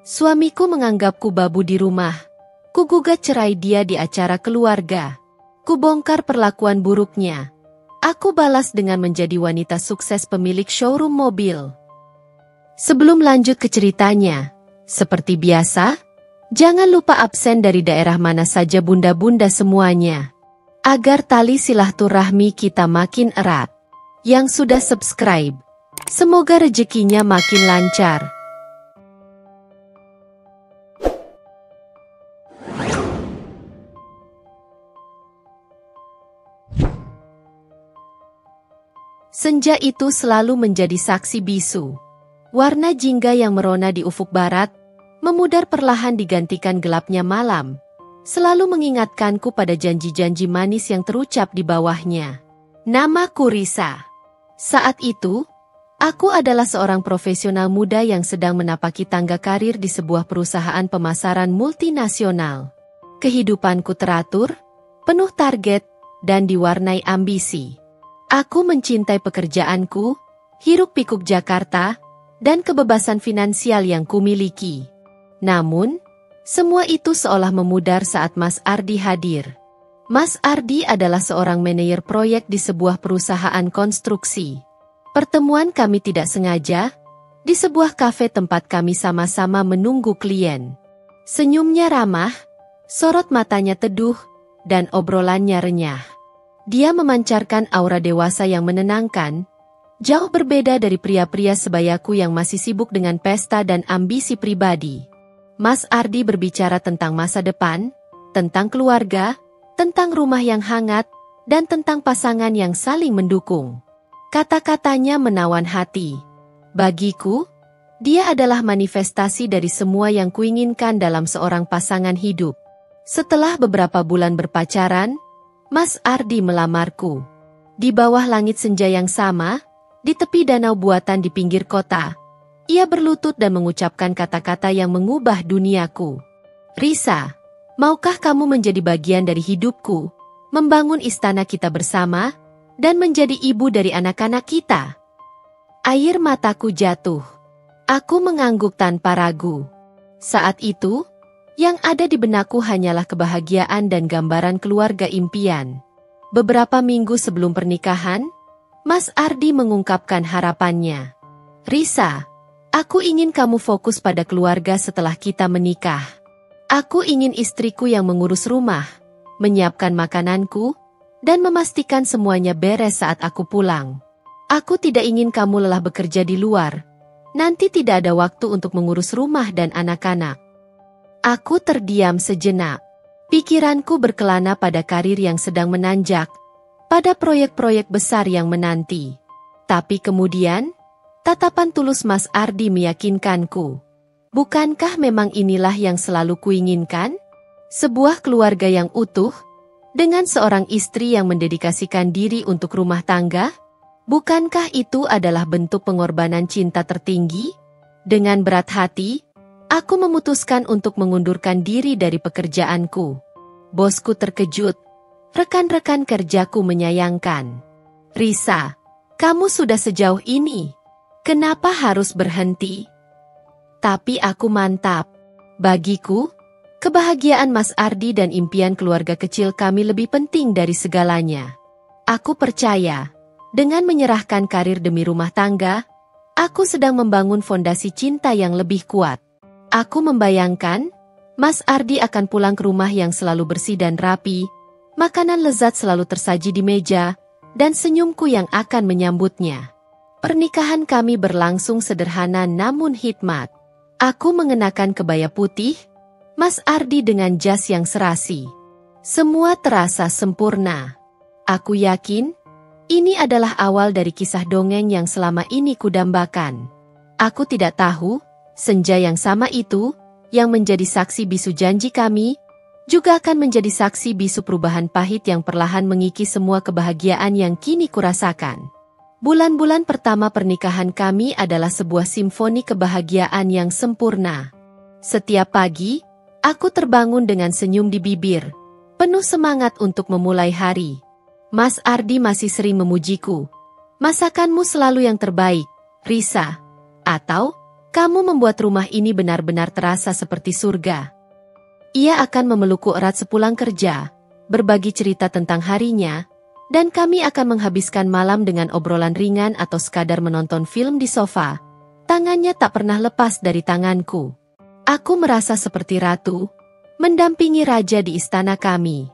Suamiku menganggapku babu di rumah. Kugugat cerai dia di acara keluarga. Kubongkar perlakuan buruknya. Aku balas dengan menjadi wanita sukses pemilik showroom mobil. Sebelum lanjut ke ceritanya, seperti biasa, jangan lupa absen dari daerah mana saja bunda-bunda semuanya. Agar tali silaturahmi kita makin erat. Yang sudah subscribe, semoga rezekinya makin lancar. Senja itu selalu menjadi saksi bisu. Warna jingga yang merona di ufuk barat, memudar perlahan digantikan gelapnya malam, selalu mengingatkanku pada janji-janji manis yang terucap di bawahnya. Namaku Risa. Saat itu, aku adalah seorang profesional muda yang sedang menapaki tangga karir di sebuah perusahaan pemasaran multinasional. Kehidupanku teratur, penuh target, dan diwarnai ambisi. Aku mencintai pekerjaanku, hiruk-pikuk Jakarta, dan kebebasan finansial yang kumiliki. Namun, semua itu seolah memudar saat Mas Ardi hadir. Mas Ardi adalah seorang manajer proyek di sebuah perusahaan konstruksi. Pertemuan kami tidak sengaja, di sebuah kafe tempat kami sama-sama menunggu klien. Senyumnya ramah, sorot matanya teduh, dan obrolannya renyah. Dia memancarkan aura dewasa yang menenangkan, jauh berbeda dari pria-pria sebayaku yang masih sibuk dengan pesta dan ambisi pribadi. Mas Ardi berbicara tentang masa depan, tentang keluarga, tentang rumah yang hangat, dan tentang pasangan yang saling mendukung. Kata-katanya menawan hati. Bagiku, dia adalah manifestasi dari semua yang kuinginkan dalam seorang pasangan hidup. Setelah beberapa bulan berpacaran, Mas Ardi melamarku. Di bawah langit senja yang sama, di tepi danau buatan di pinggir kota, ia berlutut dan mengucapkan kata-kata yang mengubah duniaku. Risa, maukah kamu menjadi bagian dari hidupku, membangun istana kita bersama, dan menjadi ibu dari anak-anak kita? Air mataku jatuh. Aku mengangguk tanpa ragu. Saat itu, yang ada di benakku hanyalah kebahagiaan dan gambaran keluarga impian. Beberapa minggu sebelum pernikahan, Mas Ardi mengungkapkan harapannya. Risa, aku ingin kamu fokus pada keluarga setelah kita menikah. Aku ingin istriku yang mengurus rumah, menyiapkan makananku, dan memastikan semuanya beres saat aku pulang. Aku tidak ingin kamu lelah bekerja di luar. Nanti tidak ada waktu untuk mengurus rumah dan anak-anak. Aku terdiam sejenak. Pikiranku berkelana pada karir yang sedang menanjak, pada proyek-proyek besar yang menanti. Tapi kemudian, tatapan tulus Mas Ardi meyakinkanku. Bukankah memang inilah yang selalu kuinginkan? Sebuah keluarga yang utuh, dengan seorang istri yang mendedikasikan diri untuk rumah tangga? Bukankah itu adalah bentuk pengorbanan cinta tertinggi? Dengan berat hati, aku memutuskan untuk mengundurkan diri dari pekerjaanku. Bosku terkejut. Rekan-rekan kerjaku menyayangkan. Risa, kamu sudah sejauh ini. Kenapa harus berhenti? Tapi aku mantap. Bagiku, kebahagiaan Mas Ardi dan impian keluarga kecil kami lebih penting dari segalanya. Aku percaya, dengan menyerahkan karir demi rumah tangga, aku sedang membangun fondasi cinta yang lebih kuat. Aku membayangkan, Mas Ardi akan pulang ke rumah yang selalu bersih dan rapi, makanan lezat selalu tersaji di meja, dan senyumku yang akan menyambutnya. Pernikahan kami berlangsung sederhana namun hikmat. Aku mengenakan kebaya putih, Mas Ardi dengan jas yang serasi. Semua terasa sempurna. Aku yakin, ini adalah awal dari kisah dongeng yang selama ini kudambakan. Aku tidak tahu, senja yang sama itu, yang menjadi saksi bisu janji kami, juga akan menjadi saksi bisu perubahan pahit yang perlahan mengikis semua kebahagiaan yang kini kurasakan. Bulan-bulan pertama pernikahan kami adalah sebuah simfoni kebahagiaan yang sempurna. Setiap pagi, aku terbangun dengan senyum di bibir, penuh semangat untuk memulai hari. Mas Ardi masih sering memujiku. Masakanmu selalu yang terbaik, Risa. Atau, Kamu membuat rumah ini benar-benar terasa seperti surga. Ia akan memelukku erat sepulang kerja, berbagi cerita tentang harinya, dan kami akan menghabiskan malam dengan obrolan ringan atau sekadar menonton film di sofa. Tangannya tak pernah lepas dari tanganku. Aku merasa seperti ratu, mendampingi raja di istana kami.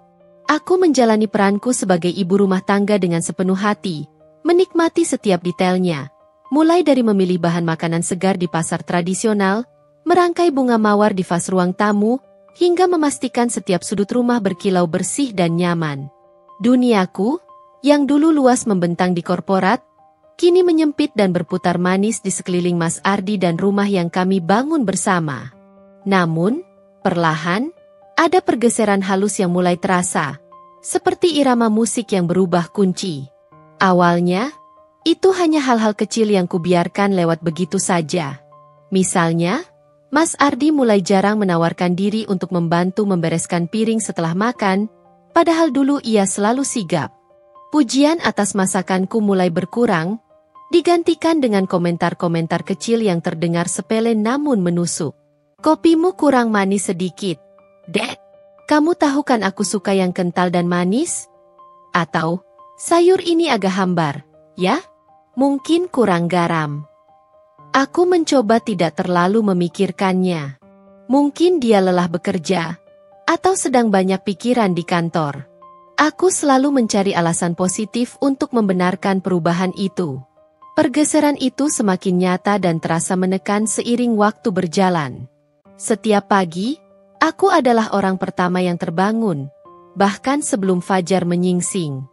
Aku menjalani peranku sebagai ibu rumah tangga dengan sepenuh hati, menikmati setiap detailnya. Mulai dari memilih bahan makanan segar di pasar tradisional, merangkai bunga mawar di vas ruang tamu, hingga memastikan setiap sudut rumah berkilau bersih dan nyaman. Duniaku, yang dulu luas membentang di korporat, kini menyempit dan berputar manis di sekeliling Mas Ardi dan rumah yang kami bangun bersama. Namun, perlahan, ada pergeseran halus yang mulai terasa, seperti irama musik yang berubah kunci. Awalnya, itu hanya hal-hal kecil yang kubiarkan lewat begitu saja. Misalnya, Mas Ardi mulai jarang menawarkan diri untuk membantu membereskan piring setelah makan, padahal dulu ia selalu sigap. Pujian atas masakanku mulai berkurang, digantikan dengan komentar-komentar kecil yang terdengar sepele namun menusuk. Kopimu kurang manis sedikit, Dek. Kamu tahu kan aku suka yang kental dan manis? Atau, sayur ini agak hambar, ya? Mungkin kurang garam. Aku mencoba tidak terlalu memikirkannya. Mungkin dia lelah bekerja, atau sedang banyak pikiran di kantor. Aku selalu mencari alasan positif untuk membenarkan perubahan itu. Pergeseran itu semakin nyata dan terasa menekan seiring waktu berjalan. Setiap pagi, aku adalah orang pertama yang terbangun, bahkan sebelum fajar menyingsing.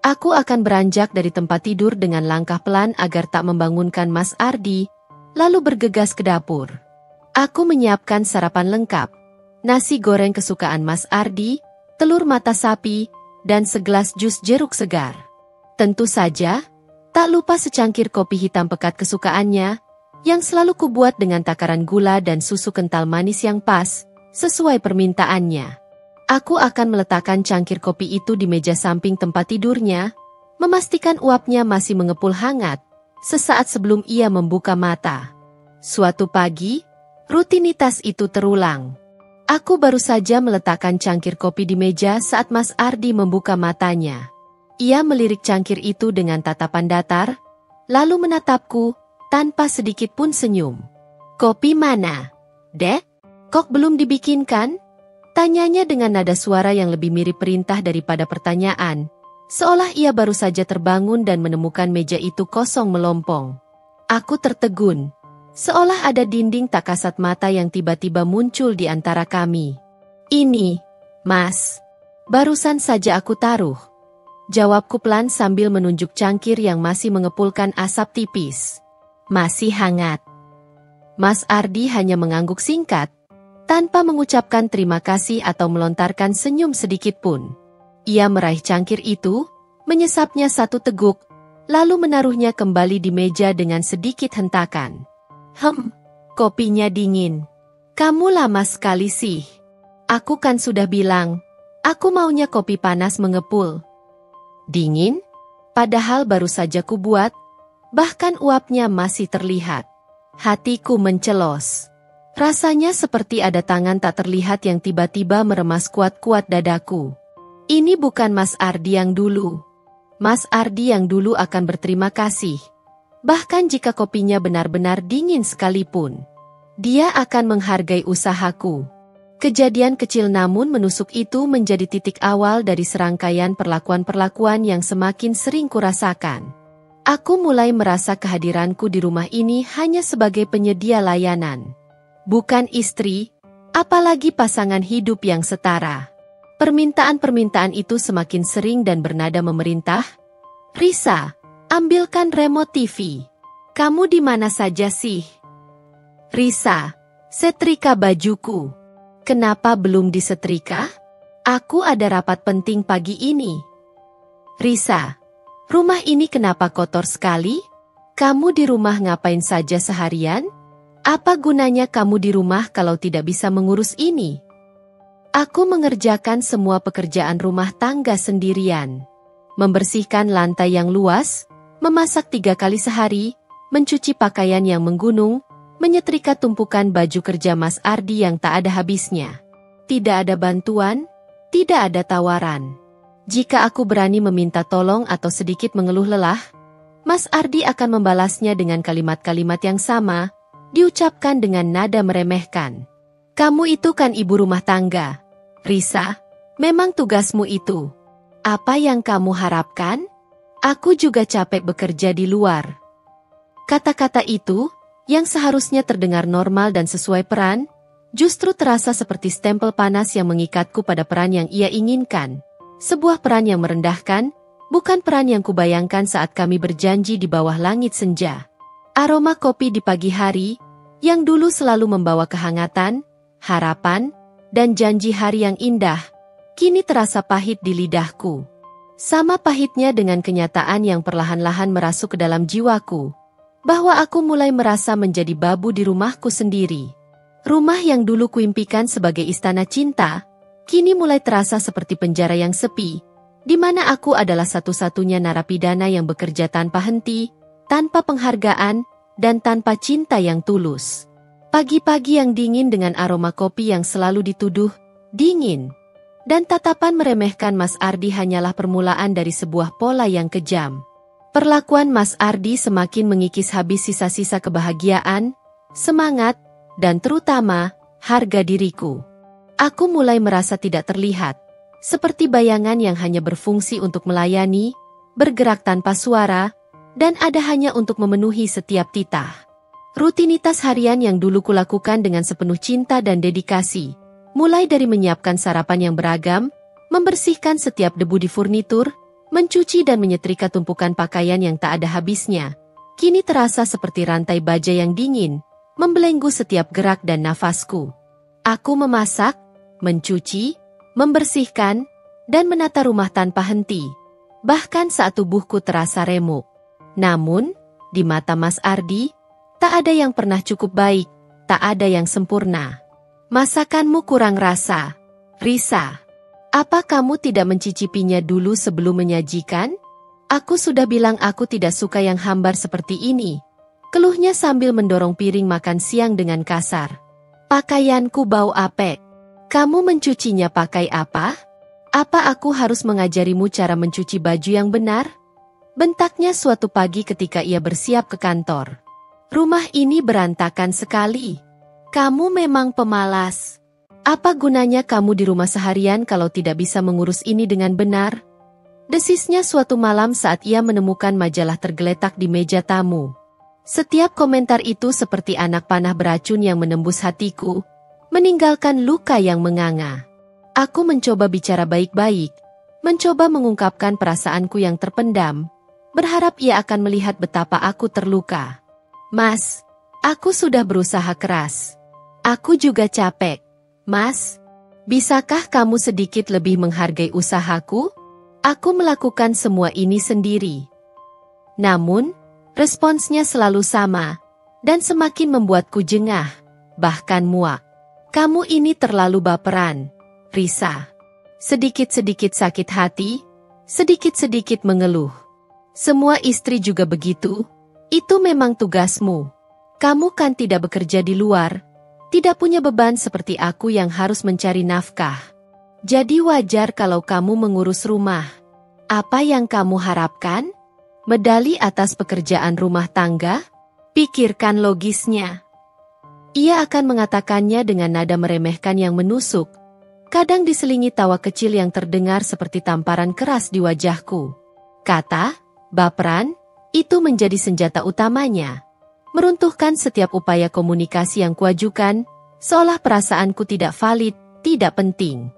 Aku akan beranjak dari tempat tidur dengan langkah pelan agar tak membangunkan Mas Ardi, lalu bergegas ke dapur. Aku menyiapkan sarapan lengkap, nasi goreng kesukaan Mas Ardi, telur mata sapi, dan segelas jus jeruk segar. Tentu saja, tak lupa secangkir kopi hitam pekat kesukaannya, yang selalu kubuat dengan takaran gula dan susu kental manis yang pas, sesuai permintaannya. Aku akan meletakkan cangkir kopi itu di meja samping tempat tidurnya, memastikan uapnya masih mengepul hangat, sesaat sebelum ia membuka mata. Suatu pagi, rutinitas itu terulang. Aku baru saja meletakkan cangkir kopi di meja saat Mas Ardi membuka matanya. Ia melirik cangkir itu dengan tatapan datar, lalu menatapku, tanpa sedikit pun senyum. Kopi mana, Dek? Kok belum dibikinkan? Tanyanya dengan nada suara yang lebih mirip perintah daripada pertanyaan, seolah ia baru saja terbangun dan menemukan meja itu kosong melompong. Aku tertegun, seolah ada dinding tak kasat mata yang tiba-tiba muncul di antara kami. Ini, Mas, barusan saja aku taruh. Jawabku pelan sambil menunjuk cangkir yang masih mengepulkan asap tipis. Masih hangat. Mas Ardi hanya mengangguk singkat, tanpa mengucapkan terima kasih atau melontarkan senyum sedikit pun. Ia meraih cangkir itu, menyesapnya satu teguk, lalu menaruhnya kembali di meja dengan sedikit hentakan. Kopinya dingin. Kamu lama sekali sih. Aku kan sudah bilang, aku maunya kopi panas mengepul. Dingin? Padahal baru saja kubuat, bahkan uapnya masih terlihat. Hatiku mencelos. Rasanya seperti ada tangan tak terlihat yang tiba-tiba meremas kuat-kuat dadaku. Ini bukan Mas Ardi yang dulu. Mas Ardi yang dulu akan berterima kasih. Bahkan jika kopinya benar-benar dingin sekalipun. Dia akan menghargai usahaku. Kejadian kecil namun menusuk itu menjadi titik awal dari serangkaian perlakuan-perlakuan yang semakin sering kurasakan. Aku mulai merasa kehadiranku di rumah ini hanya sebagai penyedia layanan. Bukan istri, apalagi pasangan hidup yang setara. Permintaan-permintaan itu semakin sering dan bernada memerintah. Risa, ambilkan remote TV. Kamu di mana saja sih? Risa, setrika bajuku. Kenapa belum disetrika? Aku ada rapat penting pagi ini. Risa, rumah ini kenapa kotor sekali? Kamu di rumah ngapain saja seharian? Apa gunanya kamu di rumah kalau tidak bisa mengurus ini? Aku mengerjakan semua pekerjaan rumah tangga sendirian. Membersihkan lantai yang luas, memasak 3 kali sehari, mencuci pakaian yang menggunung, menyetrika tumpukan baju kerja Mas Ardi yang tak ada habisnya. Tidak ada bantuan, tidak ada tawaran. Jika aku berani meminta tolong atau sedikit mengeluh lelah, Mas Ardi akan membalasnya dengan kalimat-kalimat yang sama, diucapkan dengan nada meremehkan. Kamu itu kan ibu rumah tangga, Risa, memang tugasmu itu. Apa yang kamu harapkan? Aku juga capek bekerja di luar. Kata-kata itu, yang seharusnya terdengar normal dan sesuai peran, justru terasa seperti stempel panas yang mengikatku pada peran yang ia inginkan. Sebuah peran yang merendahkan, bukan peran yang kubayangkan saat kami berjanji di bawah langit senja. Aroma kopi di pagi hari, yang dulu selalu membawa kehangatan, harapan, dan janji hari yang indah, kini terasa pahit di lidahku. Sama pahitnya dengan kenyataan yang perlahan-lahan merasuk ke dalam jiwaku, bahwa aku mulai merasa menjadi babu di rumahku sendiri. Rumah yang dulu kuimpikan sebagai istana cinta, kini mulai terasa seperti penjara yang sepi, di mana aku adalah satu-satunya narapidana yang bekerja tanpa henti, tanpa penghargaan, dan tanpa cinta yang tulus. Pagi-pagi yang dingin dengan aroma kopi yang selalu dituduh dingin, dan tatapan meremehkan Mas Ardi hanyalah permulaan dari sebuah pola yang kejam. Perlakuan Mas Ardi semakin mengikis habis sisa-sisa kebahagiaan, semangat, dan terutama harga diriku. Aku mulai merasa tidak terlihat, seperti bayangan yang hanya berfungsi untuk melayani, bergerak tanpa suara, dan ada hanya untuk memenuhi setiap titah. Rutinitas harian yang dulu kulakukan dengan sepenuh cinta dan dedikasi, mulai dari menyiapkan sarapan yang beragam, membersihkan setiap debu di furnitur, mencuci dan menyetrika tumpukan pakaian yang tak ada habisnya, kini terasa seperti rantai baja yang dingin, membelenggu setiap gerak dan nafasku. Aku memasak, mencuci, membersihkan, dan menata rumah tanpa henti, bahkan saat tubuhku terasa remuk. Namun, di mata Mas Ardi, tak ada yang pernah cukup baik, tak ada yang sempurna. Masakanmu kurang rasa, Risa. Apa kamu tidak mencicipinya dulu sebelum menyajikan? Aku sudah bilang aku tidak suka yang hambar seperti ini, keluhnya sambil mendorong piring makan siang dengan kasar. Pakaianku bau apek. Kamu mencucinya pakai apa? Apa aku harus mengajarimu cara mencuci baju yang benar? Bentaknya suatu pagi ketika ia bersiap ke kantor. Rumah ini berantakan sekali. Kamu memang pemalas. Apa gunanya kamu di rumah seharian kalau tidak bisa mengurus ini dengan benar? Desisnya suatu malam saat ia menemukan majalah tergeletak di meja tamu. Setiap komentar itu seperti anak panah beracun yang menembus hatiku, meninggalkan luka yang menganga. Aku mencoba bicara baik-baik, mencoba mengungkapkan perasaanku yang terpendam, berharap ia akan melihat betapa aku terluka. Mas, aku sudah berusaha keras. Aku juga capek. Mas, bisakah kamu sedikit lebih menghargai usahaku? Aku melakukan semua ini sendiri. Namun, responsnya selalu sama, dan semakin membuatku jengah, bahkan muak. Kamu ini terlalu baperan, Risa. Sedikit-sedikit sakit hati, sedikit-sedikit mengeluh. Semua istri juga begitu, itu memang tugasmu. Kamu kan tidak bekerja di luar, tidak punya beban seperti aku yang harus mencari nafkah. Jadi wajar kalau kamu mengurus rumah. Apa yang kamu harapkan? Medali atas pekerjaan rumah tangga? Pikirkan logisnya. Ia akan mengatakannya dengan nada meremehkan yang menusuk, kadang diselingi tawa kecil yang terdengar seperti tamparan keras di wajahku. Kata, baperan, itu menjadi senjata utamanya. Meruntuhkan setiap upaya komunikasi yang kuajukan, seolah perasaanku tidak valid, tidak penting.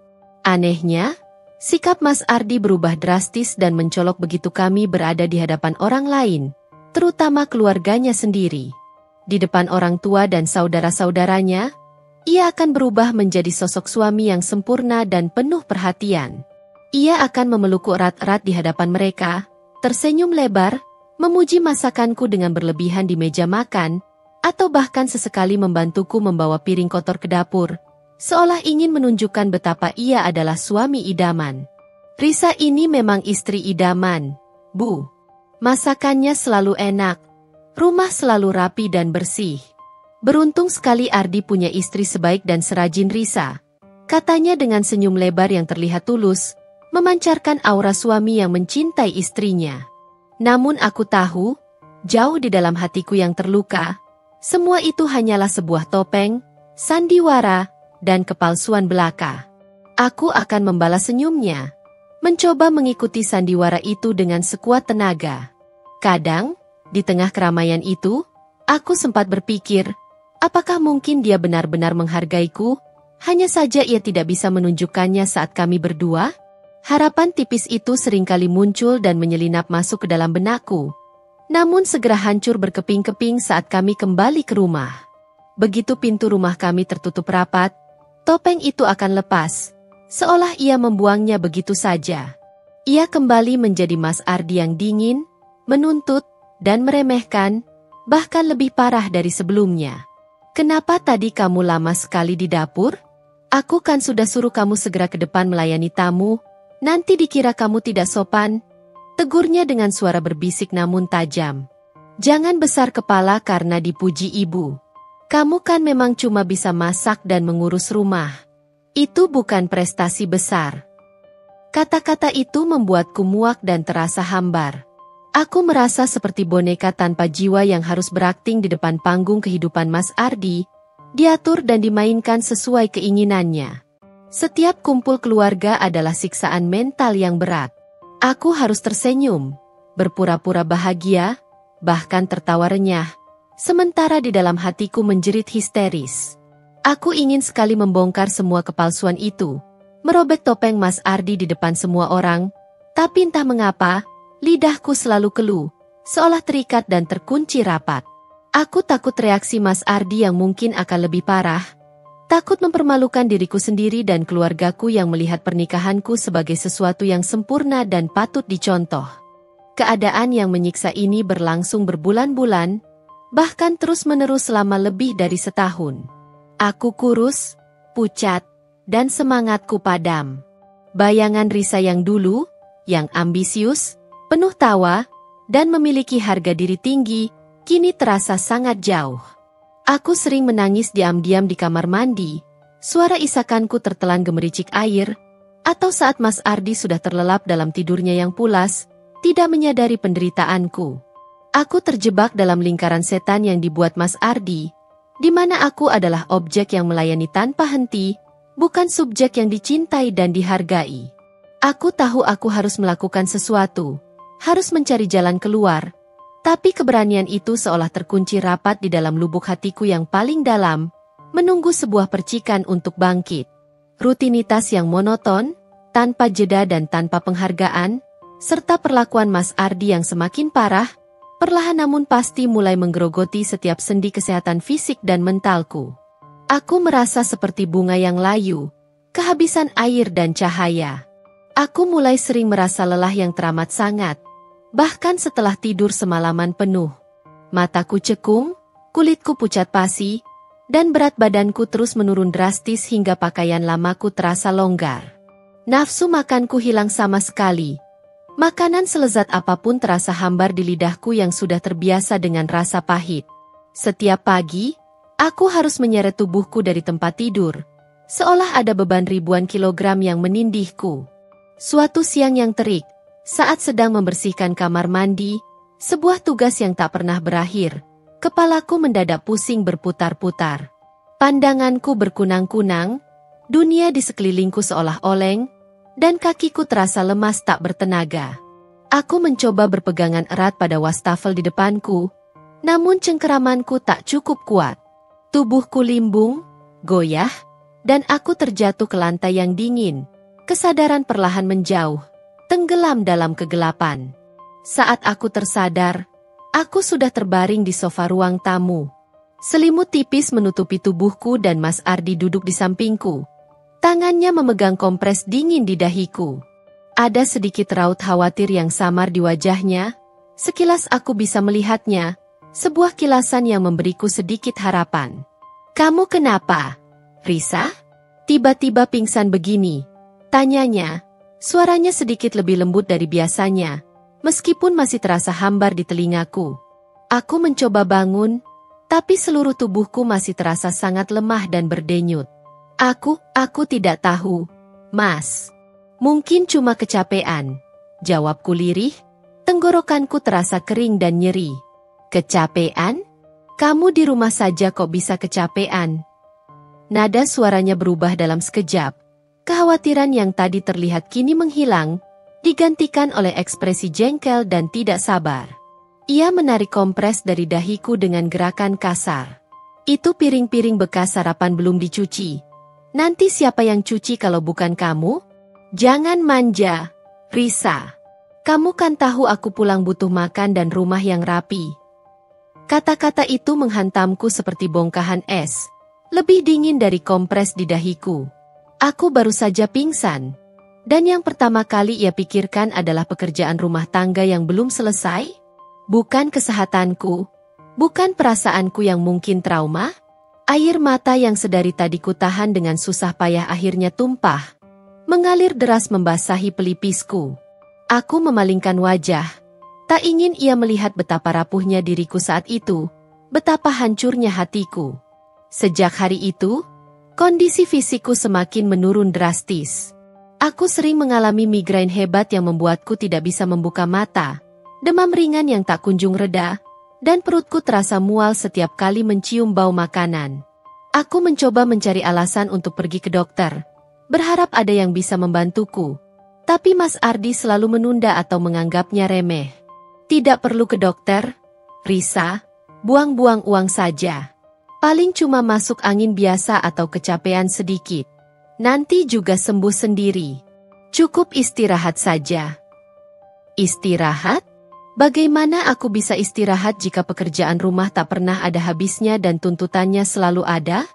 Anehnya, sikap Mas Ardi berubah drastis dan mencolok begitu kami berada di hadapan orang lain, terutama keluarganya sendiri. Di depan orang tua dan saudara-saudaranya, ia akan berubah menjadi sosok suami yang sempurna dan penuh perhatian. Ia akan memelukku erat-erat di hadapan mereka, tersenyum lebar, memuji masakanku dengan berlebihan di meja makan, atau bahkan sesekali membantuku membawa piring kotor ke dapur, seolah ingin menunjukkan betapa ia adalah suami idaman. Risa ini memang istri idaman, Bu. Masakannya selalu enak, rumah selalu rapi dan bersih. Beruntung sekali Ardi punya istri sebaik dan serajin Risa. Katanya dengan senyum lebar yang terlihat tulus, memancarkan aura suami yang mencintai istrinya. Namun aku tahu, jauh di dalam hatiku yang terluka, semua itu hanyalah sebuah topeng, sandiwara, dan kepalsuan belaka. Aku akan membalas senyumnya, mencoba mengikuti sandiwara itu dengan sekuat tenaga. Kadang, di tengah keramaian itu, aku sempat berpikir, apakah mungkin dia benar-benar menghargaiku? Hanya saja ia tidak bisa menunjukkannya saat kami berdua. Harapan tipis itu seringkali muncul dan menyelinap masuk ke dalam benakku. Namun segera hancur berkeping-keping saat kami kembali ke rumah. Begitu pintu rumah kami tertutup rapat, topeng itu akan lepas, seolah ia membuangnya begitu saja. Ia kembali menjadi Mas Ardi yang dingin, menuntut, dan meremehkan, bahkan lebih parah dari sebelumnya. Kenapa tadi kamu lama sekali di dapur? Aku kan sudah suruh kamu segera ke depan melayani tamu, nanti dikira kamu tidak sopan. Tegurnya dengan suara berbisik namun tajam. Jangan besar kepala karena dipuji ibu. Kamu kan memang cuma bisa masak dan mengurus rumah. Itu bukan prestasi besar. Kata-kata itu membuatku muak dan terasa hambar. Aku merasa seperti boneka tanpa jiwa yang harus berakting di depan panggung kehidupan Mas Ardi, diatur dan dimainkan sesuai keinginannya. Setiap kumpul keluarga adalah siksaan mental yang berat. Aku harus tersenyum, berpura-pura bahagia, bahkan tertawa renyah, sementara di dalam hatiku menjerit histeris. Aku ingin sekali membongkar semua kepalsuan itu, merobek topeng Mas Ardi di depan semua orang, tapi entah mengapa, lidahku selalu keluh, seolah terikat dan terkunci rapat. Aku takut reaksi Mas Ardi yang mungkin akan lebih parah. Takut mempermalukan diriku sendiri dan keluargaku yang melihat pernikahanku sebagai sesuatu yang sempurna dan patut dicontoh. Keadaan yang menyiksa ini berlangsung berbulan-bulan, bahkan terus-menerus selama lebih dari setahun. Aku kurus, pucat, dan semangatku padam. Bayangan Risa yang dulu, yang ambisius, penuh tawa, dan memiliki harga diri tinggi, kini terasa sangat jauh. Aku sering menangis diam-diam di kamar mandi, suara isakanku tertelan gemericik air, atau saat Mas Ardi sudah terlelap dalam tidurnya yang pulas, tidak menyadari penderitaanku. Aku terjebak dalam lingkaran setan yang dibuat Mas Ardi, di mana aku adalah objek yang melayani tanpa henti, bukan subjek yang dicintai dan dihargai. Aku tahu aku harus melakukan sesuatu, harus mencari jalan keluar, tapi keberanian itu seolah terkunci rapat di dalam lubuk hatiku yang paling dalam, menunggu sebuah percikan untuk bangkit. Rutinitas yang monoton, tanpa jeda dan tanpa penghargaan, serta perlakuan Mas Ardi yang semakin parah, perlahan namun pasti mulai menggerogoti setiap sendi kesehatan fisik dan mentalku. Aku merasa seperti bunga yang layu, kehabisan air dan cahaya. Aku mulai sering merasa lelah yang teramat sangat, bahkan setelah tidur semalaman penuh. Mataku cekung, kulitku pucat pasi, dan berat badanku terus menurun drastis hingga pakaian lamaku terasa longgar. Nafsu makanku hilang sama sekali. Makanan selezat apapun terasa hambar di lidahku yang sudah terbiasa dengan rasa pahit. Setiap pagi, aku harus menyeret tubuhku dari tempat tidur, seolah ada beban ribuan kilogram yang menindihku. Suatu siang yang terik, saat sedang membersihkan kamar mandi, sebuah tugas yang tak pernah berakhir, kepalaku mendadak pusing berputar-putar. Pandanganku berkunang-kunang, dunia di sekelilingku seolah oleng, dan kakiku terasa lemas tak bertenaga. Aku mencoba berpegangan erat pada wastafel di depanku, namun cengkeramanku tak cukup kuat. Tubuhku limbung, goyah, dan aku terjatuh ke lantai yang dingin. Kesadaran perlahan menjauh, tenggelam dalam kegelapan. Saat aku tersadar, aku sudah terbaring di sofa ruang tamu. Selimut tipis menutupi tubuhku dan Mas Ardi duduk di sampingku. Tangannya memegang kompres dingin di dahiku. Ada sedikit raut khawatir yang samar di wajahnya. Sekilas aku bisa melihatnya, sebuah kilasan yang memberiku sedikit harapan. "Kamu kenapa, Risa? Tiba-tiba pingsan begini?" tanyanya. Suaranya sedikit lebih lembut dari biasanya, meskipun masih terasa hambar di telingaku. Aku mencoba bangun, Tapi seluruh tubuhku masih terasa sangat lemah dan berdenyut. Aku tidak tahu, Mas. Mungkin cuma kecapean, jawabku lirih. Tenggorokanku terasa kering dan nyeri. Kecapean? Kamu di rumah saja kok bisa kecapean? Nada suaranya berubah dalam sekejap. Kekhawatiran yang tadi terlihat kini menghilang, digantikan oleh ekspresi jengkel dan tidak sabar. Ia menarik kompres dari dahiku dengan gerakan kasar. Itu piring-piring bekas sarapan belum dicuci. Nanti siapa yang cuci kalau bukan kamu? Jangan manja, Risa. Kamu kan tahu aku pulang butuh makan dan rumah yang rapi. Kata-kata itu menghantamku seperti bongkahan es, lebih dingin dari kompres di dahiku. Aku baru saja pingsan. Dan yang pertama kali ia pikirkan adalah pekerjaan rumah tangga yang belum selesai. Bukan kesehatanku, bukan perasaanku yang mungkin trauma. Air mata yang sedari tadi kutahan dengan susah payah akhirnya tumpah, mengalir deras membasahi pelipisku. Aku memalingkan wajah. Tak ingin ia melihat betapa rapuhnya diriku saat itu, betapa hancurnya hatiku. Sejak hari itu, kondisi fisikku semakin menurun drastis. Aku sering mengalami migrain hebat yang membuatku tidak bisa membuka mata, demam ringan yang tak kunjung reda, dan perutku terasa mual setiap kali mencium bau makanan. Aku mencoba mencari alasan untuk pergi ke dokter, berharap ada yang bisa membantuku. Tapi Mas Ardi selalu menunda atau menganggapnya remeh. Tidak perlu ke dokter, Risa, buang-buang uang saja. Paling cuma masuk angin biasa atau kecapean sedikit. Nanti juga sembuh sendiri. Cukup istirahat saja. Istirahat? Bagaimana aku bisa istirahat jika pekerjaan rumah tak pernah ada habisnya dan tuntutannya selalu ada?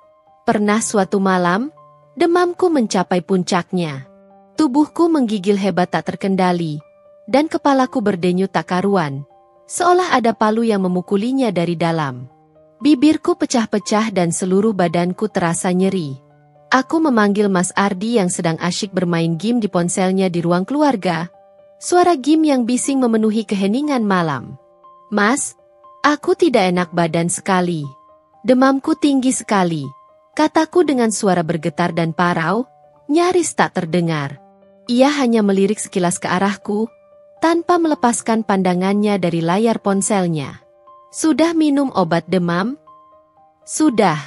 Pernah suatu malam, demamku mencapai puncaknya. Tubuhku menggigil hebat tak terkendali, dan kepalaku berdenyut tak karuan, seolah ada palu yang memukulinya dari dalam. Bibirku pecah-pecah dan seluruh badanku terasa nyeri. Aku memanggil Mas Ardi yang sedang asyik bermain game di ponselnya di ruang keluarga. Suara game yang bising memenuhi keheningan malam. Mas, aku tidak enak badan sekali. Demamku tinggi sekali, kataku dengan suara bergetar dan parau, nyaris tak terdengar. Ia hanya melirik sekilas ke arahku, tanpa melepaskan pandangannya dari layar ponselnya. Sudah minum obat demam? Sudah,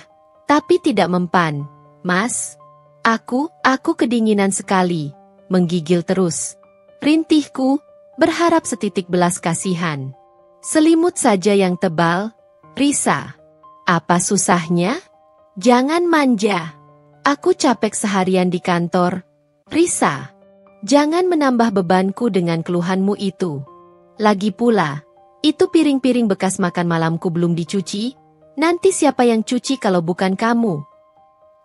tapi tidak mempan. Mas, aku kedinginan sekali, menggigil terus. Rintihku, berharap setitik belas kasihan. Selimut saja yang tebal, Risa. Apa susahnya? Jangan manja. Aku capek seharian di kantor, Risa. Jangan menambah bebanku dengan keluhanmu itu. Lagi pula, itu piring-piring bekas makan malamku belum dicuci. Nanti siapa yang cuci kalau bukan kamu?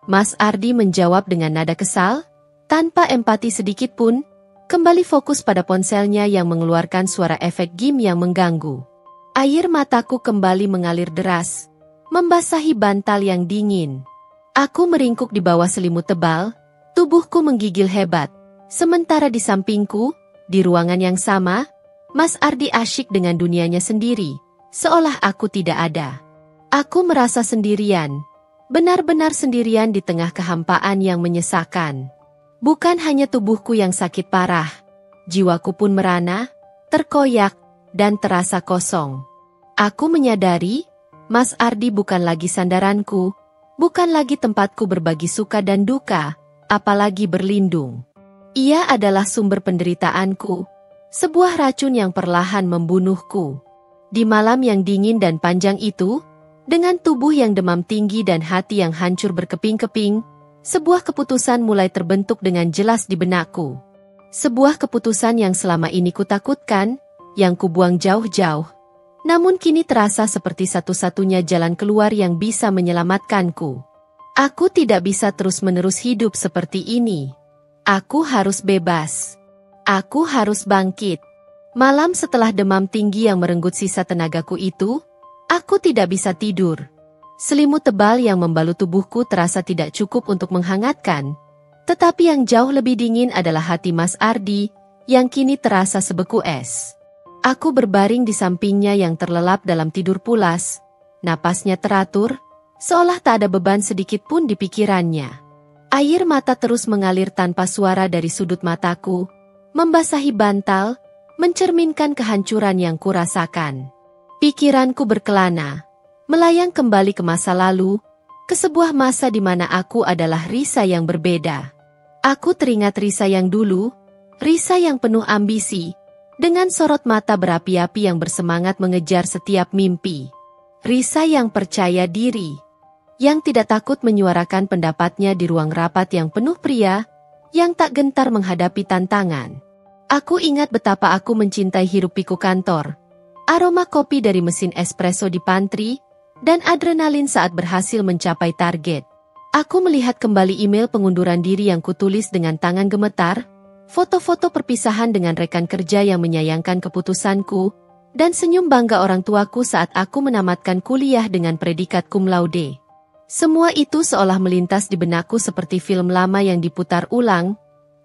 Mas Ardi menjawab dengan nada kesal, tanpa empati sedikit pun, kembali fokus pada ponselnya yang mengeluarkan suara efek game yang mengganggu. Air mataku kembali mengalir deras, membasahi bantal yang dingin. Aku meringkuk di bawah selimut tebal, tubuhku menggigil hebat. Sementara di sampingku, di ruangan yang sama, Mas Ardi asyik dengan dunianya sendiri, seolah aku tidak ada. Aku merasa sendirian. Benar-benar sendirian di tengah kehampaan yang menyesakan. Bukan hanya tubuhku yang sakit parah, jiwaku pun merana, terkoyak, dan terasa kosong. Aku menyadari, Mas Ardi bukan lagi sandaranku, bukan lagi tempatku berbagi suka dan duka, apalagi berlindung. Ia adalah sumber penderitaanku, sebuah racun yang perlahan membunuhku. Di malam yang dingin dan panjang itu, dengan tubuh yang demam tinggi dan hati yang hancur berkeping-keping, sebuah keputusan mulai terbentuk dengan jelas di benakku. Sebuah keputusan yang selama ini kutakutkan, yang kubuang jauh-jauh. Namun kini terasa seperti satu-satunya jalan keluar yang bisa menyelamatkanku. Aku tidak bisa terus-menerus hidup seperti ini. Aku harus bebas. Aku harus bangkit. Malam setelah demam tinggi yang merenggut sisa tenagaku itu, aku tidak bisa tidur. Selimut tebal yang membalut tubuhku terasa tidak cukup untuk menghangatkan. Tetapi yang jauh lebih dingin adalah hati Mas Ardi, yang kini terasa sebeku es. Aku berbaring di sampingnya yang terlelap dalam tidur pulas, Napasnya teratur, seolah tak ada beban sedikit pun di pikirannya. Air mata terus mengalir tanpa suara dari sudut mataku, membasahi bantal, mencerminkan kehancuran yang kurasakan. Pikiranku berkelana, melayang kembali ke masa lalu, ke sebuah masa di mana aku adalah Risa yang berbeda. Aku teringat Risa yang dulu, Risa yang penuh ambisi, dengan sorot mata berapi-api yang bersemangat mengejar setiap mimpi. Risa yang percaya diri, yang tidak takut menyuarakan pendapatnya di ruang rapat yang penuh pria, yang tak gentar menghadapi tantangan. Aku ingat betapa aku mencintai hiruk-pikuk kantor, aroma kopi dari mesin espresso di pantry, dan adrenalin saat berhasil mencapai target. Aku melihat kembali email pengunduran diri yang kutulis dengan tangan gemetar, foto-foto perpisahan dengan rekan kerja yang menyayangkan keputusanku, dan senyum bangga orang tuaku saat aku menamatkan kuliah dengan predikat cum laude. Semua itu seolah melintas di benakku seperti film lama yang diputar ulang,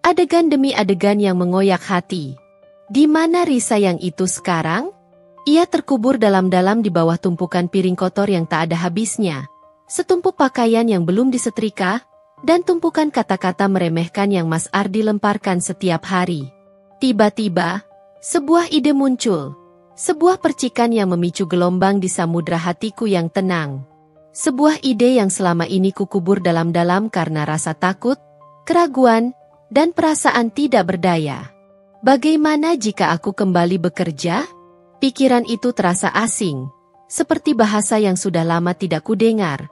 adegan demi adegan yang mengoyak hati. Di mana Risa yang itu sekarang? Ia terkubur dalam-dalam di bawah tumpukan piring kotor yang tak ada habisnya, setumpuk pakaian yang belum disetrika, dan tumpukan kata-kata meremehkan yang Mas Ardi lemparkan setiap hari. Tiba-tiba, sebuah ide muncul, sebuah percikan yang memicu gelombang di samudra hatiku yang tenang. Sebuah ide yang selama ini kukubur dalam-dalam karena rasa takut, keraguan, dan perasaan tidak berdaya. Bagaimana jika aku kembali bekerja? Pikiran itu terasa asing, seperti bahasa yang sudah lama tidak kudengar,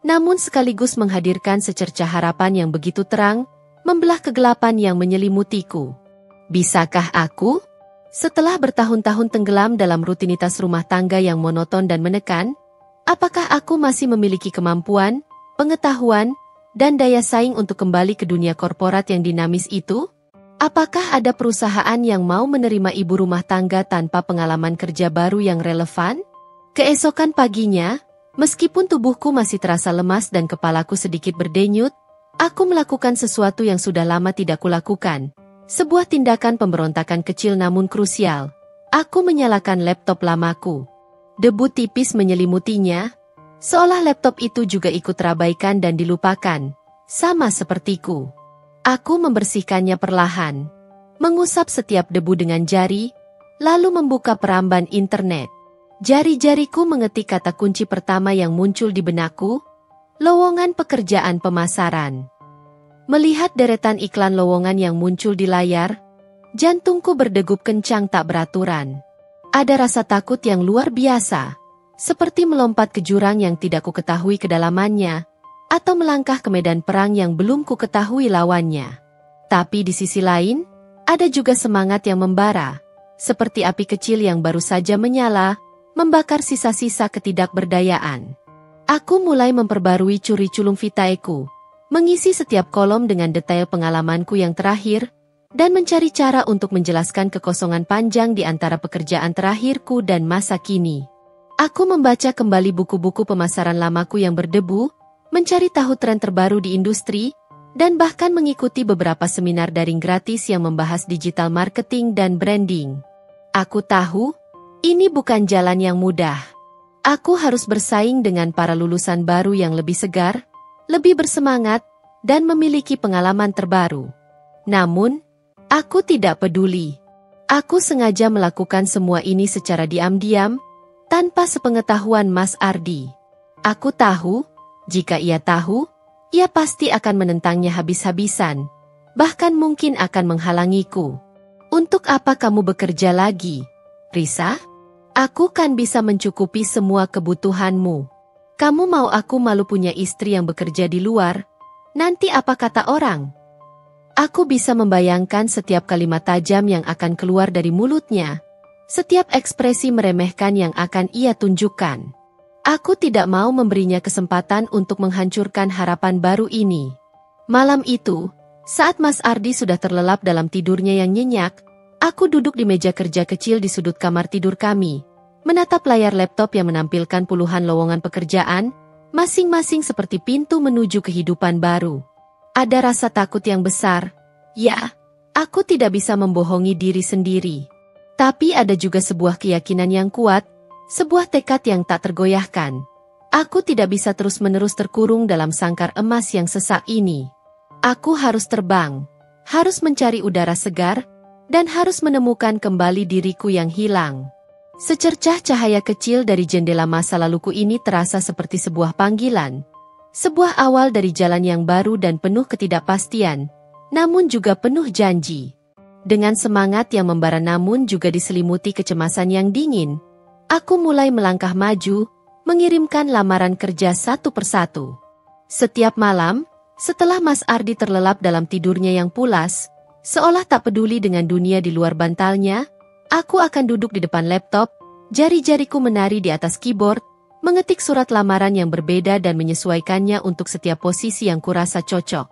namun sekaligus menghadirkan secercah harapan yang begitu terang, membelah kegelapan yang menyelimutiku. Bisakah aku? Setelah bertahun-tahun tenggelam dalam rutinitas rumah tangga yang monoton dan menekan, apakah aku masih memiliki kemampuan, pengetahuan, dan daya saing untuk kembali ke dunia korporat yang dinamis itu? Apakah ada perusahaan yang mau menerima ibu rumah tangga tanpa pengalaman kerja baru yang relevan? Keesokan paginya, meskipun tubuhku masih terasa lemas dan kepalaku sedikit berdenyut, aku melakukan sesuatu yang sudah lama tidak kulakukan. Sebuah tindakan pemberontakan kecil namun krusial. Aku menyalakan laptop lamaku. Debu tipis menyelimutinya, seolah laptop itu juga ikut terabaikan dan dilupakan, sama sepertiku. Aku membersihkannya perlahan, mengusap setiap debu dengan jari, lalu membuka peramban internet. Jari-jariku mengetik kata kunci pertama yang muncul di benakku, lowongan pekerjaan pemasaran. Melihat deretan iklan lowongan yang muncul di layar, jantungku berdegup kencang tak beraturan. Ada rasa takut yang luar biasa, seperti melompat ke jurang yang tidak kuketahui kedalamannya, atau melangkah ke medan perang yang belum kuketahui lawannya. Tapi di sisi lain, ada juga semangat yang membara, seperti api kecil yang baru saja menyala, membakar sisa-sisa ketidakberdayaan. Aku mulai memperbarui curi-culum vitaeku, mengisi setiap kolom dengan detail pengalamanku yang terakhir, dan mencari cara untuk menjelaskan kekosongan panjang di antara pekerjaan terakhirku dan masa kini. Aku membaca kembali buku-buku pemasaran lamaku yang berdebu, mencari tahu tren terbaru di industri, dan bahkan mengikuti beberapa seminar daring gratis yang membahas digital marketing dan branding. Aku tahu, ini bukan jalan yang mudah. Aku harus bersaing dengan para lulusan baru yang lebih segar, lebih bersemangat, dan memiliki pengalaman terbaru. Namun, aku tidak peduli. Aku sengaja melakukan semua ini secara diam-diam, tanpa sepengetahuan Mas Ardi. Aku tahu, jika ia tahu, ia pasti akan menentangnya habis-habisan, bahkan mungkin akan menghalangiku. Untuk apa kamu bekerja lagi, Risa? Aku kan bisa mencukupi semua kebutuhanmu. Kamu mau aku malu punya istri yang bekerja di luar? Nanti apa kata orang? Aku bisa membayangkan setiap kalimat tajam yang akan keluar dari mulutnya, setiap ekspresi meremehkan yang akan ia tunjukkan. Aku tidak mau memberinya kesempatan untuk menghancurkan harapan baru ini. Malam itu, saat Mas Ardi sudah terlelap dalam tidurnya yang nyenyak, aku duduk di meja kerja kecil di sudut kamar tidur kami, menatap layar laptop yang menampilkan puluhan lowongan pekerjaan, masing-masing seperti pintu menuju kehidupan baru. Ada rasa takut yang besar. Ya, aku tidak bisa membohongi diri sendiri. Tapi ada juga sebuah keyakinan yang kuat, Sebuah tekad yang tak tergoyahkan. Aku tidak bisa terus-menerus terkurung dalam sangkar emas yang sesak ini. Aku harus terbang, harus mencari udara segar, dan harus menemukan kembali diriku yang hilang. Secercah cahaya kecil dari jendela masa laluku ini terasa seperti sebuah panggilan. Sebuah awal dari jalan yang baru dan penuh ketidakpastian, namun juga penuh janji. Dengan semangat yang membara namun juga diselimuti kecemasan yang dingin, aku mulai melangkah maju, mengirimkan lamaran kerja satu persatu. Setiap malam, setelah Mas Ardi terlelap dalam tidurnya yang pulas, seolah tak peduli dengan dunia di luar bantalnya, aku akan duduk di depan laptop, jari-jariku menari di atas keyboard, mengetik surat lamaran yang berbeda dan menyesuaikannya untuk setiap posisi yang kurasa cocok.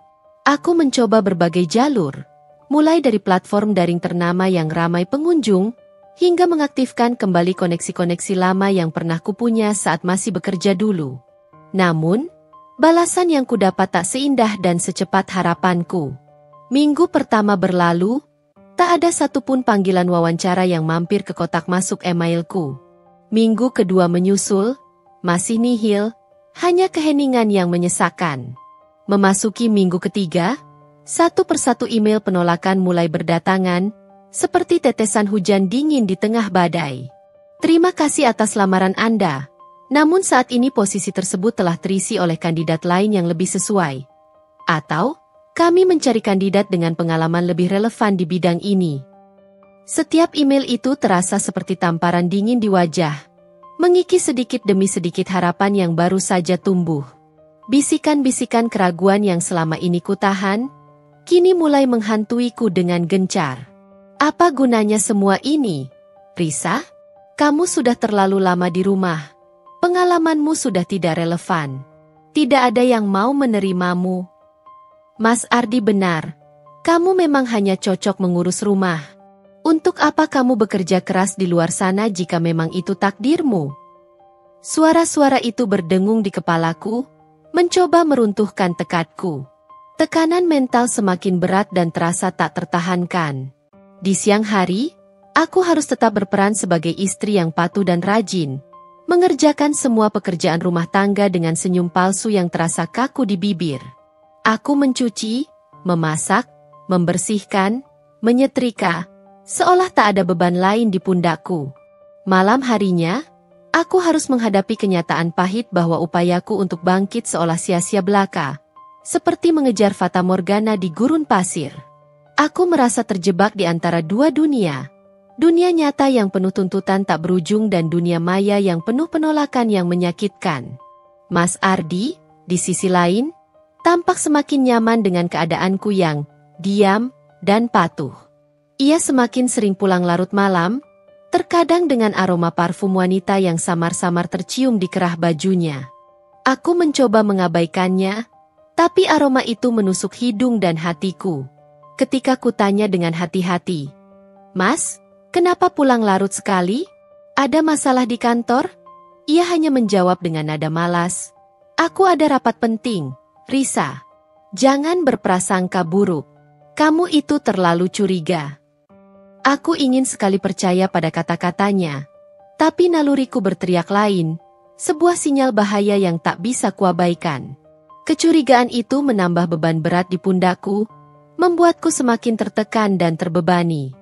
Aku mencoba berbagai jalur, mulai dari platform daring ternama yang ramai pengunjung, hingga mengaktifkan kembali koneksi-koneksi lama yang pernah kupunya saat masih bekerja dulu. Namun, balasan yang kudapat tak seindah dan secepat harapanku. Minggu pertama berlalu, tak ada satupun panggilan wawancara yang mampir ke kotak masuk emailku. Minggu kedua menyusul, masih nihil, hanya keheningan yang menyesakan. Memasuki minggu ketiga, satu persatu email penolakan mulai berdatangan, seperti tetesan hujan dingin di tengah badai. Terima kasih atas lamaran Anda. Namun saat ini posisi tersebut telah terisi oleh kandidat lain yang lebih sesuai. Atau, kami mencari kandidat dengan pengalaman lebih relevan di bidang ini. Setiap email itu terasa seperti tamparan dingin di wajah, mengikis sedikit demi sedikit harapan yang baru saja tumbuh. Bisikan-bisikan keraguan yang selama ini kutahan, kini mulai menghantuiku dengan gencar. Apa gunanya semua ini, Risa? Kamu sudah terlalu lama di rumah. Pengalamanmu sudah tidak relevan. Tidak ada yang mau menerimamu. Mas Ardi benar. Kamu memang hanya cocok mengurus rumah. Untuk apa kamu bekerja keras di luar sana jika memang itu takdirmu? Suara-suara itu berdengung di kepalaku, mencoba meruntuhkan tekadku. Tekanan mental semakin berat dan terasa tak tertahankan. Di siang hari, aku harus tetap berperan sebagai istri yang patuh dan rajin, mengerjakan semua pekerjaan rumah tangga dengan senyum palsu yang terasa kaku di bibir. Aku mencuci, memasak, membersihkan, menyetrika, seolah tak ada beban lain di pundakku. Malam harinya, aku harus menghadapi kenyataan pahit bahwa upayaku untuk bangkit seolah sia-sia belaka, seperti mengejar fata morgana di gurun pasir. Aku merasa terjebak di antara dua dunia. Dunia nyata yang penuh tuntutan tak berujung dan dunia maya yang penuh penolakan yang menyakitkan. Mas Ardi, di sisi lain, tampak semakin nyaman dengan keadaanku yang diam dan patuh. Ia semakin sering pulang larut malam, terkadang dengan aroma parfum wanita yang samar-samar tercium di kerah bajunya. Aku mencoba mengabaikannya, tapi aroma itu menusuk hidung dan hatiku. Ketika kutanya dengan hati-hati, "Mas, kenapa pulang larut sekali? Ada masalah di kantor?" Ia hanya menjawab dengan nada malas, "Aku ada rapat penting, Risa. Jangan berprasangka buruk. Kamu itu terlalu curiga." Aku ingin sekali percaya pada kata-katanya, tapi naluriku berteriak lain, sebuah sinyal bahaya yang tak bisa kuabaikan. Kecurigaan itu menambah beban berat di pundakku, membuatku semakin tertekan dan terbebani.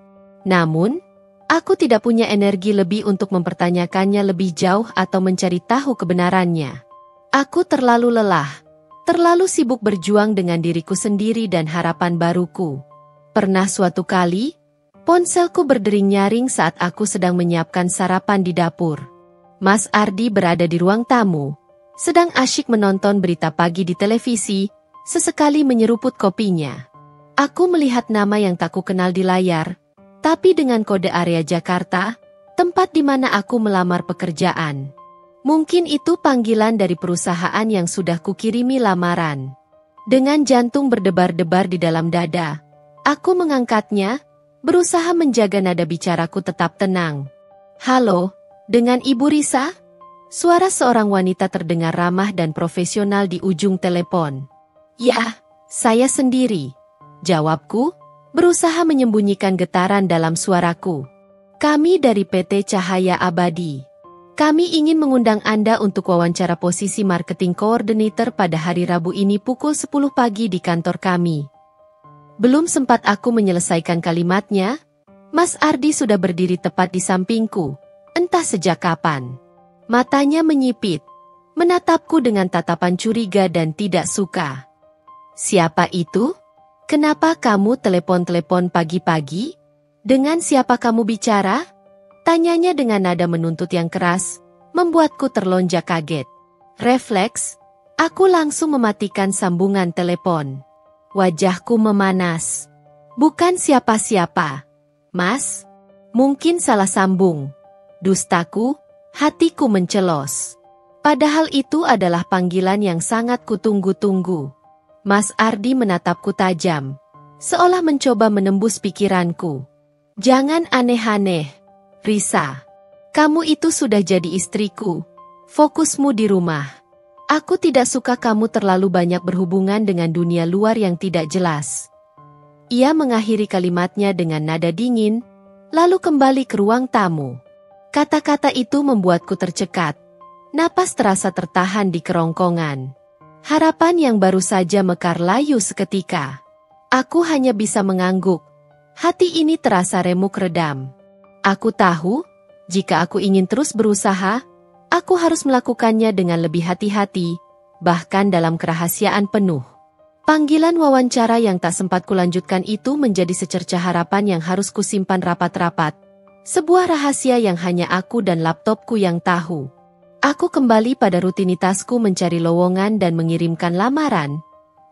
Namun, aku tidak punya energi lebih untuk mempertanyakannya lebih jauh atau mencari tahu kebenarannya. Aku terlalu lelah, terlalu sibuk berjuang dengan diriku sendiri dan harapan baruku. Pernah suatu kali, ponselku berdering nyaring saat aku sedang menyiapkan sarapan di dapur. Mas Ardi berada di ruang tamu, sedang asyik menonton berita pagi di televisi, sesekali menyeruput kopinya. Aku melihat nama yang tak kukenal di layar, tapi dengan kode area Jakarta, tempat di mana aku melamar pekerjaan. Mungkin itu panggilan dari perusahaan yang sudah kukirimi lamaran. Dengan jantung berdebar-debar di dalam dada, aku mengangkatnya, berusaha menjaga nada bicaraku tetap tenang. "Halo, dengan Ibu Risa?" Suara seorang wanita terdengar ramah dan profesional di ujung telepon. "Ya, saya sendiri," jawabku, berusaha menyembunyikan getaran dalam suaraku. "Kami dari PT Cahaya Abadi." Kami ingin mengundang Anda untuk wawancara posisi Marketing Coordinator pada hari Rabu ini pukul 10 pagi di kantor kami. Belum sempat aku menyelesaikan kalimatnya, Mas Ardi sudah berdiri tepat di sampingku, entah sejak kapan. Matanya menyipit, menatapku dengan tatapan curiga dan tidak suka. Siapa itu? Kenapa kamu telepon-telepon pagi-pagi? Dengan siapa kamu bicara? Tanyanya dengan nada menuntut yang keras, membuatku terlonjak kaget. Refleks, aku langsung mematikan sambungan telepon. Wajahku memanas. Bukan siapa-siapa. Mas, mungkin salah sambung. Dustaku, hatiku mencelos. Padahal itu adalah panggilan yang sangat kutunggu-tunggu. Mas Ardi menatapku tajam, seolah mencoba menembus pikiranku. Jangan aneh-aneh. Risa, kamu itu sudah jadi istriku. Fokusmu di rumah. Aku tidak suka kamu terlalu banyak berhubungan dengan dunia luar yang tidak jelas. Ia mengakhiri kalimatnya dengan nada dingin, lalu kembali ke ruang tamu. Kata-kata itu membuatku tercekat. Napas terasa tertahan di kerongkongan. Harapan yang baru saja mekar layu seketika. Aku hanya bisa mengangguk. Hati ini terasa remuk redam. Aku tahu, jika aku ingin terus berusaha, aku harus melakukannya dengan lebih hati-hati, bahkan dalam kerahasiaan penuh. Panggilan wawancara yang tak sempat kulanjutkan itu menjadi secercah harapan yang harus kusimpan rapat-rapat. Sebuah rahasia yang hanya aku dan laptopku yang tahu. Aku kembali pada rutinitasku mencari lowongan dan mengirimkan lamaran,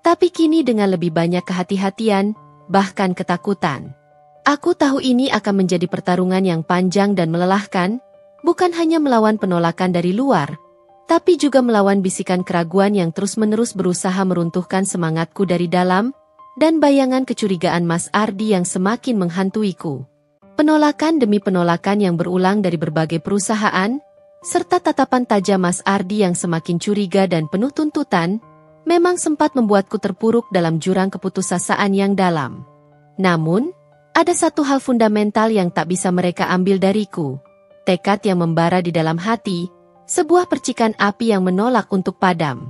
tapi kini dengan lebih banyak kehati-hatian, bahkan ketakutan. Aku tahu ini akan menjadi pertarungan yang panjang dan melelahkan, bukan hanya melawan penolakan dari luar, tapi juga melawan bisikan keraguan yang terus-menerus berusaha meruntuhkan semangatku dari dalam, dan bayangan kecurigaan Mas Ardi yang semakin menghantuiku. Penolakan demi penolakan yang berulang dari berbagai perusahaan, serta tatapan tajam Mas Ardi yang semakin curiga dan penuh tuntutan, memang sempat membuatku terpuruk dalam jurang keputusasaan yang dalam. Namun, ada satu hal fundamental yang tak bisa mereka ambil dariku. Tekad yang membara di dalam hati, sebuah percikan api yang menolak untuk padam.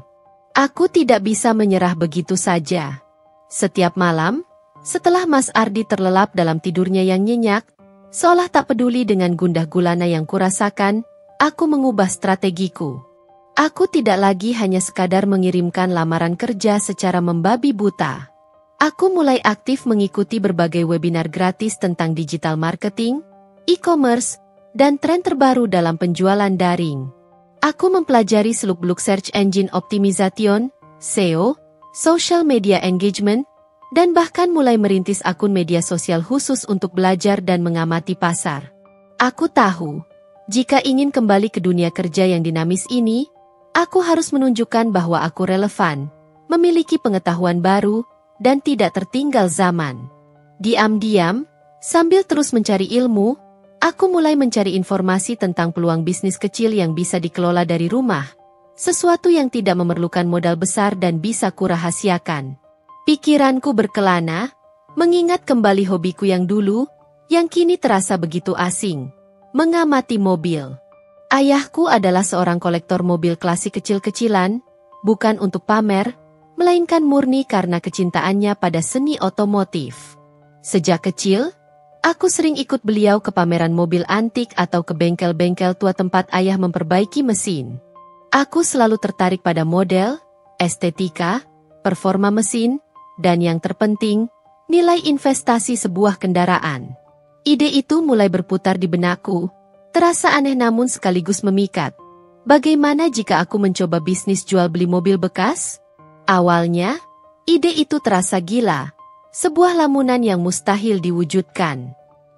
Aku tidak bisa menyerah begitu saja. Setiap malam, setelah Mas Ardi terlelap dalam tidurnya yang nyenyak, seolah tak peduli dengan gundah gulana yang kurasakan, aku mengubah strategiku. Aku tidak lagi hanya sekadar mengirimkan lamaran kerja secara membabi buta. Aku mulai aktif mengikuti berbagai webinar gratis tentang digital marketing, e-commerce, dan tren terbaru dalam penjualan daring. Aku mempelajari seluk-beluk search engine optimization, SEO, social media engagement, dan bahkan mulai merintis akun media sosial khusus untuk belajar dan mengamati pasar. Aku tahu, jika ingin kembali ke dunia kerja yang dinamis ini, aku harus menunjukkan bahwa aku relevan, memiliki pengetahuan baru, dan tidak tertinggal zaman. Diam-diam, sambil terus mencari ilmu, aku mulai mencari informasi tentang peluang bisnis kecil yang bisa dikelola dari rumah, sesuatu yang tidak memerlukan modal besar dan bisa kurahasiakan. Pikiranku berkelana, mengingat kembali hobiku yang dulu, yang kini terasa begitu asing, mengamati mobil. Ayahku adalah seorang kolektor mobil klasik kecil-kecilan, bukan untuk pamer, melainkan murni karena kecintaannya pada seni otomotif. Sejak kecil, aku sering ikut beliau ke pameran mobil antik atau ke bengkel-bengkel tua tempat ayah memperbaiki mesin. Aku selalu tertarik pada model, estetika, performa mesin, dan yang terpenting, nilai investasi sebuah kendaraan. Ide itu mulai berputar di benakku, terasa aneh namun sekaligus memikat. Bagaimana jika aku mencoba bisnis jual beli mobil bekas? Awalnya, ide itu terasa gila, sebuah lamunan yang mustahil diwujudkan.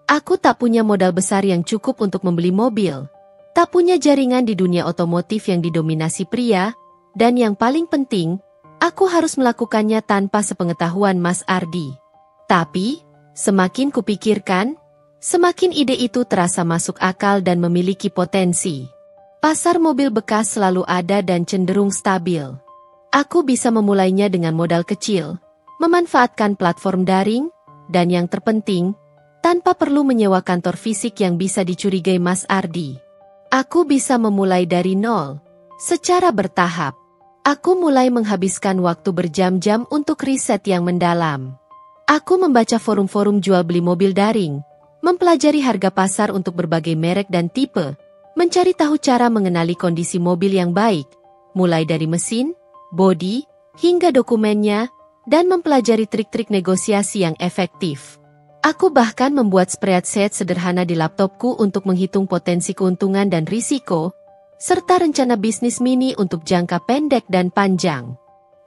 Aku tak punya modal besar yang cukup untuk membeli mobil, tak punya jaringan di dunia otomotif yang didominasi pria, dan yang paling penting, aku harus melakukannya tanpa sepengetahuan Mas Ardi. Tapi, semakin kupikirkan, semakin ide itu terasa masuk akal dan memiliki potensi. Pasar mobil bekas selalu ada dan cenderung stabil. Aku bisa memulainya dengan modal kecil, memanfaatkan platform daring, dan yang terpenting, tanpa perlu menyewa kantor fisik yang bisa dicurigai Mas Ardi. Aku bisa memulai dari nol, secara bertahap. Aku mulai menghabiskan waktu berjam-jam untuk riset yang mendalam. Aku membaca forum-forum jual beli mobil daring, mempelajari harga pasar untuk berbagai merek dan tipe, mencari tahu cara mengenali kondisi mobil yang baik, mulai dari mesin, bodi, hingga dokumennya, dan mempelajari trik-trik negosiasi yang efektif. Aku bahkan membuat spreadsheet sederhana di laptopku untuk menghitung potensi keuntungan dan risiko, serta rencana bisnis mini untuk jangka pendek dan panjang.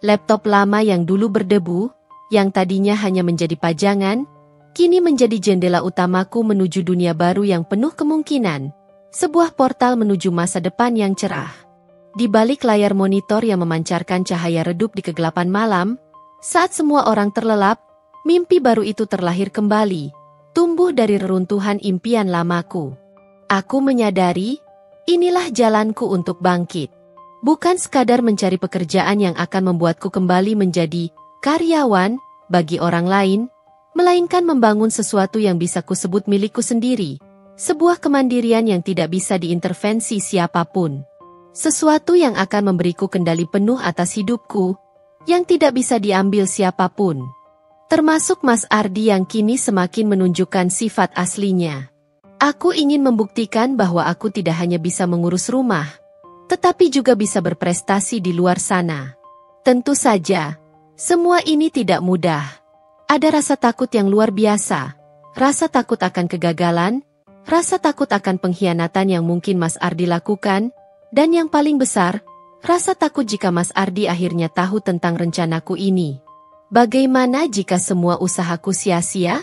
Laptop lama yang dulu berdebu, yang tadinya hanya menjadi pajangan, kini menjadi jendela utamaku menuju dunia baru yang penuh kemungkinan, sebuah portal menuju masa depan yang cerah. Di balik layar monitor yang memancarkan cahaya redup di kegelapan malam, saat semua orang terlelap, mimpi baru itu terlahir kembali, tumbuh dari reruntuhan impian lamaku. Aku menyadari, inilah jalanku untuk bangkit. Bukan sekadar mencari pekerjaan yang akan membuatku kembali menjadi karyawan bagi orang lain, melainkan membangun sesuatu yang bisa kusebut milikku sendiri, sebuah kemandirian yang tidak bisa diintervensi siapapun. Sesuatu yang akan memberiku kendali penuh atas hidupku, yang tidak bisa diambil siapapun. Termasuk Mas Ardi yang kini semakin menunjukkan sifat aslinya. Aku ingin membuktikan bahwa aku tidak hanya bisa mengurus rumah, tetapi juga bisa berprestasi di luar sana. Tentu saja, semua ini tidak mudah. Ada rasa takut yang luar biasa, rasa takut akan kegagalan, rasa takut akan pengkhianatan yang mungkin Mas Ardi lakukan, dan yang paling besar, rasa takut jika Mas Ardi akhirnya tahu tentang rencanaku ini. Bagaimana jika semua usahaku sia-sia?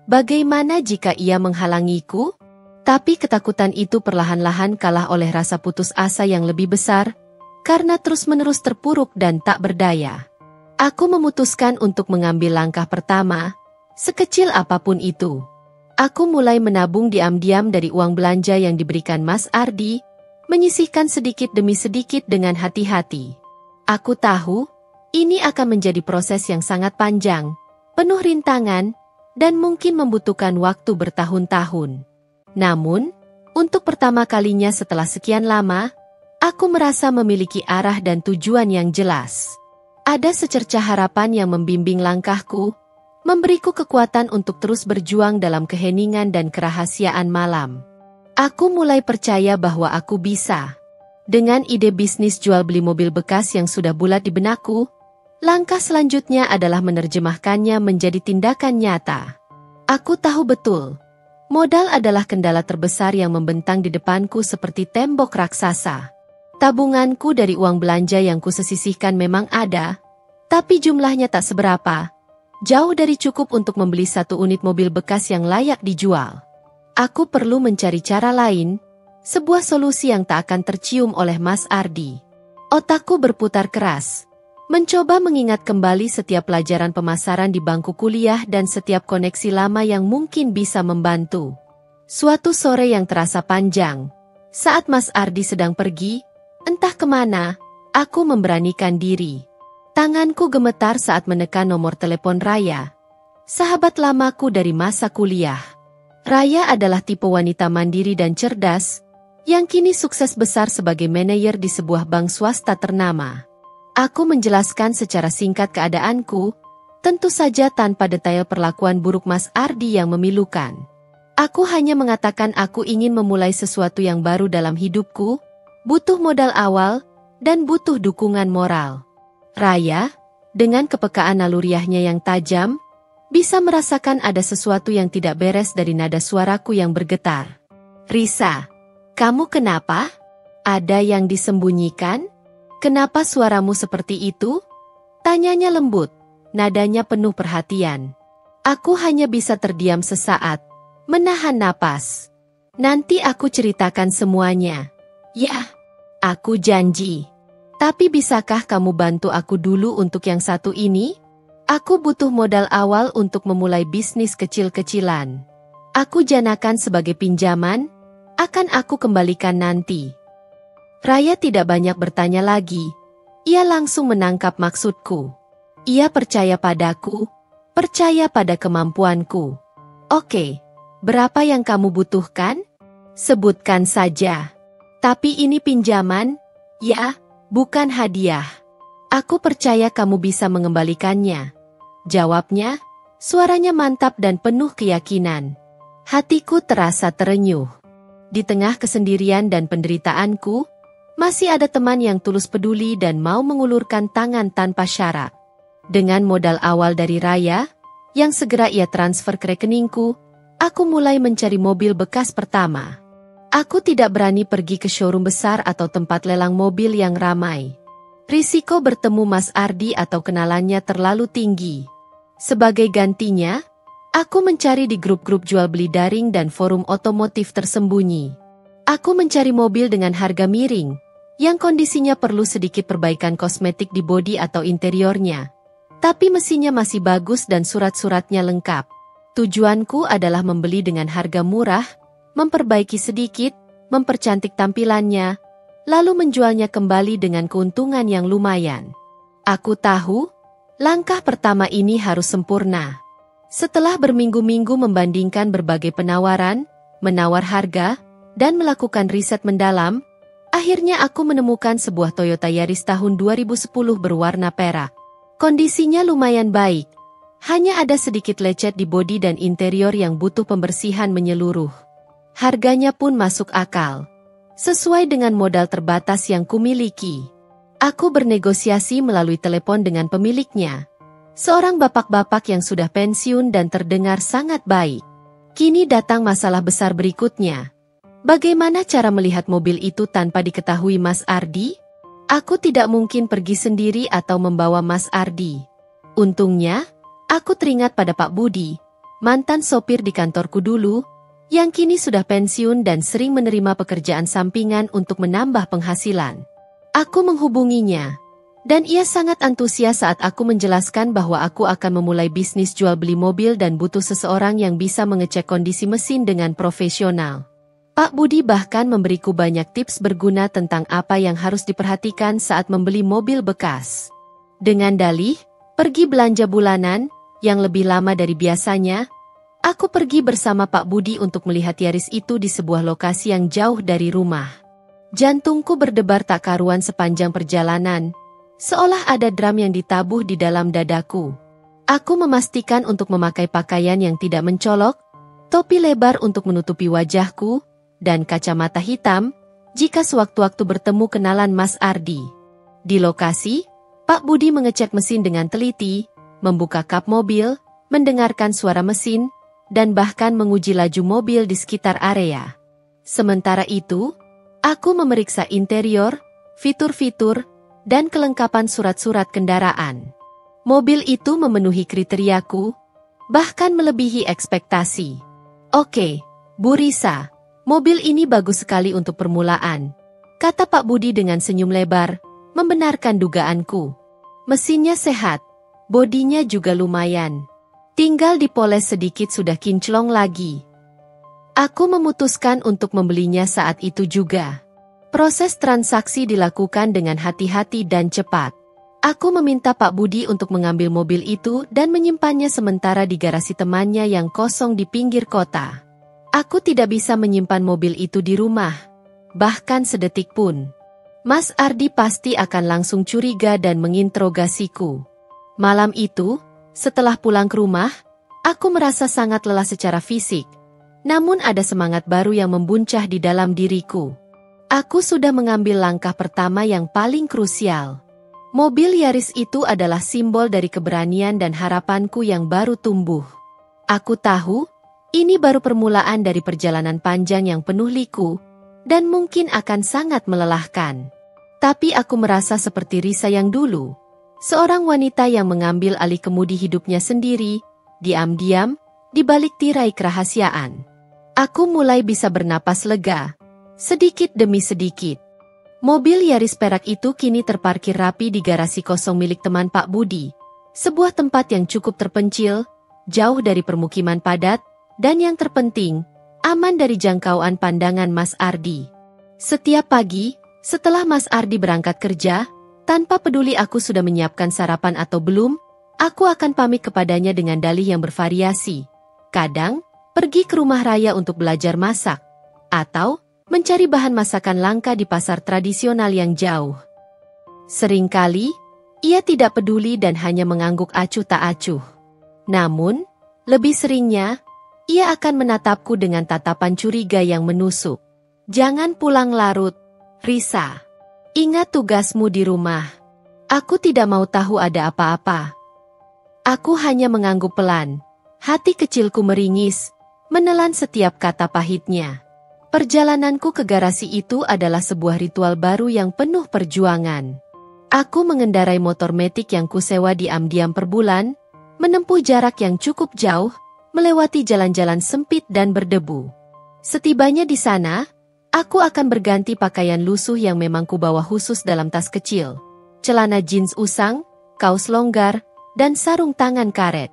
Bagaimana jika ia menghalangiku? Tapi ketakutan itu perlahan-lahan kalah oleh rasa putus asa yang lebih besar, karena terus-menerus terpuruk dan tak berdaya. Aku memutuskan untuk mengambil langkah pertama, sekecil apapun itu. Aku mulai menabung diam-diam dari uang belanja yang diberikan Mas Ardi, menyisihkan sedikit demi sedikit dengan hati-hati. Aku tahu, ini akan menjadi proses yang sangat panjang, penuh rintangan, dan mungkin membutuhkan waktu bertahun-tahun. Namun, untuk pertama kalinya setelah sekian lama, aku merasa memiliki arah dan tujuan yang jelas. Ada secercah harapan yang membimbing langkahku, memberiku kekuatan untuk terus berjuang dalam keheningan dan kerahasiaan malam. Aku mulai percaya bahwa aku bisa. Dengan ide bisnis jual beli mobil bekas yang sudah bulat di benakku, langkah selanjutnya adalah menerjemahkannya menjadi tindakan nyata. Aku tahu betul, modal adalah kendala terbesar yang membentang di depanku seperti tembok raksasa. Tabunganku dari uang belanja yang kusisihkan memang ada, tapi jumlahnya tak seberapa, jauh dari cukup untuk membeli satu unit mobil bekas yang layak dijual. Aku perlu mencari cara lain, sebuah solusi yang tak akan tercium oleh Mas Ardi. Otakku berputar keras, mencoba mengingat kembali setiap pelajaran pemasaran di bangku kuliah dan setiap koneksi lama yang mungkin bisa membantu. Suatu sore yang terasa panjang, saat Mas Ardi sedang pergi, entah kemana, aku memberanikan diri. Tanganku gemetar saat menekan nomor telepon Raya, sahabat lamaku dari masa kuliah. Raya adalah tipe wanita mandiri dan cerdas, yang kini sukses besar sebagai manajer di sebuah bank swasta ternama. Aku menjelaskan secara singkat keadaanku, tentu saja tanpa detail perlakuan buruk Mas Ardi yang memilukan. Aku hanya mengatakan aku ingin memulai sesuatu yang baru dalam hidupku, butuh modal awal, dan butuh dukungan moral. Raya, dengan kepekaan naluriahnya yang tajam, bisa merasakan ada sesuatu yang tidak beres dari nada suaraku yang bergetar. "Risa, kamu kenapa? Ada yang disembunyikan? Kenapa suaramu seperti itu?" Tanyanya lembut, nadanya penuh perhatian. Aku hanya bisa terdiam sesaat, menahan napas. "Nanti aku ceritakan semuanya." "Ya, aku janji. Tapi bisakah kamu bantu aku dulu untuk yang satu ini? Aku butuh modal awal untuk memulai bisnis kecil-kecilan. Aku janakan sebagai pinjaman, akan aku kembalikan nanti." Raya tidak banyak bertanya lagi. Ia langsung menangkap maksudku. Ia percaya padaku, percaya pada kemampuanku. "Oke, berapa yang kamu butuhkan? Sebutkan saja." Tapi ini pinjaman, ya, bukan hadiah. Aku percaya kamu bisa mengembalikannya. Jawabnya, suaranya mantap dan penuh keyakinan. Hatiku terasa terenyuh. Di tengah kesendirian dan penderitaanku, masih ada teman yang tulus peduli dan mau mengulurkan tangan tanpa syarat. Dengan modal awal dari Raya, yang segera ia transfer ke rekeningku, aku mulai mencari mobil bekas pertama. Aku tidak berani pergi ke showroom besar atau tempat lelang mobil yang ramai. Risiko bertemu Mas Ardi atau kenalannya terlalu tinggi. Sebagai gantinya, aku mencari di grup-grup jual beli daring dan forum otomotif tersembunyi. Aku mencari mobil dengan harga miring, yang kondisinya perlu sedikit perbaikan kosmetik di bodi atau interiornya. Tapi mesinnya masih bagus dan surat-suratnya lengkap. Tujuanku adalah membeli dengan harga murah, memperbaiki sedikit, mempercantik tampilannya, lalu menjualnya kembali dengan keuntungan yang lumayan. Aku tahu, langkah pertama ini harus sempurna. Setelah berminggu-minggu membandingkan berbagai penawaran, menawar harga, dan melakukan riset mendalam, akhirnya aku menemukan sebuah Toyota Yaris tahun 2010 berwarna perak. Kondisinya lumayan baik, hanya ada sedikit lecet di bodi dan interior yang butuh pembersihan menyeluruh. Harganya pun masuk akal, sesuai dengan modal terbatas yang kumiliki. Aku bernegosiasi melalui telepon dengan pemiliknya, seorang bapak-bapak yang sudah pensiun dan terdengar sangat baik. Kini datang masalah besar berikutnya. Bagaimana cara melihat mobil itu tanpa diketahui Mas Ardi? Aku tidak mungkin pergi sendiri atau membawa Mas Ardi. Untungnya, aku teringat pada Pak Budi, mantan sopir di kantorku dulu, yang kini sudah pensiun dan sering menerima pekerjaan sampingan untuk menambah penghasilan. Aku menghubunginya, dan ia sangat antusias saat aku menjelaskan bahwa aku akan memulai bisnis jual beli mobil dan butuh seseorang yang bisa mengecek kondisi mesin dengan profesional. Pak Budi bahkan memberiku banyak tips berguna tentang apa yang harus diperhatikan saat membeli mobil bekas. Dengan dalih, pergi belanja bulanan, yang lebih lama dari biasanya, aku pergi bersama Pak Budi untuk melihat Yaris itu di sebuah lokasi yang jauh dari rumah. Jantungku berdebar tak karuan sepanjang perjalanan, seolah ada drum yang ditabuh di dalam dadaku. Aku memastikan untuk memakai pakaian yang tidak mencolok, topi lebar untuk menutupi wajahku, dan kacamata hitam, jika sewaktu-waktu bertemu kenalan Mas Ardi. Di lokasi, Pak Budi mengecek mesin dengan teliti, membuka kap mobil, mendengarkan suara mesin, dan bahkan menguji laju mobil di sekitar area. Sementara itu, aku memeriksa interior, fitur-fitur, dan kelengkapan surat-surat kendaraan. Mobil itu memenuhi kriteriaku, bahkan melebihi ekspektasi. Oke, Bu Risa, mobil ini bagus sekali untuk permulaan, kata Pak Budi dengan senyum lebar, membenarkan dugaanku. Mesinnya sehat, bodinya juga lumayan. Tinggal dipoles sedikit sudah kinclong lagi. Aku memutuskan untuk membelinya saat itu juga. Proses transaksi dilakukan dengan hati-hati dan cepat. Aku meminta Pak Budi untuk mengambil mobil itu dan menyimpannya sementara di garasi temannya yang kosong di pinggir kota. Aku tidak bisa menyimpan mobil itu di rumah, bahkan sedetik pun. Mas Ardi pasti akan langsung curiga dan menginterogasiku. Malam itu, setelah pulang ke rumah, aku merasa sangat lelah secara fisik. Namun ada semangat baru yang membuncah di dalam diriku. Aku sudah mengambil langkah pertama yang paling krusial. Mobil Yaris itu adalah simbol dari keberanian dan harapanku yang baru tumbuh. Aku tahu, ini baru permulaan dari perjalanan panjang yang penuh liku, dan mungkin akan sangat melelahkan. Tapi aku merasa seperti Risa yang dulu, seorang wanita yang mengambil alih kemudi hidupnya sendiri, diam-diam, di balik tirai kerahasiaan. Aku mulai bisa bernapas lega, sedikit demi sedikit. Mobil Yaris perak itu kini terparkir rapi di garasi kosong milik teman Pak Budi, sebuah tempat yang cukup terpencil, jauh dari permukiman padat, dan yang terpenting, aman dari jangkauan pandangan Mas Ardi. Setiap pagi, setelah Mas Ardi berangkat kerja, tanpa peduli aku sudah menyiapkan sarapan atau belum, aku akan pamit kepadanya dengan dalih yang bervariasi. Kadang, pergi ke rumah Raya untuk belajar masak, atau mencari bahan masakan langka di pasar tradisional yang jauh. Seringkali, ia tidak peduli dan hanya mengangguk acuh tak acuh. Namun, lebih seringnya, ia akan menatapku dengan tatapan curiga yang menusuk. "Jangan pulang larut, Risa. Ingat tugasmu di rumah." Aku tidak mau tahu ada apa-apa. Aku hanya mengangguk pelan. Hati kecilku meringis, menelan setiap kata pahitnya. Perjalananku ke garasi itu adalah sebuah ritual baru yang penuh perjuangan. Aku mengendarai motor metik yang kusewa diam-diam per bulan, menempuh jarak yang cukup jauh, melewati jalan-jalan sempit dan berdebu. Setibanya di sana, aku akan berganti pakaian lusuh yang memang kubawa khusus dalam tas kecil. Celana jeans usang, kaos longgar, dan sarung tangan karet.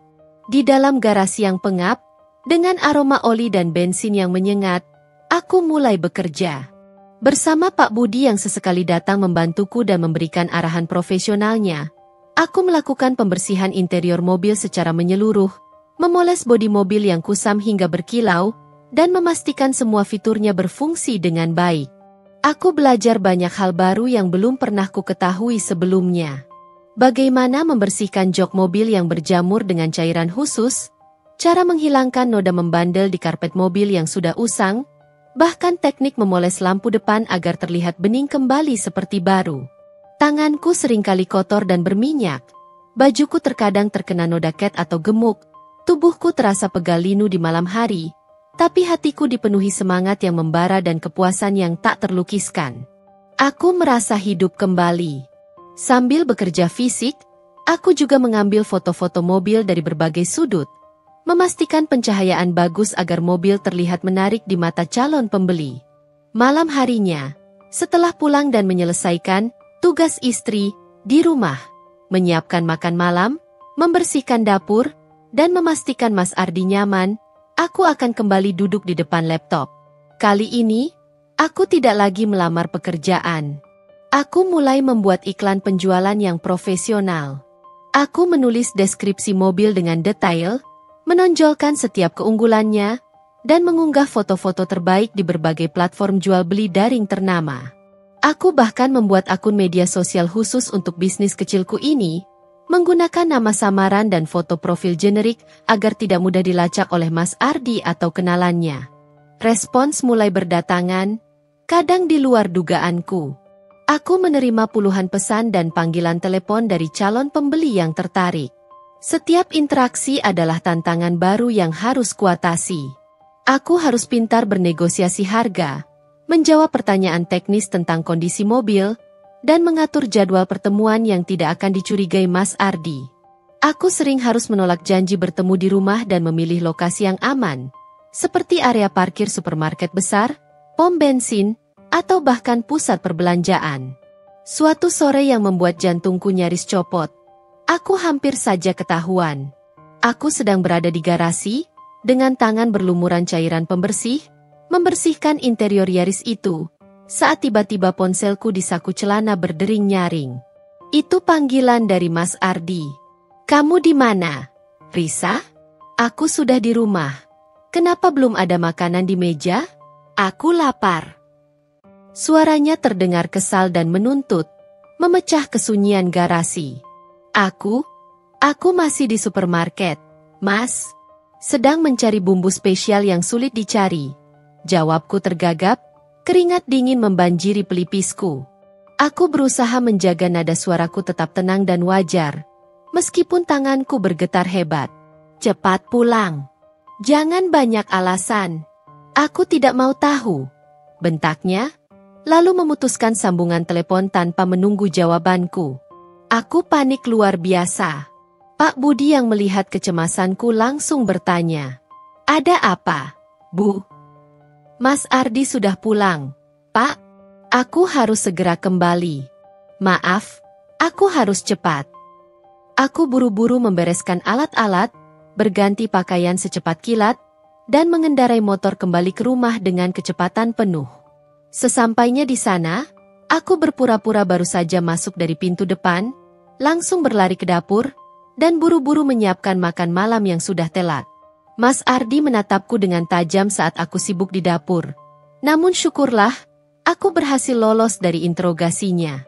Di dalam garasi yang pengap, dengan aroma oli dan bensin yang menyengat, aku mulai bekerja. Bersama Pak Budi yang sesekali datang membantuku dan memberikan arahan profesionalnya, aku melakukan pembersihan interior mobil secara menyeluruh, memoles bodi mobil yang kusam hingga berkilau, dan memastikan semua fiturnya berfungsi dengan baik. Aku belajar banyak hal baru yang belum pernah ku ketahui sebelumnya. Bagaimana membersihkan jok mobil yang berjamur dengan cairan khusus, cara menghilangkan noda membandel di karpet mobil yang sudah usang, bahkan teknik memoles lampu depan agar terlihat bening kembali seperti baru. Tanganku seringkali kotor dan berminyak, bajuku terkadang terkena noda cat atau gemuk, tubuhku terasa pegal linu di malam hari, tapi hatiku dipenuhi semangat yang membara dan kepuasan yang tak terlukiskan. Aku merasa hidup kembali. Sambil bekerja fisik, aku juga mengambil foto-foto mobil dari berbagai sudut, memastikan pencahayaan bagus agar mobil terlihat menarik di mata calon pembeli. Malam harinya, setelah pulang dan menyelesaikan tugas istri di rumah, menyiapkan makan malam, membersihkan dapur, dan memastikan Mas Ardi nyaman, aku akan kembali duduk di depan laptop. Kali ini, aku tidak lagi melamar pekerjaan. Aku mulai membuat iklan penjualan yang profesional. Aku menulis deskripsi mobil dengan detail, menonjolkan setiap keunggulannya, dan mengunggah foto-foto terbaik di berbagai platform jual beli daring ternama. Aku bahkan membuat akun media sosial khusus untuk bisnis kecilku ini, menggunakan nama samaran dan foto profil generik agar tidak mudah dilacak oleh Mas Ardi atau kenalannya. Respons mulai berdatangan, kadang di luar dugaanku. Aku menerima puluhan pesan dan panggilan telepon dari calon pembeli yang tertarik. Setiap interaksi adalah tantangan baru yang harus kuatasi. Aku harus pintar bernegosiasi harga, menjawab pertanyaan teknis tentang kondisi mobil, dan mengatur jadwal pertemuan yang tidak akan dicurigai Mas Ardi. Aku sering harus menolak janji bertemu di rumah dan memilih lokasi yang aman, seperti area parkir supermarket besar, pom bensin, atau bahkan pusat perbelanjaan. Suatu sore yang membuat jantungku nyaris copot, aku hampir saja ketahuan. Aku sedang berada di garasi, dengan tangan berlumuran cairan pembersih, membersihkan interior Yaris itu, saat tiba-tiba ponselku di saku celana berdering nyaring. Itu panggilan dari Mas Ardi. "Kamu di mana, Risa?" "Aku sudah di rumah. Kenapa belum ada makanan di meja?" "Aku lapar." Suaranya terdengar kesal dan menuntut, memecah kesunyian garasi. Aku masih di supermarket, Mas. Sedang mencari bumbu spesial yang sulit dicari." Jawabku tergagap, keringat dingin membanjiri pelipisku. Aku berusaha menjaga nada suaraku tetap tenang dan wajar, meskipun tanganku bergetar hebat. "Cepat pulang. Jangan banyak alasan. Aku tidak mau tahu," bentaknya, lalu memutuskan sambungan telepon tanpa menunggu jawabanku. Aku panik luar biasa. Pak Budi yang melihat kecemasanku langsung bertanya, "Ada apa, Bu?" "Mas Ardi sudah pulang, Pak. Aku harus segera kembali. Maaf, aku harus cepat." Aku buru-buru membereskan alat-alat, berganti pakaian secepat kilat, dan mengendarai motor kembali ke rumah dengan kecepatan penuh. Sesampainya di sana, aku berpura-pura baru saja masuk dari pintu depan, langsung berlari ke dapur, dan buru-buru menyiapkan makan malam yang sudah telat. Mas Ardi menatapku dengan tajam saat aku sibuk di dapur. Namun syukurlah, aku berhasil lolos dari interogasinya.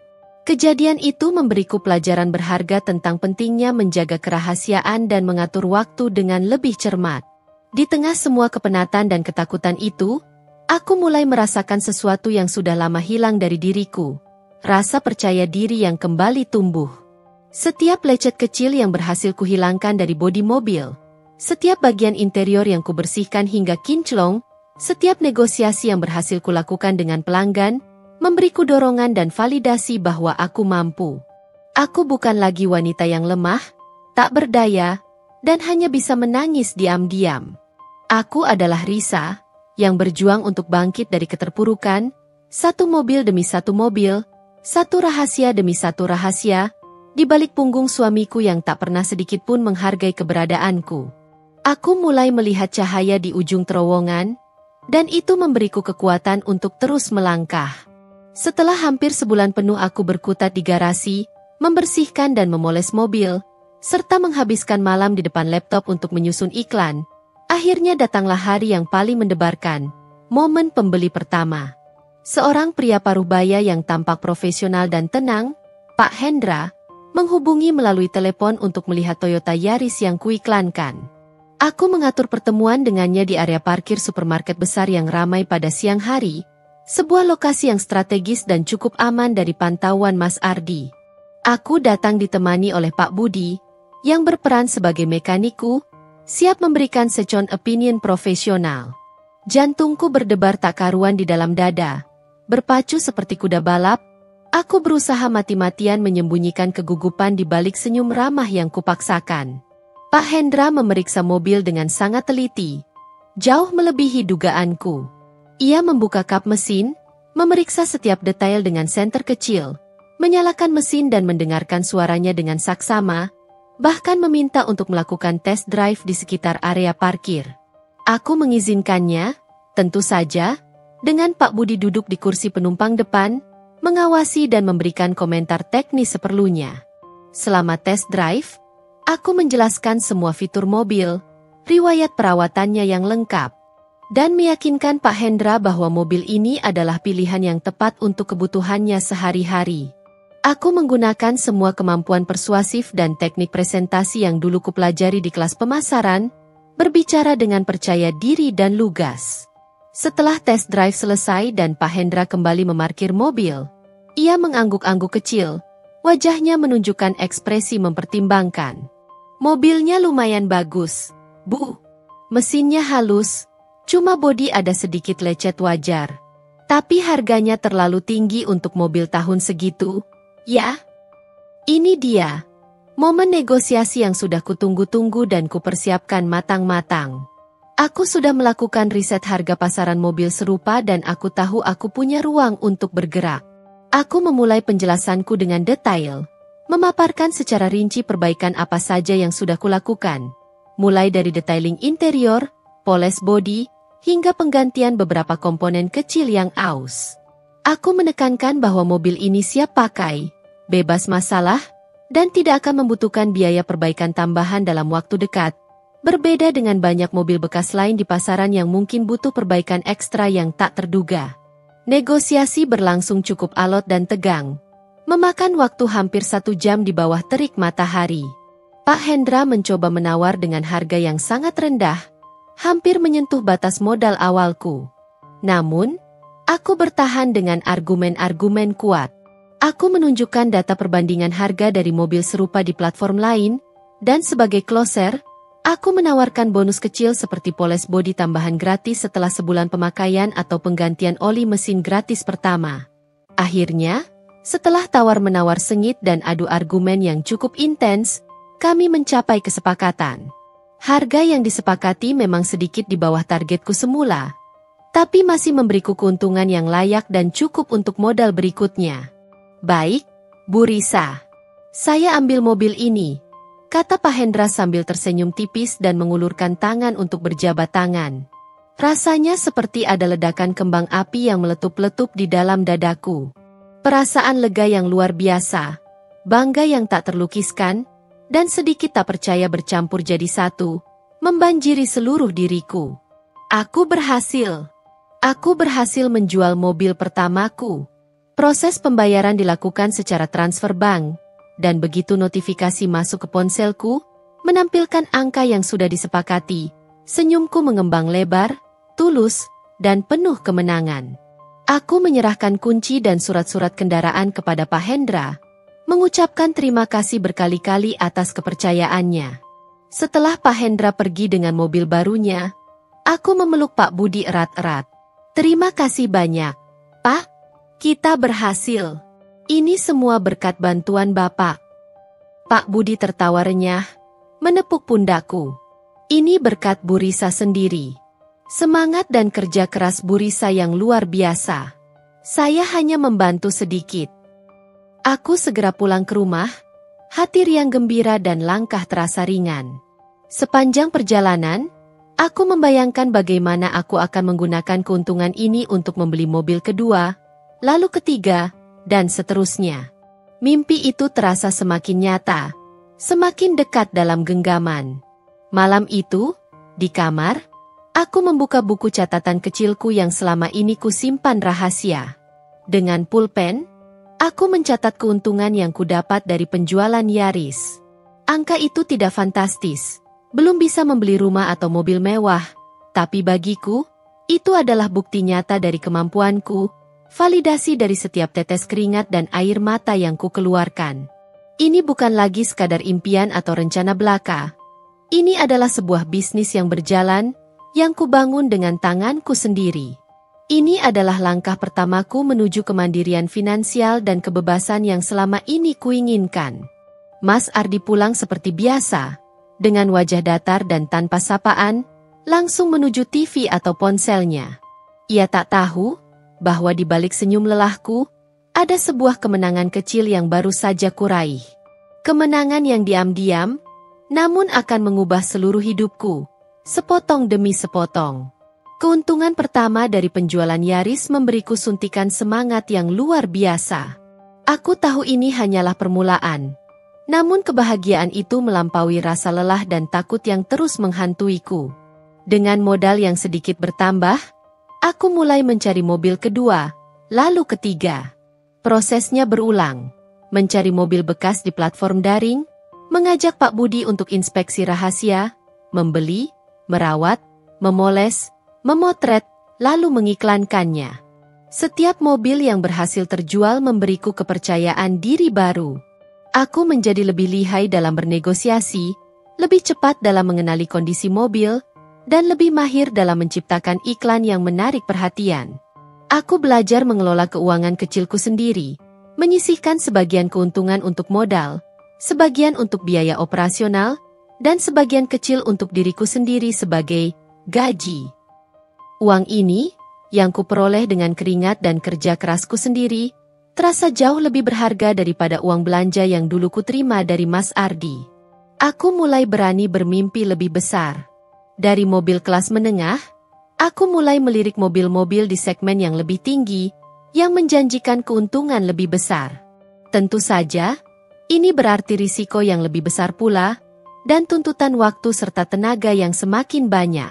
Kejadian itu memberiku pelajaran berharga tentang pentingnya menjaga kerahasiaan dan mengatur waktu dengan lebih cermat. Di tengah semua kepenatan dan ketakutan itu, aku mulai merasakan sesuatu yang sudah lama hilang dari diriku. Rasa percaya diri yang kembali tumbuh. Setiap lecet kecil yang berhasil kuhilangkan dari bodi mobil, setiap bagian interior yang kubersihkan hingga kinclong, setiap negosiasi yang berhasil kulakukan dengan pelanggan, memberiku dorongan dan validasi bahwa aku mampu. Aku bukan lagi wanita yang lemah, tak berdaya, dan hanya bisa menangis diam-diam. Aku adalah Risa, yang berjuang untuk bangkit dari keterpurukan, satu mobil demi satu mobil, satu rahasia demi satu rahasia, di balik punggung suamiku yang tak pernah sedikit pun menghargai keberadaanku. Aku mulai melihat cahaya di ujung terowongan, dan itu memberiku kekuatan untuk terus melangkah. Setelah hampir sebulan penuh aku berkutat di garasi, membersihkan dan memoles mobil, serta menghabiskan malam di depan laptop untuk menyusun iklan, akhirnya datanglah hari yang paling mendebarkan, momen pembeli pertama. Seorang pria paruh-baya yang tampak profesional dan tenang, Pak Hendra, menghubungi melalui telepon untuk melihat Toyota Yaris yang kuiklankan. Aku mengatur pertemuan dengannya di area parkir supermarket besar yang ramai pada siang hari, sebuah lokasi yang strategis dan cukup aman dari pantauan Mas Ardi. Aku datang ditemani oleh Pak Budi, yang berperan sebagai mekaniku, siap memberikan second opinion profesional. Jantungku berdebar tak karuan di dalam dada. Berpacu seperti kuda balap, aku berusaha mati-matian menyembunyikan kegugupan di balik senyum ramah yang kupaksakan. Pak Hendra memeriksa mobil dengan sangat teliti, jauh melebihi dugaanku. Ia membuka kap mesin, memeriksa setiap detail dengan senter kecil, menyalakan mesin dan mendengarkan suaranya dengan saksama, bahkan meminta untuk melakukan test drive di sekitar area parkir. Aku mengizinkannya, tentu saja, dengan Pak Budi duduk di kursi penumpang depan, mengawasi dan memberikan komentar teknis seperlunya. Selama test drive, aku menjelaskan semua fitur mobil, riwayat perawatannya yang lengkap, dan meyakinkan Pak Hendra bahwa mobil ini adalah pilihan yang tepat untuk kebutuhannya sehari-hari. Aku menggunakan semua kemampuan persuasif dan teknik presentasi yang dulu kupelajari di kelas pemasaran, berbicara dengan percaya diri dan lugas. Setelah test drive selesai dan Pak Hendra kembali memarkir mobil, ia mengangguk-angguk kecil, wajahnya menunjukkan ekspresi mempertimbangkan. Mobilnya lumayan bagus, Bu. Mesinnya halus, cuma bodi ada sedikit lecet wajar. Tapi harganya terlalu tinggi untuk mobil tahun segitu, ya? Ini dia, momen negosiasi yang sudah kutunggu-tunggu dan kupersiapkan matang-matang. Aku sudah melakukan riset harga pasaran mobil serupa dan aku tahu aku punya ruang untuk bergerak. Aku memulai penjelasanku dengan detail, memaparkan secara rinci perbaikan apa saja yang sudah kulakukan, mulai dari detailing interior, poles bodi, hingga penggantian beberapa komponen kecil yang aus. Aku menekankan bahwa mobil ini siap pakai, bebas masalah, dan tidak akan membutuhkan biaya perbaikan tambahan dalam waktu dekat. Berbeda dengan banyak mobil bekas lain di pasaran yang mungkin butuh perbaikan ekstra yang tak terduga. Negosiasi berlangsung cukup alot dan tegang, memakan waktu hampir 1 jam di bawah terik matahari. Pak Hendra mencoba menawar dengan harga yang sangat rendah, hampir menyentuh batas modal awalku. Namun, aku bertahan dengan argumen-argumen kuat. Aku menunjukkan data perbandingan harga dari mobil serupa di platform lain, dan sebagai closer, aku menawarkan bonus kecil seperti poles bodi tambahan gratis setelah sebulan pemakaian atau penggantian oli mesin gratis pertama. Akhirnya, setelah tawar-menawar sengit dan adu argumen yang cukup intens, kami mencapai kesepakatan. Harga yang disepakati memang sedikit di bawah targetku semula, tapi masih memberiku keuntungan yang layak dan cukup untuk modal berikutnya. Baik, Bu Risa. Saya ambil mobil ini, kata Pak Hendra sambil tersenyum tipis dan mengulurkan tangan untuk berjabat tangan. Rasanya seperti ada ledakan kembang api yang meletup-letup di dalam dadaku. Perasaan lega yang luar biasa, bangga yang tak terlukiskan, dan sedikit tak percaya bercampur jadi satu, membanjiri seluruh diriku. Aku berhasil. Aku berhasil menjual mobil pertamaku. Proses pembayaran dilakukan secara transfer bank, dan begitu notifikasi masuk ke ponselku, menampilkan angka yang sudah disepakati, senyumku mengembang lebar, tulus, dan penuh kemenangan. Aku menyerahkan kunci dan surat-surat kendaraan kepada Pak Hendra, mengucapkan terima kasih berkali-kali atas kepercayaannya. Setelah Pak Hendra pergi dengan mobil barunya, aku memeluk Pak Budi erat-erat. Terima kasih banyak, Pak. Kita berhasil. Ini semua berkat bantuan Bapak. Pak Budi tertawa renyah, menepuk pundakku. Ini berkat Bu Risa sendiri. Semangat dan kerja keras Bu Risa yang luar biasa. Saya hanya membantu sedikit. Aku segera pulang ke rumah, hati riang gembira dan langkah terasa ringan. Sepanjang perjalanan, aku membayangkan bagaimana aku akan menggunakan keuntungan ini untuk membeli mobil kedua, lalu ketiga, dan seterusnya. Mimpi itu terasa semakin nyata, semakin dekat dalam genggaman. Malam itu, di kamar, aku membuka buku catatan kecilku yang selama ini kusimpan rahasia. Dengan pulpen, aku mencatat keuntungan yang kudapat dari penjualan Yaris. Angka itu tidak fantastis, belum bisa membeli rumah atau mobil mewah, tapi bagiku, itu adalah bukti nyata dari kemampuanku, validasi dari setiap tetes keringat dan air mata yang kukeluarkan. Ini bukan lagi sekadar impian atau rencana belaka. Ini adalah sebuah bisnis yang berjalan, yang kubangun dengan tanganku sendiri. Ini adalah langkah pertamaku menuju kemandirian finansial dan kebebasan yang selama ini kuinginkan. Mas Ardi pulang seperti biasa, dengan wajah datar dan tanpa sapaan, langsung menuju TV atau ponselnya. Ia tak tahu bahwa di balik senyum lelahku, ada sebuah kemenangan kecil yang baru saja kuraih. Kemenangan yang diam-diam, namun akan mengubah seluruh hidupku, sepotong demi sepotong. Keuntungan pertama dari penjualan Yaris memberiku suntikan semangat yang luar biasa. Aku tahu ini hanyalah permulaan. Namun kebahagiaan itu melampaui rasa lelah dan takut yang terus menghantuiku. Dengan modal yang sedikit bertambah, aku mulai mencari mobil kedua, lalu ketiga. Prosesnya berulang. Mencari mobil bekas di platform daring, mengajak Pak Budi untuk inspeksi rahasia, membeli, merawat, memoles, memotret, lalu mengiklankannya. Setiap mobil yang berhasil terjual memberiku kepercayaan diri baru. Aku menjadi lebih lihai dalam bernegosiasi, lebih cepat dalam mengenali kondisi mobil, dan lebih mahir dalam menciptakan iklan yang menarik perhatian. Aku belajar mengelola keuangan kecilku sendiri, menyisihkan sebagian keuntungan untuk modal, sebagian untuk biaya operasional, dan sebagian kecil untuk diriku sendiri sebagai gaji. Uang ini, yang kuperoleh dengan keringat dan kerja kerasku sendiri, terasa jauh lebih berharga daripada uang belanja yang dulu kuterima dari Mas Ardi. Aku mulai berani bermimpi lebih besar. Dari mobil kelas menengah, aku mulai melirik mobil-mobil di segmen yang lebih tinggi, yang menjanjikan keuntungan lebih besar. Tentu saja, ini berarti risiko yang lebih besar pula, dan tuntutan waktu serta tenaga yang semakin banyak.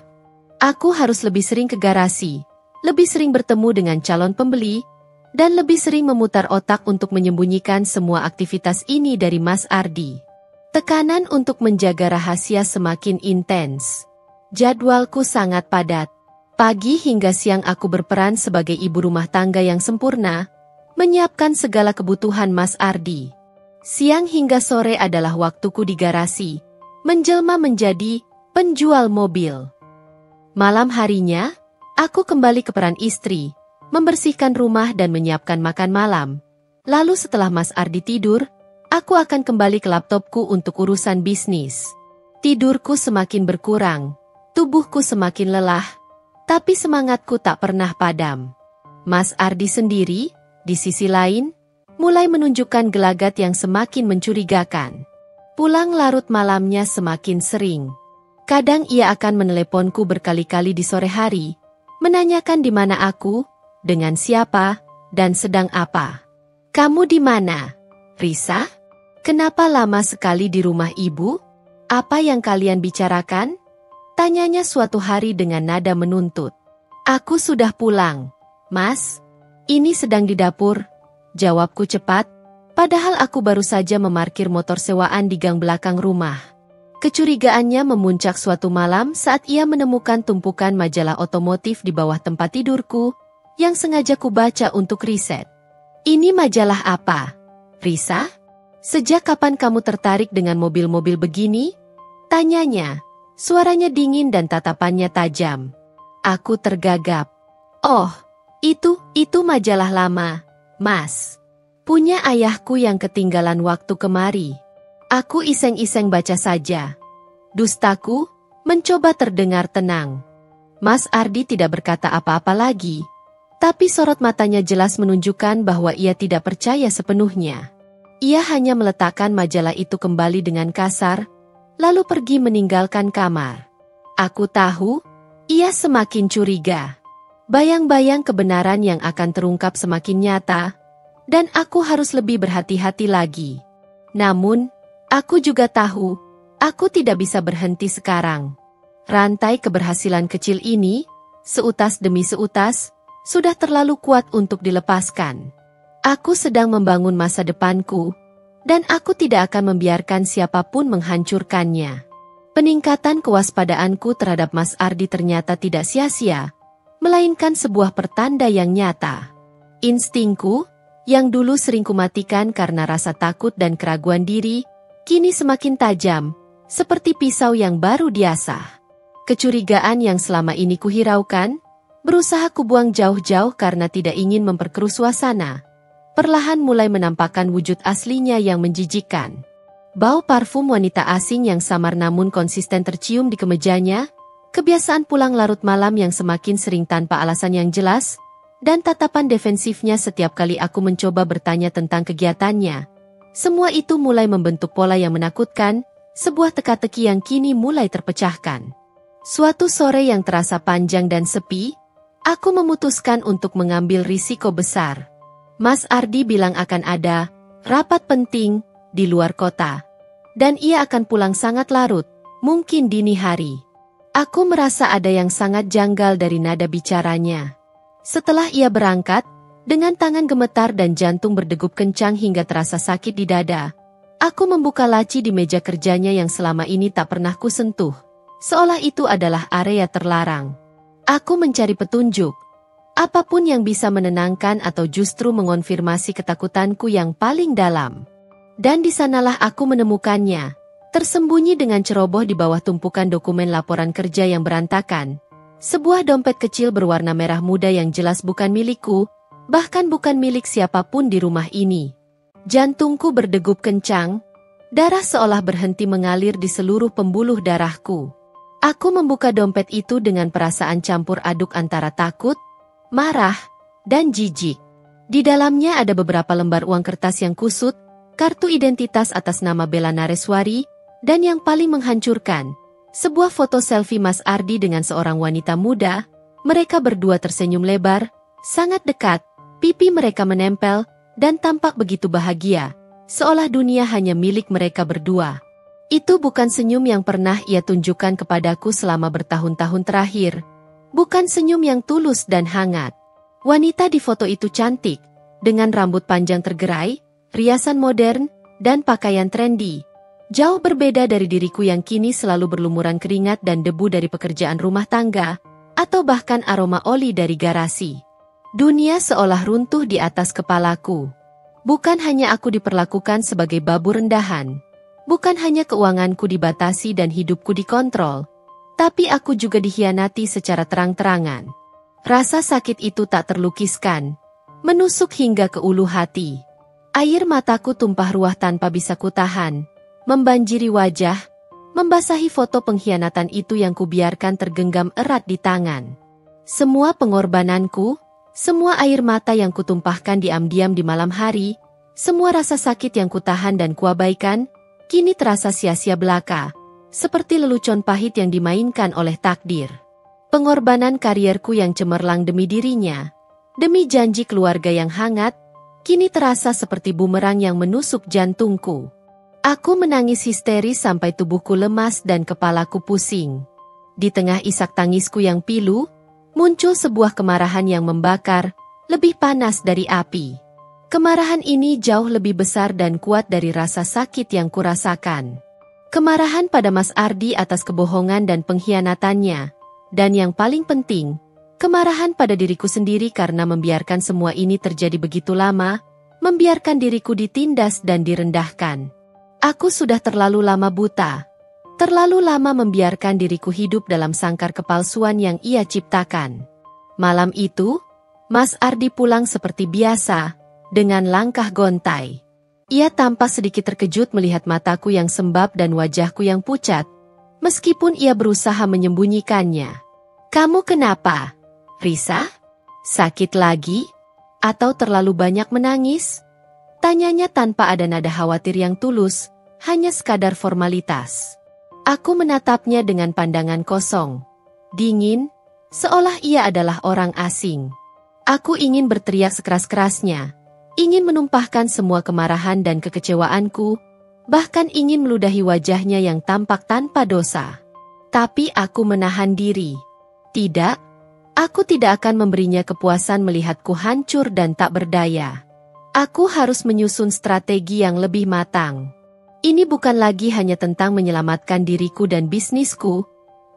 Aku harus lebih sering ke garasi, lebih sering bertemu dengan calon pembeli, dan lebih sering memutar otak untuk menyembunyikan semua aktivitas ini dari Mas Ardi. Tekanan untuk menjaga rahasia semakin intens. Jadwalku sangat padat. Pagi hingga siang aku berperan sebagai ibu rumah tangga yang sempurna, menyiapkan segala kebutuhan Mas Ardi. Siang hingga sore adalah waktuku di garasi, menjelma menjadi penjual mobil. Malam harinya, aku kembali ke peran istri, membersihkan rumah dan menyiapkan makan malam. Lalu setelah Mas Ardi tidur, aku akan kembali ke laptopku untuk urusan bisnis. Tidurku semakin berkurang, tubuhku semakin lelah, tapi semangatku tak pernah padam. Mas Ardi sendiri, di sisi lain, mulai menunjukkan gelagat yang semakin mencurigakan. Pulang larut malamnya semakin sering. Kadang ia akan meneleponku berkali-kali di sore hari, menanyakan di mana aku, dengan siapa, dan sedang apa. "Kamu di mana, Risa? Kenapa lama sekali di rumah ibu? Apa yang kalian bicarakan?" Tanyanya suatu hari dengan nada menuntut. Aku sudah pulang. Mas, ini sedang di dapur. Jawabku cepat, padahal aku baru saja memarkir motor sewaan di gang belakang rumah. Kecurigaannya memuncak suatu malam saat ia menemukan tumpukan majalah otomotif di bawah tempat tidurku, yang sengaja kubaca untuk riset. Ini majalah apa? Risa? Sejak kapan kamu tertarik dengan mobil-mobil begini? Tanyanya. Suaranya dingin dan tatapannya tajam. Aku tergagap. Oh, itu majalah lama, Mas. Punya ayahku yang ketinggalan waktu kemari. Aku iseng-iseng baca saja. Dustaku, mencoba terdengar tenang. Mas Ardi tidak berkata apa-apa lagi. Tapi sorot matanya jelas menunjukkan bahwa ia tidak percaya sepenuhnya. Ia hanya meletakkan majalah itu kembali dengan kasar, lalu pergi meninggalkan kamar. Aku tahu, ia semakin curiga. Bayang-bayang kebenaran yang akan terungkap semakin nyata, dan aku harus lebih berhati-hati lagi. Namun, aku juga tahu, aku tidak bisa berhenti sekarang. Rantai keberhasilan kecil ini, seutas demi seutas, sudah terlalu kuat untuk dilepaskan. Aku sedang membangun masa depanku, dan aku tidak akan membiarkan siapapun menghancurkannya. Peningkatan kewaspadaanku terhadap Mas Ardi ternyata tidak sia-sia, melainkan sebuah pertanda yang nyata. Instingku, yang dulu sering kumatikan karena rasa takut dan keraguan diri, kini semakin tajam, seperti pisau yang baru diasah. Kecurigaan yang selama ini kuhiraukan, berusaha kubuang jauh-jauh karena tidak ingin memperkeruh suasana. Perlahan mulai menampakkan wujud aslinya yang menjijikkan. Bau parfum wanita asing yang samar namun konsisten tercium di kemejanya, kebiasaan pulang larut malam yang semakin sering tanpa alasan yang jelas, dan tatapan defensifnya setiap kali aku mencoba bertanya tentang kegiatannya. Semua itu mulai membentuk pola yang menakutkan, sebuah teka-teki yang kini mulai terpecahkan. Suatu sore yang terasa panjang dan sepi, aku memutuskan untuk mengambil risiko besar. Mas Ardi bilang akan ada rapat penting di luar kota, dan ia akan pulang sangat larut, mungkin dini hari. Aku merasa ada yang sangat janggal dari nada bicaranya. Setelah ia berangkat, dengan tangan gemetar dan jantung berdegup kencang hingga terasa sakit di dada, aku membuka laci di meja kerjanya yang selama ini tak pernah kusentuh, seolah itu adalah area terlarang. Aku mencari petunjuk, apapun yang bisa menenangkan atau justru mengonfirmasi ketakutanku yang paling dalam. Dan di sanalah aku menemukannya. Tersembunyi dengan ceroboh di bawah tumpukan dokumen laporan kerja yang berantakan. Sebuah dompet kecil berwarna merah muda yang jelas bukan milikku, bahkan bukan milik siapapun di rumah ini. Jantungku berdegup kencang, darah seolah berhenti mengalir di seluruh pembuluh darahku. Aku membuka dompet itu dengan perasaan campur aduk antara takut, marah, dan jijik. Di dalamnya ada beberapa lembar uang kertas yang kusut, kartu identitas atas nama Bella Nareswari, dan yang paling menghancurkan, sebuah foto selfie Mas Ardi dengan seorang wanita muda. Mereka berdua tersenyum lebar, sangat dekat, pipi mereka menempel, dan tampak begitu bahagia, seolah dunia hanya milik mereka berdua. Itu bukan senyum yang pernah ia tunjukkan kepadaku selama bertahun-tahun terakhir. Bukan senyum yang tulus dan hangat. Wanita di foto itu cantik, dengan rambut panjang tergerai, riasan modern, dan pakaian trendy. Jauh berbeda dari diriku yang kini selalu berlumuran keringat dan debu dari pekerjaan rumah tangga, atau bahkan aroma oli dari garasi. Dunia seolah runtuh di atas kepalaku. Bukan hanya aku diperlakukan sebagai babu rendahan. Bukan hanya keuanganku dibatasi dan hidupku dikontrol. Tapi aku juga dikhianati secara terang-terangan. Rasa sakit itu tak terlukiskan. Menusuk hingga ke ulu hati. Air mataku tumpah ruah tanpa bisa kutahan. Membanjiri wajah, membasahi foto pengkhianatan itu yang kubiarkan tergenggam erat di tangan. Semua pengorbananku, semua air mata yang kutumpahkan diam-diam di malam hari, semua rasa sakit yang kutahan dan kuabaikan, kini terasa sia-sia belaka, seperti lelucon pahit yang dimainkan oleh takdir. Pengorbanan karierku yang cemerlang demi dirinya, demi janji keluarga yang hangat, kini terasa seperti bumerang yang menusuk jantungku. Aku menangis histeris sampai tubuhku lemas dan kepalaku pusing. Di tengah isak tangisku yang pilu, muncul sebuah kemarahan yang membakar, lebih panas dari api. Kemarahan ini jauh lebih besar dan kuat dari rasa sakit yang kurasakan. Kemarahan pada Mas Ardi atas kebohongan dan pengkhianatannya. Dan yang paling penting, kemarahan pada diriku sendiri karena membiarkan semua ini terjadi begitu lama, membiarkan diriku ditindas dan direndahkan. Aku sudah terlalu lama buta. Terlalu lama membiarkan diriku hidup dalam sangkar kepalsuan yang ia ciptakan. Malam itu, Mas Ardi pulang seperti biasa, dengan langkah gontai. Ia tampak sedikit terkejut melihat mataku yang sembab dan wajahku yang pucat, meskipun ia berusaha menyembunyikannya. "Kamu kenapa? Risah? Sakit lagi? Atau terlalu banyak menangis?" Tanyanya tanpa ada nada khawatir yang tulus, hanya sekadar formalitas. Aku menatapnya dengan pandangan kosong, dingin, seolah ia adalah orang asing. Aku ingin berteriak sekeras-kerasnya, ingin menumpahkan semua kemarahan dan kekecewaanku, bahkan ingin meludahi wajahnya yang tampak tanpa dosa. Tapi aku menahan diri. Tidak, aku tidak akan memberinya kepuasan melihatku hancur dan tak berdaya. Aku harus menyusun strategi yang lebih matang. Ini bukan lagi hanya tentang menyelamatkan diriku dan bisnisku,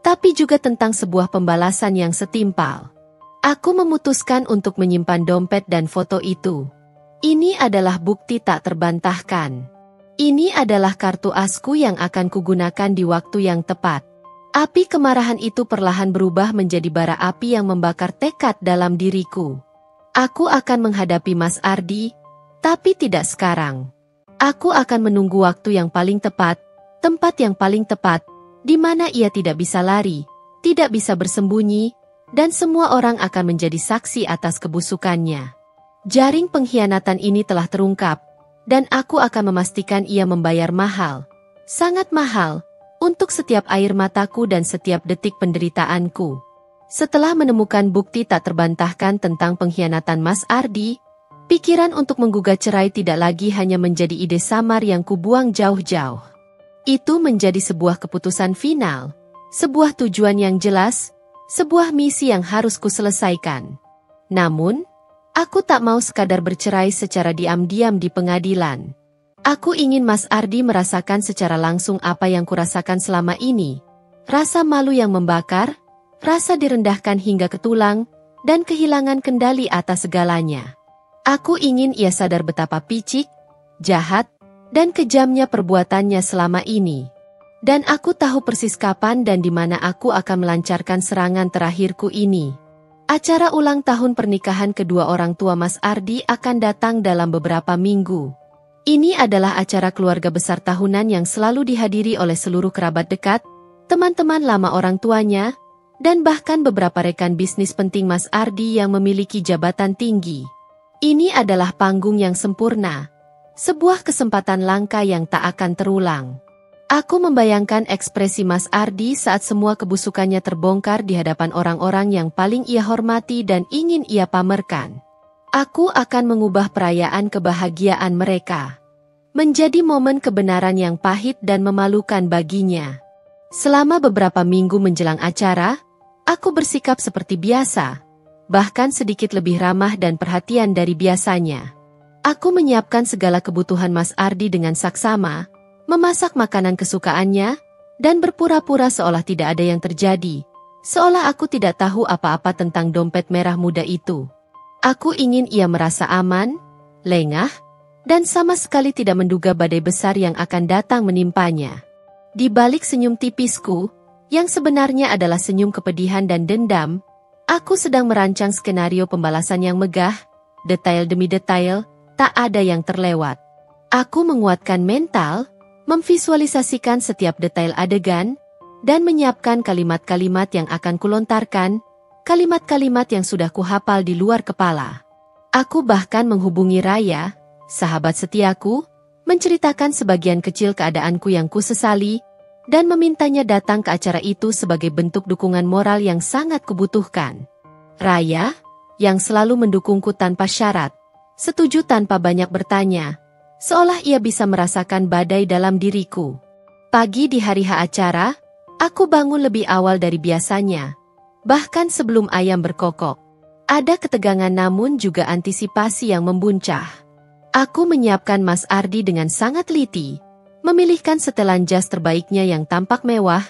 tapi juga tentang sebuah pembalasan yang setimpal. Aku memutuskan untuk menyimpan dompet dan foto itu. Ini adalah bukti tak terbantahkan. Ini adalah kartu asku yang akan kugunakan di waktu yang tepat. Api kemarahan itu perlahan berubah menjadi bara api yang membakar tekad dalam diriku. Aku akan menghadapi Mas Ardi, tapi tidak sekarang. Aku akan menunggu waktu yang paling tepat, tempat yang paling tepat, di mana ia tidak bisa lari, tidak bisa bersembunyi, dan semua orang akan menjadi saksi atas kebusukannya. Jaring pengkhianatan ini telah terungkap, dan aku akan memastikan ia membayar mahal, sangat mahal, untuk setiap air mataku dan setiap detik penderitaanku. Setelah menemukan bukti tak terbantahkan tentang pengkhianatan Mas Ardi, pikiran untuk menggugat cerai tidak lagi hanya menjadi ide samar yang kubuang jauh-jauh. Itu menjadi sebuah keputusan final, sebuah tujuan yang jelas, sebuah misi yang harus kuselesaikan. Namun, aku tak mau sekadar bercerai secara diam-diam di pengadilan. Aku ingin Mas Ardi merasakan secara langsung apa yang kurasakan selama ini. Rasa malu yang membakar, rasa direndahkan hingga ke tulang, dan kehilangan kendali atas segalanya. Aku ingin ia sadar betapa picik, jahat, dan kejamnya perbuatannya selama ini. Dan aku tahu persis kapan dan di mana aku akan melancarkan serangan terakhirku ini. Acara ulang tahun pernikahan kedua orang tua Mas Ardi akan datang dalam beberapa minggu. Ini adalah acara keluarga besar tahunan yang selalu dihadiri oleh seluruh kerabat dekat, teman-teman lama orang tuanya, dan bahkan beberapa rekan bisnis penting Mas Ardi yang memiliki jabatan tinggi. Ini adalah panggung yang sempurna, sebuah kesempatan langka yang tak akan terulang. Aku membayangkan ekspresi Mas Ardi saat semua kebusukannya terbongkar di hadapan orang-orang yang paling ia hormati dan ingin ia pamerkan. Aku akan mengubah perayaan kebahagiaan mereka menjadi momen kebenaran yang pahit dan memalukan baginya. Selama beberapa minggu menjelang acara, aku bersikap seperti biasa, bahkan sedikit lebih ramah dan perhatian dari biasanya. Aku menyiapkan segala kebutuhan Mas Ardi dengan saksama, memasak makanan kesukaannya, dan berpura-pura seolah tidak ada yang terjadi, seolah aku tidak tahu apa-apa tentang dompet merah muda itu. Aku ingin ia merasa aman, lengah, dan sama sekali tidak menduga badai besar yang akan datang menimpanya. Di balik senyum tipisku, yang sebenarnya adalah senyum kepedihan dan dendam, aku sedang merancang skenario pembalasan yang megah, detail demi detail, tak ada yang terlewat. Aku menguatkan mental, memvisualisasikan setiap detail adegan, dan menyiapkan kalimat-kalimat yang akan kulontarkan, kalimat-kalimat yang sudah kuhafal di luar kepala. Aku bahkan menghubungi Raya, sahabat setiaku, menceritakan sebagian kecil keadaanku yang kusesali, dan memintanya datang ke acara itu sebagai bentuk dukungan moral yang sangat kubutuhkan. Raya, yang selalu mendukungku tanpa syarat, setuju tanpa banyak bertanya, seolah ia bisa merasakan badai dalam diriku. Pagi di hari H acara, aku bangun lebih awal dari biasanya. Bahkan sebelum ayam berkokok, ada ketegangan namun juga antisipasi yang membuncah. Aku menyiapkan Mas Ardi dengan sangat teliti, memilihkan setelan jas terbaiknya yang tampak mewah,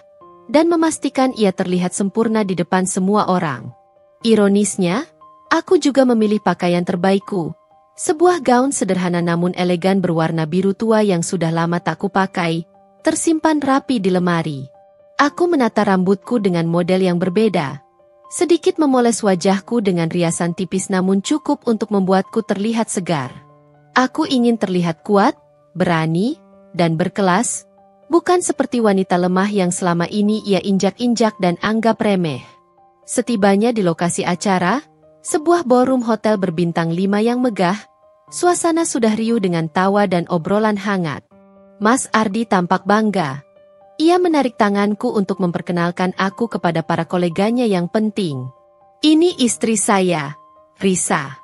dan memastikan ia terlihat sempurna di depan semua orang. Ironisnya, aku juga memilih pakaian terbaikku, sebuah gaun sederhana namun elegan berwarna biru tua yang sudah lama tak kupakai, tersimpan rapi di lemari. Aku menata rambutku dengan model yang berbeda, sedikit memoles wajahku dengan riasan tipis namun cukup untuk membuatku terlihat segar. Aku ingin terlihat kuat, berani, dan berkelas, bukan seperti wanita lemah yang selama ini ia injak-injak dan anggap remeh. Setibanya di lokasi acara, sebuah ballroom hotel berbintang 5 yang megah, suasana sudah riuh dengan tawa dan obrolan hangat. Mas Ardi tampak bangga. Ia menarik tanganku untuk memperkenalkan aku kepada para koleganya yang penting. Ini istri saya, Risa.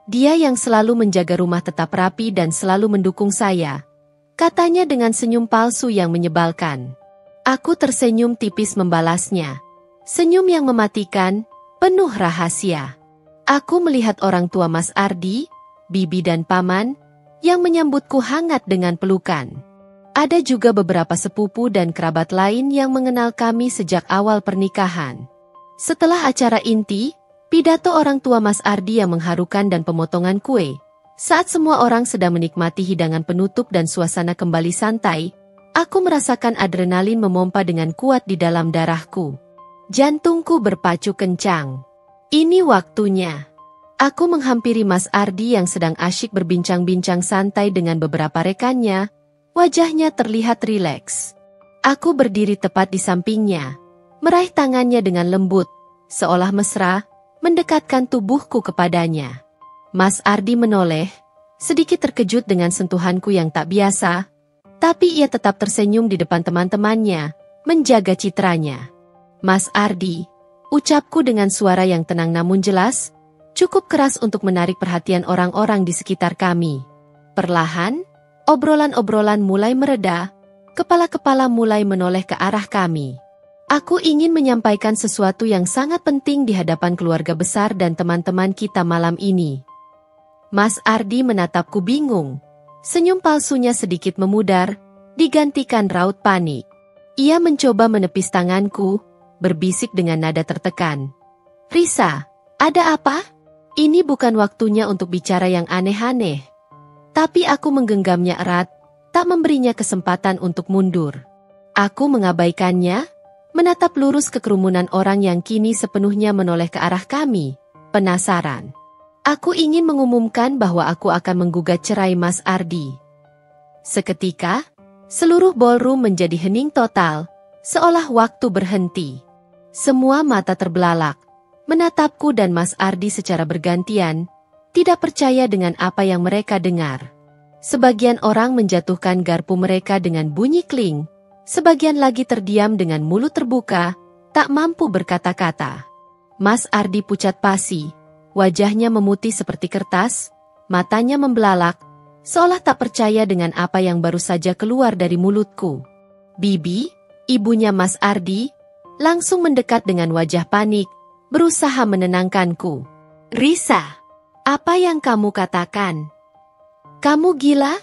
Dia yang selalu menjaga rumah tetap rapi dan selalu mendukung saya, katanya dengan senyum palsu yang menyebalkan. Aku tersenyum tipis membalasnya. Senyum yang mematikan, penuh rahasia. Aku melihat orang tua Mas Ardi, bibi dan paman, yang menyambutku hangat dengan pelukan. Ada juga beberapa sepupu dan kerabat lain yang mengenal kami sejak awal pernikahan. Setelah acara inti, pidato orang tua Mas Ardi yang mengharukan dan pemotongan kue, saat semua orang sedang menikmati hidangan penutup dan suasana kembali santai, aku merasakan adrenalin memompa dengan kuat di dalam darahku. Jantungku berpacu kencang. Ini waktunya. Aku menghampiri Mas Ardi yang sedang asyik berbincang-bincang santai dengan beberapa rekannya. Wajahnya terlihat rileks. Aku berdiri tepat di sampingnya, meraih tangannya dengan lembut, seolah mesra, mendekatkan tubuhku kepadanya. Mas Ardi menoleh, sedikit terkejut dengan sentuhanku yang tak biasa, tapi ia tetap tersenyum di depan teman-temannya, menjaga citranya. Mas Ardi, ucapku dengan suara yang tenang namun jelas, cukup keras untuk menarik perhatian orang-orang di sekitar kami. Perlahan, obrolan-obrolan mulai mereda, kepala-kepala mulai menoleh ke arah kami. Aku ingin menyampaikan sesuatu yang sangat penting di hadapan keluarga besar dan teman-teman kita malam ini. Mas Ardi menatapku bingung. Senyum palsunya sedikit memudar, digantikan raut panik. Ia mencoba menepis tanganku, berbisik dengan nada tertekan. Risa, ada apa? Ini bukan waktunya untuk bicara yang aneh-aneh. Tapi aku menggenggamnya erat, tak memberinya kesempatan untuk mundur. Aku mengabaikannya, menatap lurus ke kerumunan orang yang kini sepenuhnya menoleh ke arah kami, penasaran. Aku ingin mengumumkan bahwa aku akan menggugat cerai Mas Ardi. Seketika, seluruh ballroom menjadi hening total, seolah waktu berhenti. Semua mata terbelalak, menatapku dan Mas Ardi secara bergantian, tidak percaya dengan apa yang mereka dengar. Sebagian orang menjatuhkan garpu mereka dengan bunyi kling, sebagian lagi terdiam dengan mulut terbuka, tak mampu berkata-kata. Mas Ardi pucat pasi, wajahnya memutih seperti kertas, matanya membelalak, seolah tak percaya dengan apa yang baru saja keluar dari mulutku. Bibi, ibunya Mas Ardi, langsung mendekat dengan wajah panik, berusaha menenangkanku. Risa, apa yang kamu katakan? Kamu gila?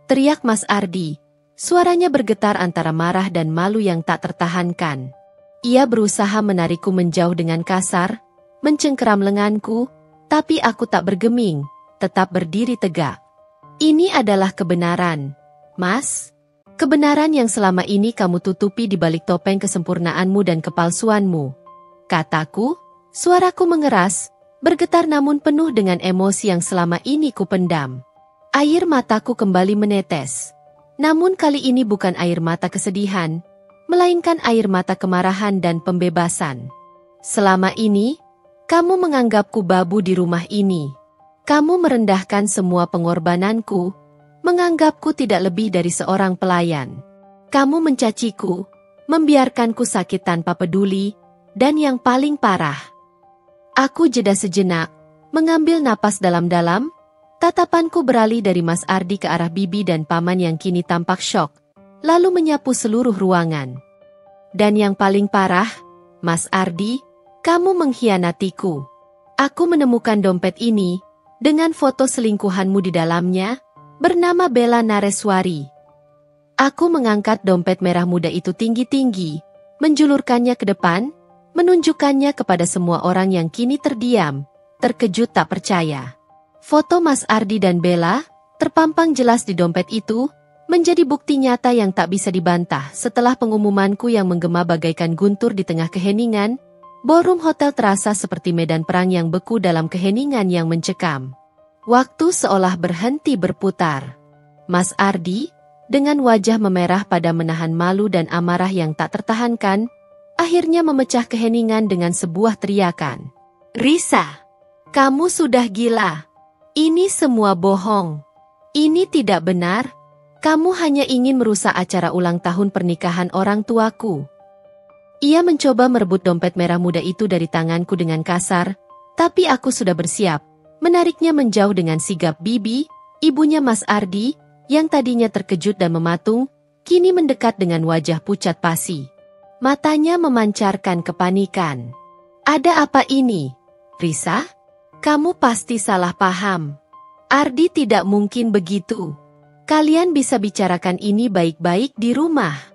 Teriak Mas Ardi. Suaranya bergetar antara marah dan malu yang tak tertahankan. Ia berusaha menarikku menjauh dengan kasar, mencengkeram lenganku, tapi aku tak bergeming, tetap berdiri tegak. Ini adalah kebenaran, Mas. Kebenaran yang selama ini kamu tutupi di balik topeng kesempurnaanmu dan kepalsuanmu. Kataku, suaraku mengeras, bergetar namun penuh dengan emosi yang selama ini kupendam. Air mataku kembali menetes. Namun kali ini bukan air mata kesedihan, melainkan air mata kemarahan dan pembebasan. Selama ini, kamu menganggapku babu di rumah ini. Kamu merendahkan semua pengorbananku, menganggapku tidak lebih dari seorang pelayan. Kamu mencaciku, membiarkanku sakit tanpa peduli, dan yang paling parah, aku jeda sejenak, mengambil napas dalam-dalam, tatapanku beralih dari Mas Ardi ke arah bibi dan paman yang kini tampak syok, lalu menyapu seluruh ruangan. Dan yang paling parah, Mas Ardi, Kamu mengkhianatiku. Aku menemukan dompet ini, dengan foto selingkuhanmu di dalamnya, bernama Bella Nareswari. Aku mengangkat dompet merah muda itu tinggi-tinggi, menjulurkannya ke depan, menunjukkannya kepada semua orang yang kini terdiam, terkejut tak percaya. Foto Mas Ardi dan Bella, terpampang jelas di dompet itu, menjadi bukti nyata yang tak bisa dibantah setelah pengumumanku yang menggema bagaikan guntur di tengah keheningan. Ballroom hotel terasa seperti medan perang yang beku dalam keheningan yang mencekam. Waktu seolah berhenti berputar. Mas Ardi, dengan wajah memerah pada menahan malu dan amarah yang tak tertahankan, akhirnya memecah keheningan dengan sebuah teriakan. "Risa, kamu sudah gila. Ini semua bohong. Ini tidak benar. Kamu hanya ingin merusak acara ulang tahun pernikahan orang tuaku." Ia mencoba merebut dompet merah muda itu dari tanganku dengan kasar, tapi aku sudah bersiap, menariknya menjauh dengan sigap. Bibi, ibunya Mas Ardi, yang tadinya terkejut dan mematung, kini mendekat dengan wajah pucat pasi. Matanya memancarkan kepanikan. "Ada apa ini, Risa? Kamu pasti salah paham. Ardi tidak mungkin begitu. Kalian bisa bicarakan ini baik-baik di rumah."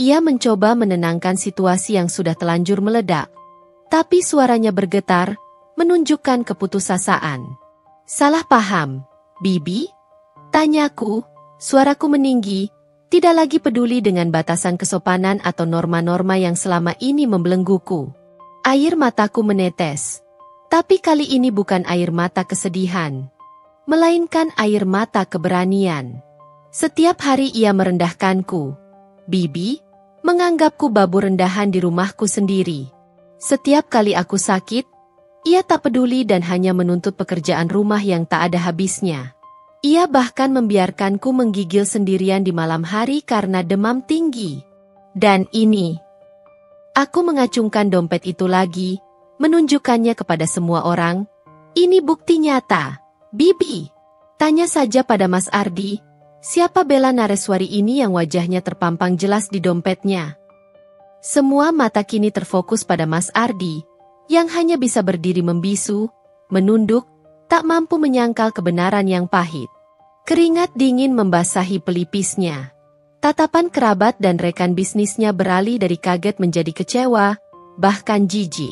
Ia mencoba menenangkan situasi yang sudah telanjur meledak, tapi suaranya bergetar, menunjukkan keputusasaan. "Salah paham, Bibi?" Tanyaku, suaraku meninggi, tidak lagi peduli dengan batasan kesopanan atau norma-norma yang selama ini membelengguku. Air mataku menetes, tapi kali ini bukan air mata kesedihan, melainkan air mata keberanian. Setiap hari ia merendahkanku. Bibi, menganggapku babu rendahan di rumahku sendiri. Setiap kali aku sakit, ia tak peduli dan hanya menuntut pekerjaan rumah yang tak ada habisnya. Ia bahkan membiarkanku menggigil sendirian di malam hari karena demam tinggi. Dan ini, aku mengacungkan dompet itu lagi, menunjukkannya kepada semua orang. "Ini bukti nyata, Bibi." Tanya saja pada Mas Ardi, siapa Bella Nareswari ini yang wajahnya terpampang jelas di dompetnya. Semua mata kini terfokus pada Mas Ardi, yang hanya bisa berdiri membisu, menunduk, tak mampu menyangkal kebenaran yang pahit. Keringat dingin membasahi pelipisnya. Tatapan kerabat dan rekan bisnisnya beralih dari kaget menjadi kecewa, bahkan jijik.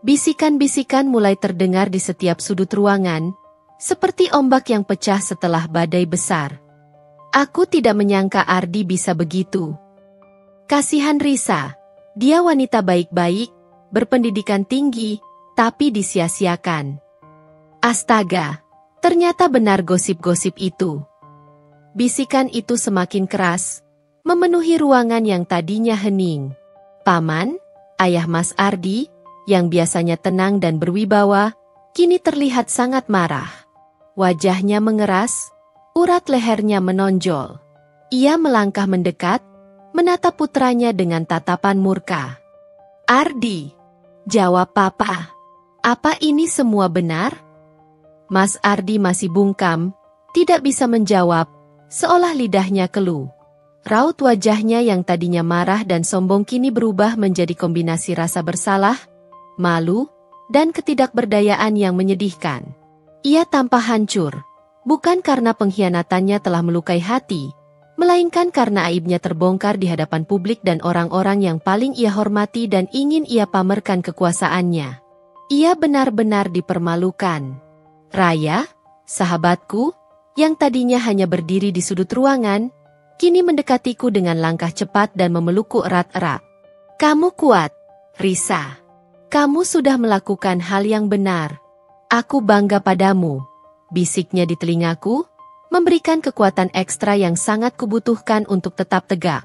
Bisikan-bisikan mulai terdengar di setiap sudut ruangan, seperti ombak yang pecah setelah badai besar. Aku tidak menyangka Ardi bisa begitu. Kasihan Risa, dia wanita baik-baik, berpendidikan tinggi, tapi disia-siakan. Astaga, ternyata benar gosip-gosip itu. Bisikan itu semakin keras, memenuhi ruangan yang tadinya hening. Paman, ayah Mas Ardi, yang biasanya tenang dan berwibawa, kini terlihat sangat marah. Wajahnya mengeras, urat lehernya menonjol. Ia melangkah mendekat, menatap putranya dengan tatapan murka. "Ardi, jawab Papa. Apa ini semua benar?" Mas Ardi masih bungkam, tidak bisa menjawab, seolah lidahnya keluh. Raut wajahnya yang tadinya marah dan sombong kini berubah menjadi kombinasi rasa bersalah, malu, dan ketidakberdayaan yang menyedihkan. Ia tampak hancur, bukan karena pengkhianatannya telah melukai hati, melainkan karena aibnya terbongkar di hadapan publik dan orang-orang yang paling ia hormati dan ingin ia pamerkan kekuasaannya. Ia benar-benar dipermalukan. Raya, sahabatku, yang tadinya hanya berdiri di sudut ruangan, kini mendekatiku dengan langkah cepat dan memelukku erat-erat. "Kamu kuat, Risa. Kamu sudah melakukan hal yang benar. Aku bangga padamu," bisiknya di telingaku, memberikan kekuatan ekstra yang sangat kubutuhkan untuk tetap tegak.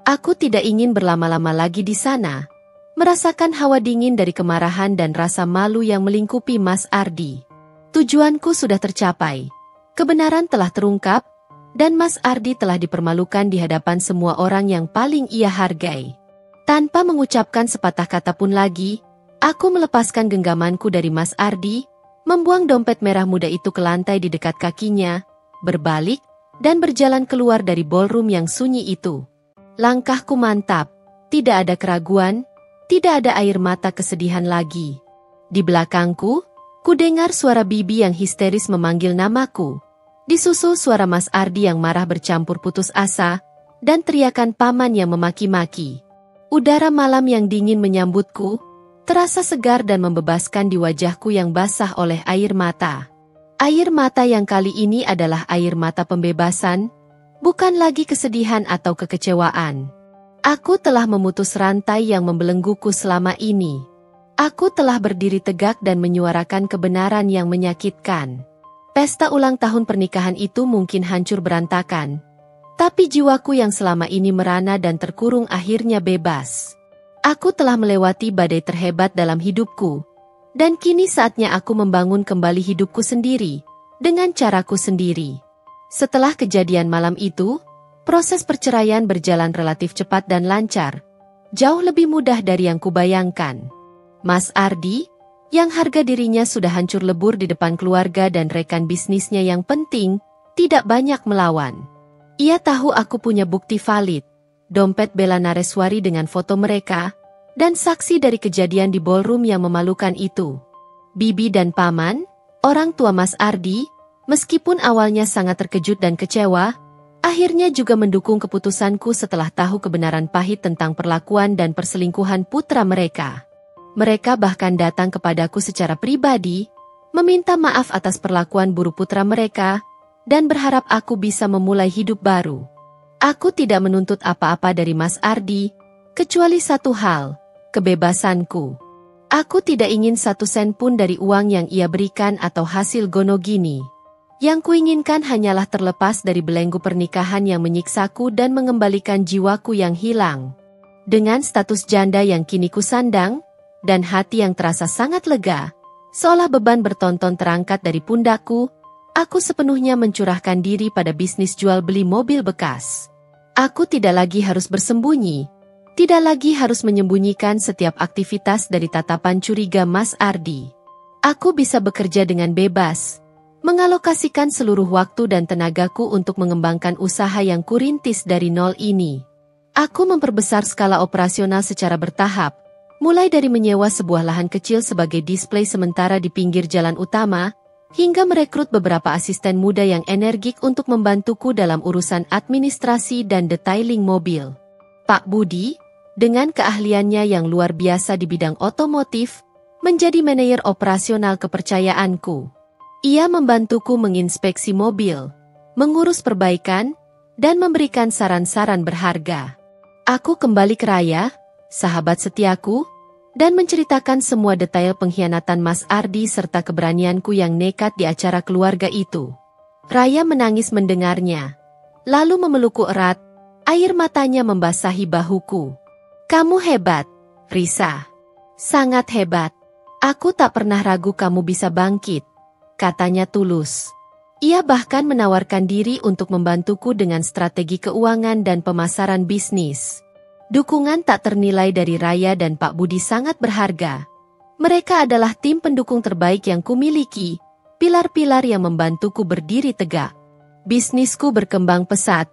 Aku tidak ingin berlama-lama lagi di sana, merasakan hawa dingin dari kemarahan dan rasa malu yang melingkupi Mas Ardi. Tujuanku sudah tercapai. Kebenaran telah terungkap, dan Mas Ardi telah dipermalukan di hadapan semua orang yang paling ia hargai. Tanpa mengucapkan sepatah kata pun lagi, aku melepaskan genggamanku dari Mas Ardi, membuang dompet merah muda itu ke lantai di dekat kakinya, berbalik, dan berjalan keluar dari ballroom yang sunyi itu. Langkahku mantap, tidak ada keraguan, tidak ada air mata kesedihan lagi. Di belakangku, kudengar suara Bibi yang histeris memanggil namaku. Disusul suara Mas Ardi yang marah bercampur putus asa, dan teriakan paman yang memaki-maki. Udara malam yang dingin menyambutku, terasa segar dan membebaskan di wajahku yang basah oleh air mata. Air mata yang kali ini adalah air mata pembebasan, bukan lagi kesedihan atau kekecewaan. Aku telah memutus rantai yang membelengguku selama ini. Aku telah berdiri tegak dan menyuarakan kebenaran yang menyakitkan. Pesta ulang tahun pernikahan itu mungkin hancur berantakan. Tapi jiwaku yang selama ini merana dan terkurung akhirnya bebas. Aku telah melewati badai terhebat dalam hidupku. Dan kini saatnya aku membangun kembali hidupku sendiri, dengan caraku sendiri. Setelah kejadian malam itu, proses perceraian berjalan relatif cepat dan lancar. Jauh lebih mudah dari yang kubayangkan. Mas Ardi, yang harga dirinya sudah hancur lebur di depan keluarga dan rekan bisnisnya yang penting, tidak banyak melawan. Ia tahu aku punya bukti valid, dompet Bella Nareswari dengan foto mereka, dan saksi dari kejadian di ballroom yang memalukan itu. Bibi dan Paman, orang tua Mas Ardi, meskipun awalnya sangat terkejut dan kecewa, akhirnya juga mendukung keputusanku setelah tahu kebenaran pahit tentang perlakuan dan perselingkuhan putra mereka. Mereka bahkan datang kepadaku secara pribadi, meminta maaf atas perlakuan buruk putra mereka, dan berharap aku bisa memulai hidup baru. Aku tidak menuntut apa-apa dari Mas Ardi, kecuali satu hal, kebebasanku. Aku tidak ingin 1 sen pun dari uang yang ia berikan atau hasil gonogini. Yang kuinginkan hanyalah terlepas dari belenggu pernikahan yang menyiksaku dan mengembalikan jiwaku yang hilang. Dengan status janda yang kini kusandang, dan hati yang terasa sangat lega, seolah beban bertonton terangkat dari pundakku, aku sepenuhnya mencurahkan diri pada bisnis jual beli mobil bekas. Aku tidak lagi harus bersembunyi, tidak lagi harus menyembunyikan setiap aktivitas dari tatapan curiga Mas Ardi. Aku bisa bekerja dengan bebas, mengalokasikan seluruh waktu dan tenagaku untuk mengembangkan usaha yang kurintis dari nol ini. Aku memperbesar skala operasional secara bertahap, mulai dari menyewa sebuah lahan kecil sebagai display sementara di pinggir jalan utama, hingga merekrut beberapa asisten muda yang energik untuk membantuku dalam urusan administrasi dan detailing mobil. Pak Budi, dengan keahliannya yang luar biasa di bidang otomotif, menjadi manajer operasional kepercayaanku. Ia membantuku menginspeksi mobil, mengurus perbaikan, dan memberikan saran-saran berharga. Aku kembali ke Raya, sahabat setiaku, dan menceritakan semua detail pengkhianatan Mas Ardi serta keberanianku yang nekat di acara keluarga itu. Raya menangis mendengarnya, lalu memelukku erat, air matanya membasahi bahuku. Kamu hebat, Risa. Sangat hebat. Aku tak pernah ragu kamu bisa bangkit, katanya tulus. Ia bahkan menawarkan diri untuk membantuku dengan strategi keuangan dan pemasaran bisnis. Dukungan tak ternilai dari Raya dan Pak Budi sangat berharga. Mereka adalah tim pendukung terbaik yang kumiliki, pilar-pilar yang membantuku berdiri tegak. Bisnisku berkembang pesat,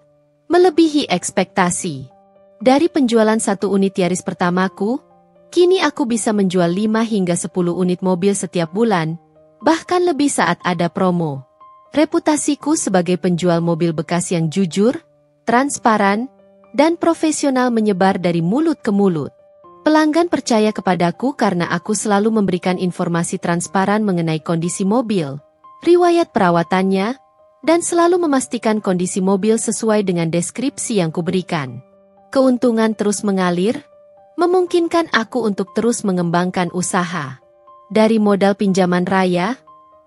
melebihi ekspektasi. Dari penjualan 1 unit Yaris pertamaku, kini aku bisa menjual 5 hingga 10 unit mobil setiap bulan, bahkan lebih saat ada promo. Reputasiku sebagai penjual mobil bekas yang jujur, transparan, dan profesional menyebar dari mulut ke mulut. Pelanggan percaya kepadaku karena aku selalu memberikan informasi transparan mengenai kondisi mobil, riwayat perawatannya, dan selalu memastikan kondisi mobil sesuai dengan deskripsi yang kuberikan. Keuntungan terus mengalir, memungkinkan aku untuk terus mengembangkan usaha. Dari modal pinjaman Raya,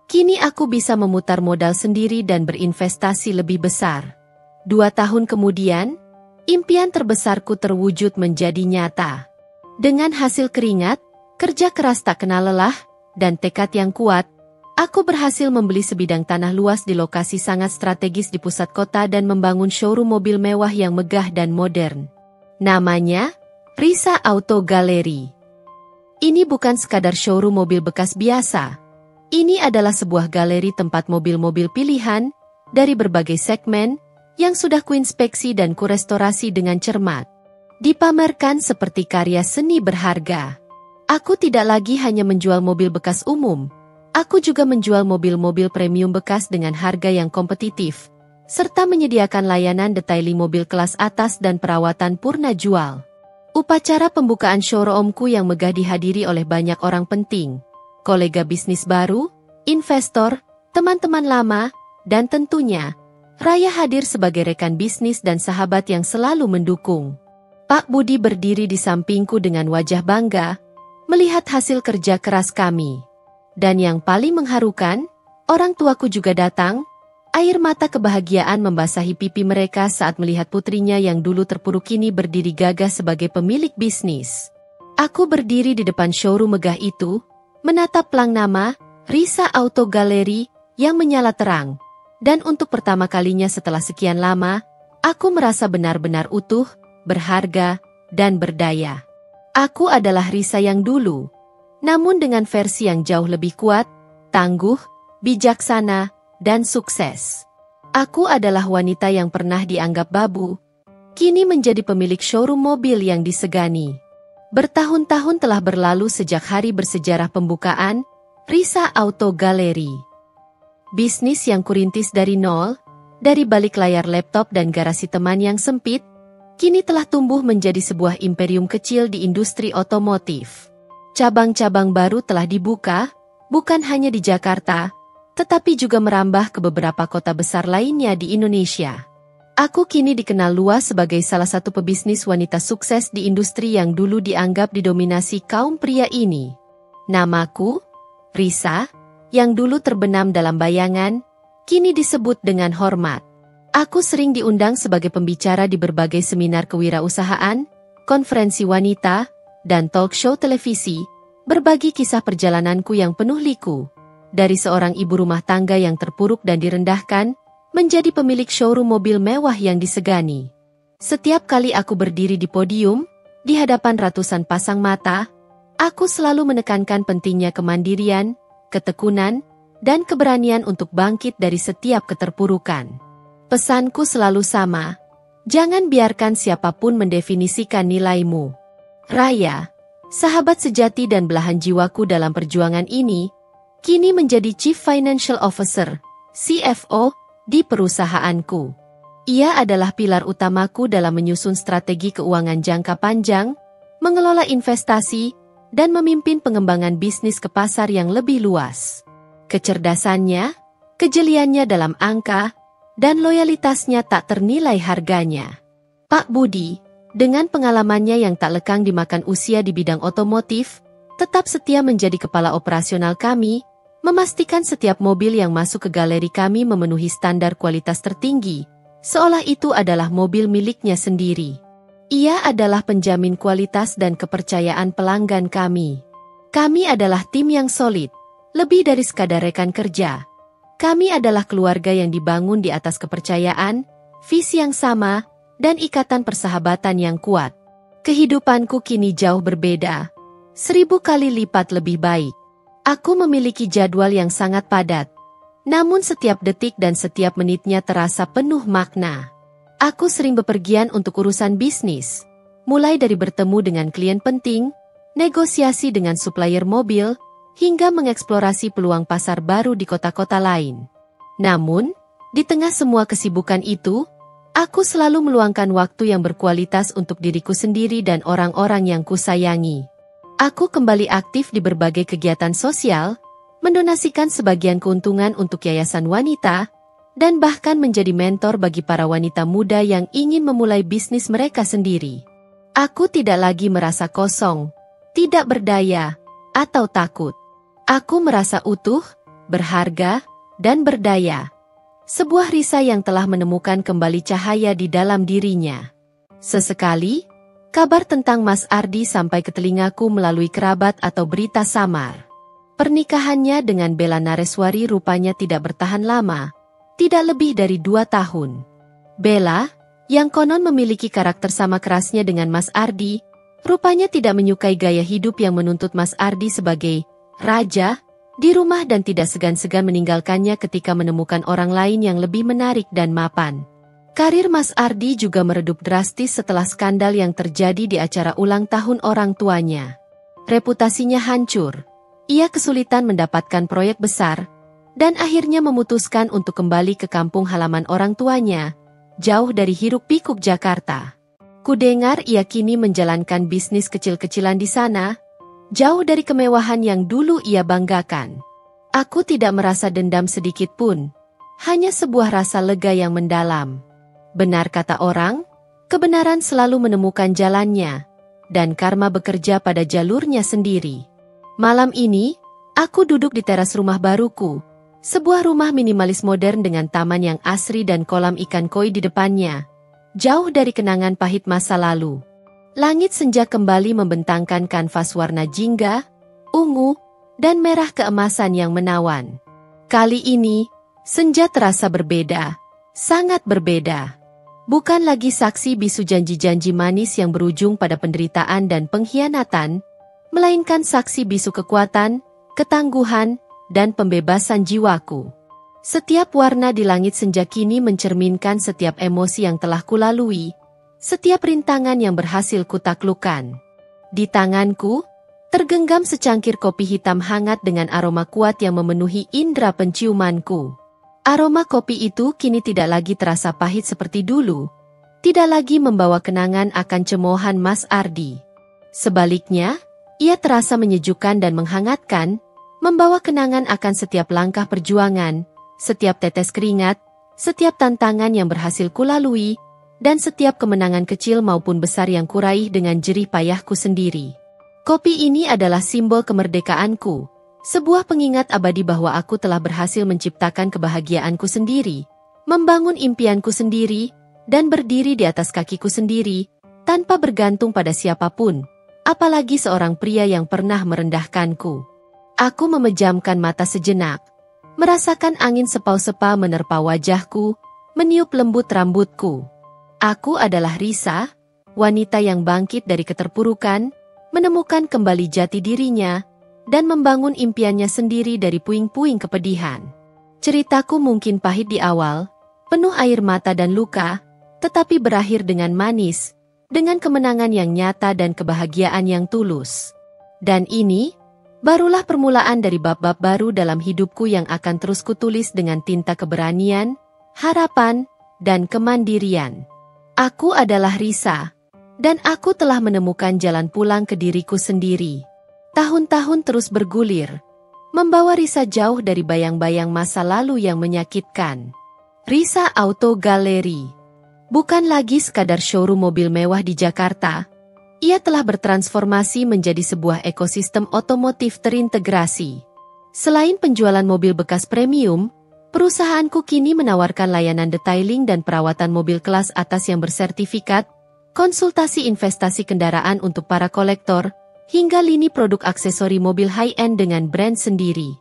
kini aku bisa memutar modal sendiri dan berinvestasi lebih besar. 2 tahun kemudian, impian terbesarku terwujud menjadi nyata. Dengan hasil keringat, kerja keras tak kenal lelah, dan tekad yang kuat, aku berhasil membeli sebidang tanah luas di lokasi sangat strategis di pusat kota dan membangun showroom mobil mewah yang megah dan modern. Namanya, Risa Auto Gallery. Ini bukan sekadar showroom mobil bekas biasa. Ini adalah sebuah galeri tempat mobil-mobil pilihan, dari berbagai segmen, yang sudah kuinspeksi dan kurestorasi dengan cermat. dipamerkan seperti karya seni berharga. Aku tidak lagi hanya menjual mobil bekas umum, aku juga menjual mobil-mobil premium bekas dengan harga yang kompetitif, serta menyediakan layanan detailing mobil kelas atas dan perawatan purna jual. Upacara pembukaan showroomku yang megah dihadiri oleh banyak orang penting, kolega bisnis baru, investor, teman-teman lama, dan tentunya, Raya hadir sebagai rekan bisnis dan sahabat yang selalu mendukung. Pak Budi berdiri di sampingku dengan wajah bangga, melihat hasil kerja keras kami. Dan yang paling mengharukan, orang tuaku juga datang, air mata kebahagiaan membasahi pipi mereka saat melihat putrinya yang dulu terpuruk kini berdiri gagah sebagai pemilik bisnis. Aku berdiri di depan showroom megah itu, menatap pelang nama, Risa Auto Gallery, yang menyala terang. Dan untuk pertama kalinya setelah sekian lama, aku merasa benar-benar utuh, berharga, dan berdaya. Aku adalah Risa yang dulu, namun dengan versi yang jauh lebih kuat, tangguh, bijaksana, dan sukses. Aku adalah wanita yang pernah dianggap babu, kini menjadi pemilik showroom mobil yang disegani. Bertahun-tahun telah berlalu sejak hari bersejarah pembukaan Risa Auto Gallery. Bisnis yang kurintis dari nol, dari balik layar laptop dan garasi teman yang sempit, kini telah tumbuh menjadi sebuah imperium kecil di industri otomotif. Cabang-cabang baru telah dibuka, bukan hanya di Jakarta, tetapi juga merambah ke beberapa kota besar lainnya di Indonesia. Aku kini dikenal luas sebagai salah satu pebisnis wanita sukses di industri yang dulu dianggap didominasi kaum pria ini. Namaku, Risa, yang dulu terbenam dalam bayangan, kini disebut dengan hormat. Aku sering diundang sebagai pembicara di berbagai seminar kewirausahaan, konferensi wanita, dan talk show televisi, berbagi kisah perjalananku yang penuh liku. Dari seorang ibu rumah tangga yang terpuruk dan direndahkan, menjadi pemilik showroom mobil mewah yang disegani. Setiap kali aku berdiri di podium, di hadapan ratusan pasang mata, aku selalu menekankan pentingnya kemandirian, ketekunan, dan keberanian untuk bangkit dari setiap keterpurukan. Pesanku selalu sama, jangan biarkan siapapun mendefinisikan nilaimu. Raya, sahabat sejati dan belahan jiwaku dalam perjuangan ini, kini menjadi Chief Financial Officer, CFO, di perusahaanku. Ia adalah pilar utamaku dalam menyusun strategi keuangan jangka panjang, mengelola investasi, dan memimpin pengembangan bisnis ke pasar yang lebih luas. Kecerdasannya, kejeliannya dalam angka, dan loyalitasnya tak ternilai harganya. Pak Budi, dengan pengalamannya yang tak lekang dimakan usia di bidang otomotif, tetap setia menjadi kepala operasional kami, memastikan setiap mobil yang masuk ke galeri kami memenuhi standar kualitas tertinggi, seolah itu adalah mobil miliknya sendiri. Ia adalah penjamin kualitas dan kepercayaan pelanggan kami. Kami adalah tim yang solid, lebih dari sekadar rekan kerja. Kami adalah keluarga yang dibangun di atas kepercayaan, visi yang sama, dan ikatan persahabatan yang kuat. Kehidupanku kini jauh berbeda, 1000 kali lipat lebih baik. Aku memiliki jadwal yang sangat padat, namun setiap detik dan setiap menitnya terasa penuh makna. Aku sering bepergian untuk urusan bisnis, mulai dari bertemu dengan klien penting, negosiasi dengan supplier mobil, hingga mengeksplorasi peluang pasar baru di kota-kota lain. Namun, di tengah semua kesibukan itu, aku selalu meluangkan waktu yang berkualitas untuk diriku sendiri dan orang-orang yang kusayangi. Aku kembali aktif di berbagai kegiatan sosial, mendonasikan sebagian keuntungan untuk yayasan wanita, dan bahkan menjadi mentor bagi para wanita muda yang ingin memulai bisnis mereka sendiri. Aku tidak lagi merasa kosong, tidak berdaya, atau takut. Aku merasa utuh, berharga, dan berdaya. Sebuah Risa yang telah menemukan kembali cahaya di dalam dirinya. Sesekali, kabar tentang Mas Ardi sampai ke telingaku melalui kerabat atau berita samar. Pernikahannya dengan Bella Nareswari rupanya tidak bertahan lama, tidak lebih dari 2 tahun. Bella, yang konon memiliki karakter sama kerasnya dengan Mas Ardi, rupanya tidak menyukai gaya hidup yang menuntut Mas Ardi sebagai raja di rumah dan tidak segan-segan meninggalkannya ketika menemukan orang lain yang lebih menarik dan mapan. Karir Mas Ardi juga meredup drastis setelah skandal yang terjadi di acara ulang tahun orang tuanya. Reputasinya hancur. Ia kesulitan mendapatkan proyek besar, dan akhirnya memutuskan untuk kembali ke kampung halaman orang tuanya, jauh dari hiruk-pikuk Jakarta. Kudengar ia kini menjalankan bisnis kecil-kecilan di sana, jauh dari kemewahan yang dulu ia banggakan. Aku tidak merasa dendam sedikit pun, hanya sebuah rasa lega yang mendalam. Benar kata orang, kebenaran selalu menemukan jalannya, dan karma bekerja pada jalurnya sendiri. Malam ini, aku duduk di teras rumah baruku, sebuah rumah minimalis modern dengan taman yang asri dan kolam ikan koi di depannya, jauh dari kenangan pahit masa lalu. Langit senja kembali membentangkan kanvas warna jingga, ungu, dan merah keemasan yang menawan. Kali ini, senja terasa berbeda, sangat berbeda. Bukan lagi saksi bisu janji-janji manis yang berujung pada penderitaan dan pengkhianatan, melainkan saksi bisu kekuatan, ketangguhan, dan pembebasan jiwaku. Setiap warna di langit senja kini mencerminkan setiap emosi yang telah kulalui, setiap rintangan yang berhasil kutaklukkan. Di tanganku, tergenggam secangkir kopi hitam hangat dengan aroma kuat yang memenuhi indera penciumanku. Aroma kopi itu kini tidak lagi terasa pahit seperti dulu, tidak lagi membawa kenangan akan cemoohan Mas Ardi. Sebaliknya, ia terasa menyejukkan dan menghangatkan, membawa kenangan akan setiap langkah perjuangan, setiap tetes keringat, setiap tantangan yang berhasil kulalui, dan setiap kemenangan kecil maupun besar yang kuraih dengan jerih payahku sendiri. Kopi ini adalah simbol kemerdekaanku, sebuah pengingat abadi bahwa aku telah berhasil menciptakan kebahagiaanku sendiri, membangun impianku sendiri, dan berdiri di atas kakiku sendiri, tanpa bergantung pada siapapun, apalagi seorang pria yang pernah merendahkanku. Aku memejamkan mata sejenak, merasakan angin sepau-sepa menerpa wajahku, meniup lembut rambutku. Aku adalah Risa, wanita yang bangkit dari keterpurukan, menemukan kembali jati dirinya, dan membangun impiannya sendiri dari puing-puing kepedihan. Ceritaku mungkin pahit di awal, penuh air mata dan luka, tetapi berakhir dengan manis, dengan kemenangan yang nyata dan kebahagiaan yang tulus. Dan ini, barulah permulaan dari bab-bab baru dalam hidupku yang akan terus kutulis dengan tinta keberanian, harapan, dan kemandirian. Aku adalah Risa, dan aku telah menemukan jalan pulang ke diriku sendiri. Tahun-tahun terus bergulir, membawa Risa jauh dari bayang-bayang masa lalu yang menyakitkan. Risa Auto Gallery bukan lagi sekadar showroom mobil mewah di Jakarta. Ia telah bertransformasi menjadi sebuah ekosistem otomotif terintegrasi. Selain penjualan mobil bekas premium, perusahaanku kini menawarkan layanan detailing dan perawatan mobil kelas atas yang bersertifikat, konsultasi investasi kendaraan untuk para kolektor, hingga lini produk aksesori mobil high-end dengan brand sendiri.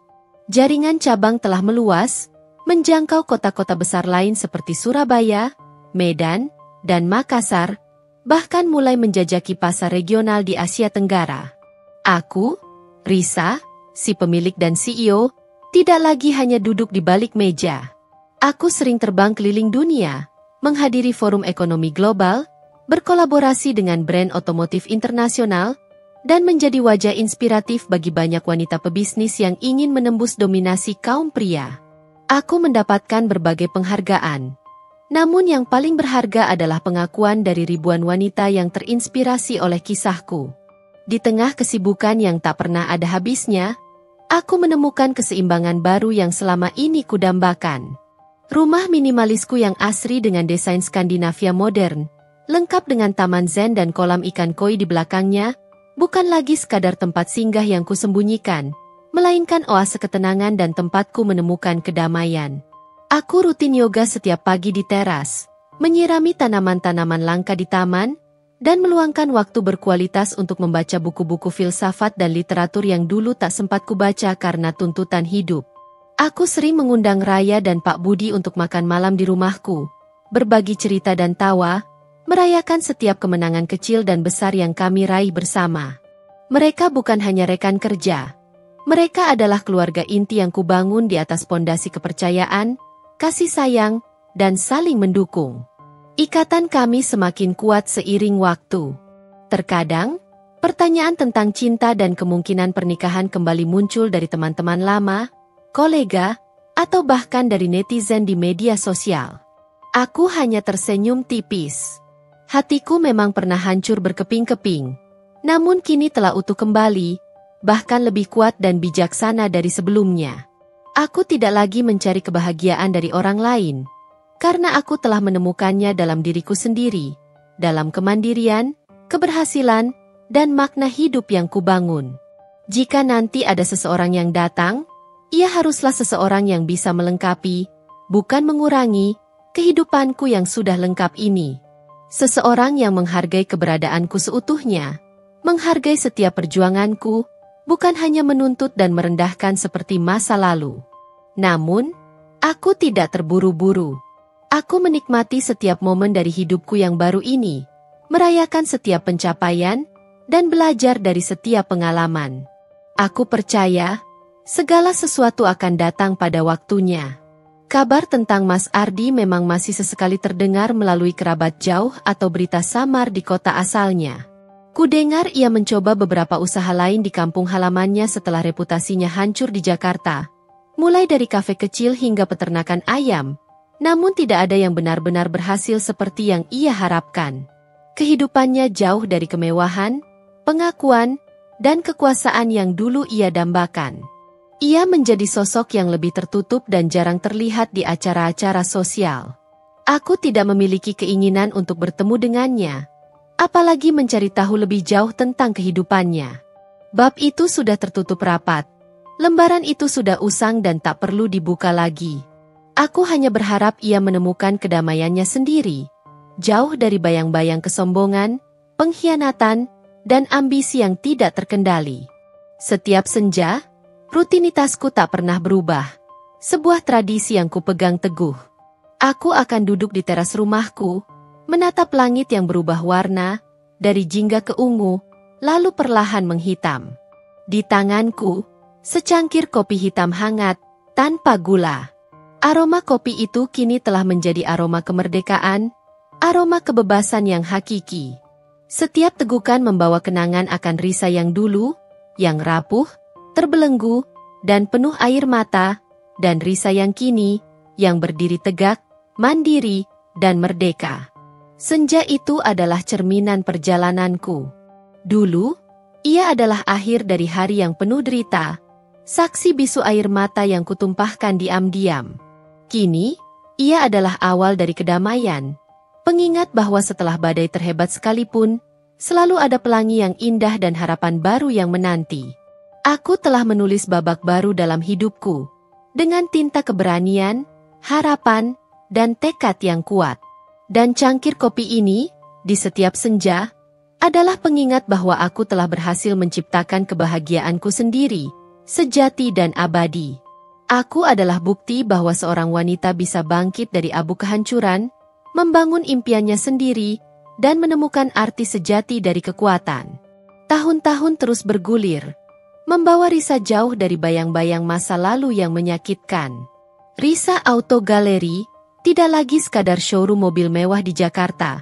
Jaringan cabang telah meluas, menjangkau kota-kota besar lain seperti Surabaya, Medan, dan Makassar, bahkan mulai menjajaki pasar regional di Asia Tenggara. Aku, Risa, si pemilik dan CEO, tidak lagi hanya duduk di balik meja. Aku sering terbang keliling dunia, menghadiri forum ekonomi global, berkolaborasi dengan brand otomotif internasional, dan menjadi wajah inspiratif bagi banyak wanita pebisnis yang ingin menembus dominasi kaum pria. Aku mendapatkan berbagai penghargaan. Namun yang paling berharga adalah pengakuan dari ribuan wanita yang terinspirasi oleh kisahku. Di tengah kesibukan yang tak pernah ada habisnya, aku menemukan keseimbangan baru yang selama ini kudambakan. Rumah minimalisku yang asri dengan desain Skandinavia modern, lengkap dengan taman zen dan kolam ikan koi di belakangnya, bukan lagi sekadar tempat singgah yang kusembunyikan, melainkan oase ketenangan dan tempatku menemukan kedamaian. Aku rutin yoga setiap pagi di teras, menyirami tanaman-tanaman langka di taman, dan meluangkan waktu berkualitas untuk membaca buku-buku filsafat dan literatur yang dulu tak sempat kubaca karena tuntutan hidup. Aku sering mengundang Raya dan Pak Budi untuk makan malam di rumahku, berbagi cerita dan tawa, merayakan setiap kemenangan kecil dan besar yang kami raih bersama. Mereka bukan hanya rekan kerja. Mereka adalah keluarga inti yang kubangun di atas pondasi kepercayaan, kasih sayang, dan saling mendukung. Ikatan kami semakin kuat seiring waktu. Terkadang, pertanyaan tentang cinta dan kemungkinan pernikahan kembali muncul dari teman-teman lama, kolega, atau bahkan dari netizen di media sosial. Aku hanya tersenyum tipis. Hatiku memang pernah hancur berkeping-keping, namun kini telah utuh kembali, bahkan lebih kuat dan bijaksana dari sebelumnya. Aku tidak lagi mencari kebahagiaan dari orang lain, karena aku telah menemukannya dalam diriku sendiri, dalam kemandirian, keberhasilan, dan makna hidup yang kubangun. Jika nanti ada seseorang yang datang, ia haruslah seseorang yang bisa melengkapi, bukan mengurangi, kehidupanku yang sudah lengkap ini. Seseorang yang menghargai keberadaanku seutuhnya, menghargai setiap perjuanganku, bukan hanya menuntut dan merendahkan seperti masa lalu. Namun, aku tidak terburu-buru. Aku menikmati setiap momen dari hidupku yang baru ini, merayakan setiap pencapaian, dan belajar dari setiap pengalaman. Aku percaya, segala sesuatu akan datang pada waktunya. Kabar tentang Mas Ardi memang masih sesekali terdengar melalui kerabat jauh atau berita samar di kota asalnya. Kudengar ia mencoba beberapa usaha lain di kampung halamannya setelah reputasinya hancur di Jakarta, mulai dari kafe kecil hingga peternakan ayam. Namun tidak ada yang benar-benar berhasil seperti yang ia harapkan. Kehidupannya jauh dari kemewahan, pengakuan, dan kekuasaan yang dulu ia dambakan. Ia menjadi sosok yang lebih tertutup dan jarang terlihat di acara-acara sosial. Aku tidak memiliki keinginan untuk bertemu dengannya, apalagi mencari tahu lebih jauh tentang kehidupannya. Bab itu sudah tertutup rapat. Lembaran itu sudah usang dan tak perlu dibuka lagi. Aku hanya berharap ia menemukan kedamaiannya sendiri, jauh dari bayang-bayang kesombongan, pengkhianatan, dan ambisi yang tidak terkendali. Setiap senja, rutinitasku tak pernah berubah. Sebuah tradisi yang kupegang teguh. Aku akan duduk di teras rumahku, menatap langit yang berubah warna, dari jingga ke ungu, lalu perlahan menghitam. Di tanganku, secangkir kopi hitam hangat, tanpa gula. Aroma kopi itu kini telah menjadi aroma kemerdekaan, aroma kebebasan yang hakiki. Setiap tegukan membawa kenangan akan Risa yang dulu, yang rapuh, terbelenggu, dan penuh air mata, dan Risa yang kini, yang berdiri tegak, mandiri, dan merdeka. Senja itu adalah cerminan perjalananku. Dulu, ia adalah akhir dari hari yang penuh derita, saksi bisu air mata yang kutumpahkan diam-diam. Kini, ia adalah awal dari kedamaian, pengingat bahwa setelah badai terhebat sekalipun, selalu ada pelangi yang indah dan harapan baru yang menanti. Aku telah menulis babak baru dalam hidupku, dengan tinta keberanian, harapan, dan tekad yang kuat. Dan cangkir kopi ini, di setiap senja, adalah pengingat bahwa aku telah berhasil menciptakan kebahagiaanku sendiri, sejati dan abadi. Aku adalah bukti bahwa seorang wanita bisa bangkit dari abu kehancuran, membangun impiannya sendiri, dan menemukan arti sejati dari kekuatan. Tahun-tahun terus bergulir, membawa Risa jauh dari bayang-bayang masa lalu yang menyakitkan. Risa Auto Gallery tidak lagi sekadar showroom mobil mewah di Jakarta.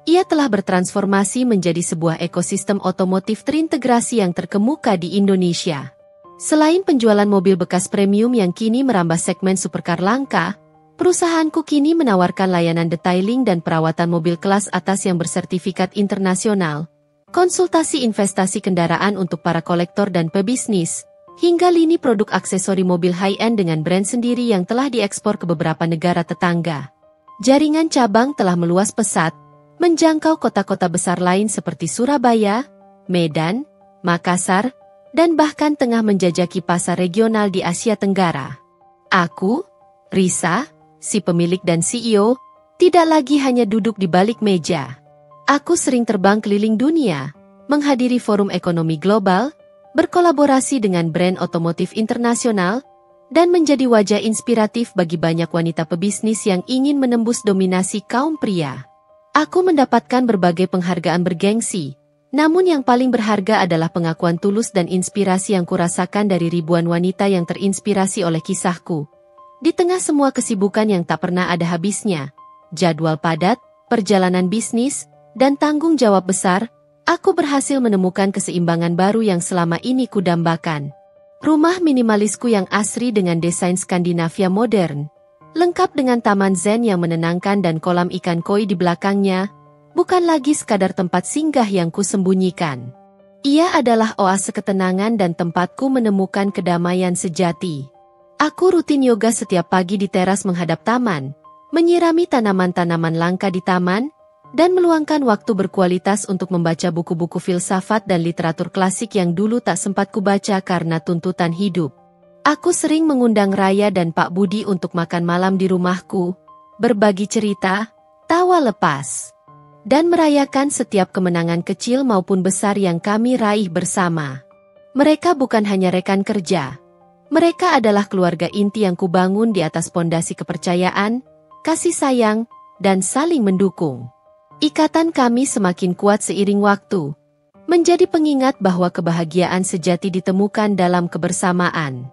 Ia telah bertransformasi menjadi sebuah ekosistem otomotif terintegrasi yang terkemuka di Indonesia. Selain penjualan mobil bekas premium yang kini merambah segmen supercar langka, perusahaanku kini menawarkan layanan detailing dan perawatan mobil kelas atas yang bersertifikat internasional, konsultasi investasi kendaraan untuk para kolektor dan pebisnis, hingga lini produk aksesori mobil high-end dengan brand sendiri yang telah diekspor ke beberapa negara tetangga. Jaringan cabang telah meluas pesat, menjangkau kota-kota besar lain seperti Surabaya, Medan, Makassar, dan bahkan tengah menjajaki pasar regional di Asia Tenggara. Aku, Risa, si pemilik dan CEO, tidak lagi hanya duduk di balik meja. Aku sering terbang keliling dunia, menghadiri forum ekonomi global, berkolaborasi dengan brand otomotif internasional, dan menjadi wajah inspiratif bagi banyak wanita pebisnis yang ingin menembus dominasi kaum pria. Aku mendapatkan berbagai penghargaan bergengsi, namun yang paling berharga adalah pengakuan tulus dan inspirasi yang kurasakan dari ribuan wanita yang terinspirasi oleh kisahku. Di tengah semua kesibukan yang tak pernah ada habisnya, jadwal padat, perjalanan bisnis, dan tanggung jawab besar, aku berhasil menemukan keseimbangan baru yang selama ini kudambakan. Rumah minimalisku yang asri dengan desain Skandinavia modern, lengkap dengan taman zen yang menenangkan dan kolam ikan koi di belakangnya, bukan lagi sekadar tempat singgah yang kusembunyikan. Ia adalah oase ketenangan dan tempatku menemukan kedamaian sejati. Aku rutin yoga setiap pagi di teras menghadap taman, menyirami tanaman-tanaman langka di taman, dan meluangkan waktu berkualitas untuk membaca buku-buku filsafat dan literatur klasik yang dulu tak sempat kubaca karena tuntutan hidup. Aku sering mengundang Raya dan Pak Budi untuk makan malam di rumahku, berbagi cerita, tawa lepas, dan merayakan setiap kemenangan kecil maupun besar yang kami raih bersama. Mereka bukan hanya rekan kerja. Mereka adalah keluarga inti yang kubangun di atas pondasi kepercayaan, kasih sayang, dan saling mendukung. Ikatan kami semakin kuat seiring waktu, menjadi pengingat bahwa kebahagiaan sejati ditemukan dalam kebersamaan.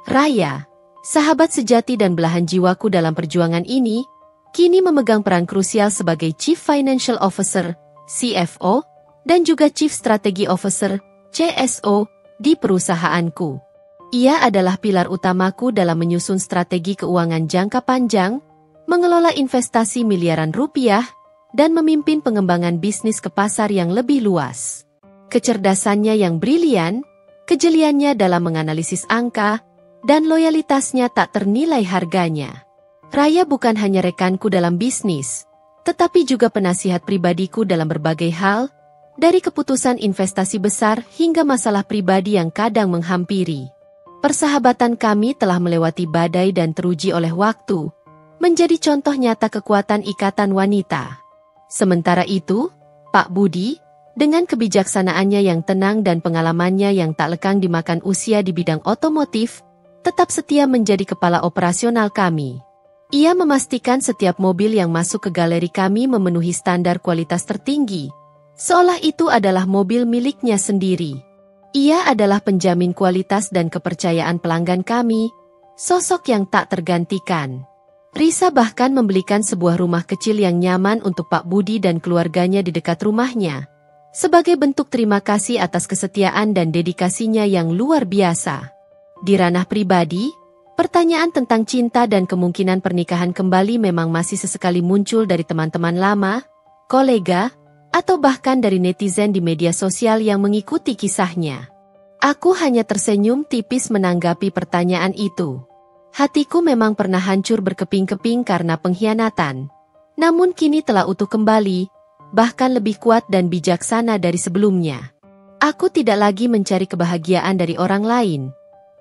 Raya, sahabat sejati dan belahan jiwaku dalam perjuangan ini, kini memegang peran krusial sebagai Chief Financial Officer, CFO, dan juga Chief Strategy Officer, CSO, di perusahaanku. Ia adalah pilar utamaku dalam menyusun strategi keuangan jangka panjang, mengelola investasi miliaran rupiah, dan memimpin pengembangan bisnis ke pasar yang lebih luas. Kecerdasannya yang brilian, kejeliannya dalam menganalisis angka, dan loyalitasnya tak ternilai harganya. Raya bukan hanya rekanku dalam bisnis, tetapi juga penasihat pribadiku dalam berbagai hal, dari keputusan investasi besar hingga masalah pribadi yang kadang menghampiri. Persahabatan kami telah melewati badai dan teruji oleh waktu, menjadi contoh nyata kekuatan ikatan wanita. Sementara itu, Pak Budi, dengan kebijaksanaannya yang tenang dan pengalamannya yang tak lekang dimakan usia di bidang otomotif, tetap setia menjadi kepala operasional kami. Ia memastikan setiap mobil yang masuk ke galeri kami memenuhi standar kualitas tertinggi, seolah itu adalah mobil miliknya sendiri. Ia adalah penjamin kualitas dan kepercayaan pelanggan kami, sosok yang tak tergantikan. Risa bahkan membelikan sebuah rumah kecil yang nyaman untuk Pak Budi dan keluarganya di dekat rumahnya, sebagai bentuk terima kasih atas kesetiaan dan dedikasinya yang luar biasa. Di ranah pribadi, pertanyaan tentang cinta dan kemungkinan pernikahan kembali memang masih sesekali muncul dari teman-teman lama, kolega, atau bahkan dari netizen di media sosial yang mengikuti kisahnya. Aku hanya tersenyum tipis menanggapi pertanyaan itu. Hatiku memang pernah hancur berkeping-keping karena pengkhianatan, namun kini telah utuh kembali, bahkan lebih kuat dan bijaksana dari sebelumnya. Aku tidak lagi mencari kebahagiaan dari orang lain,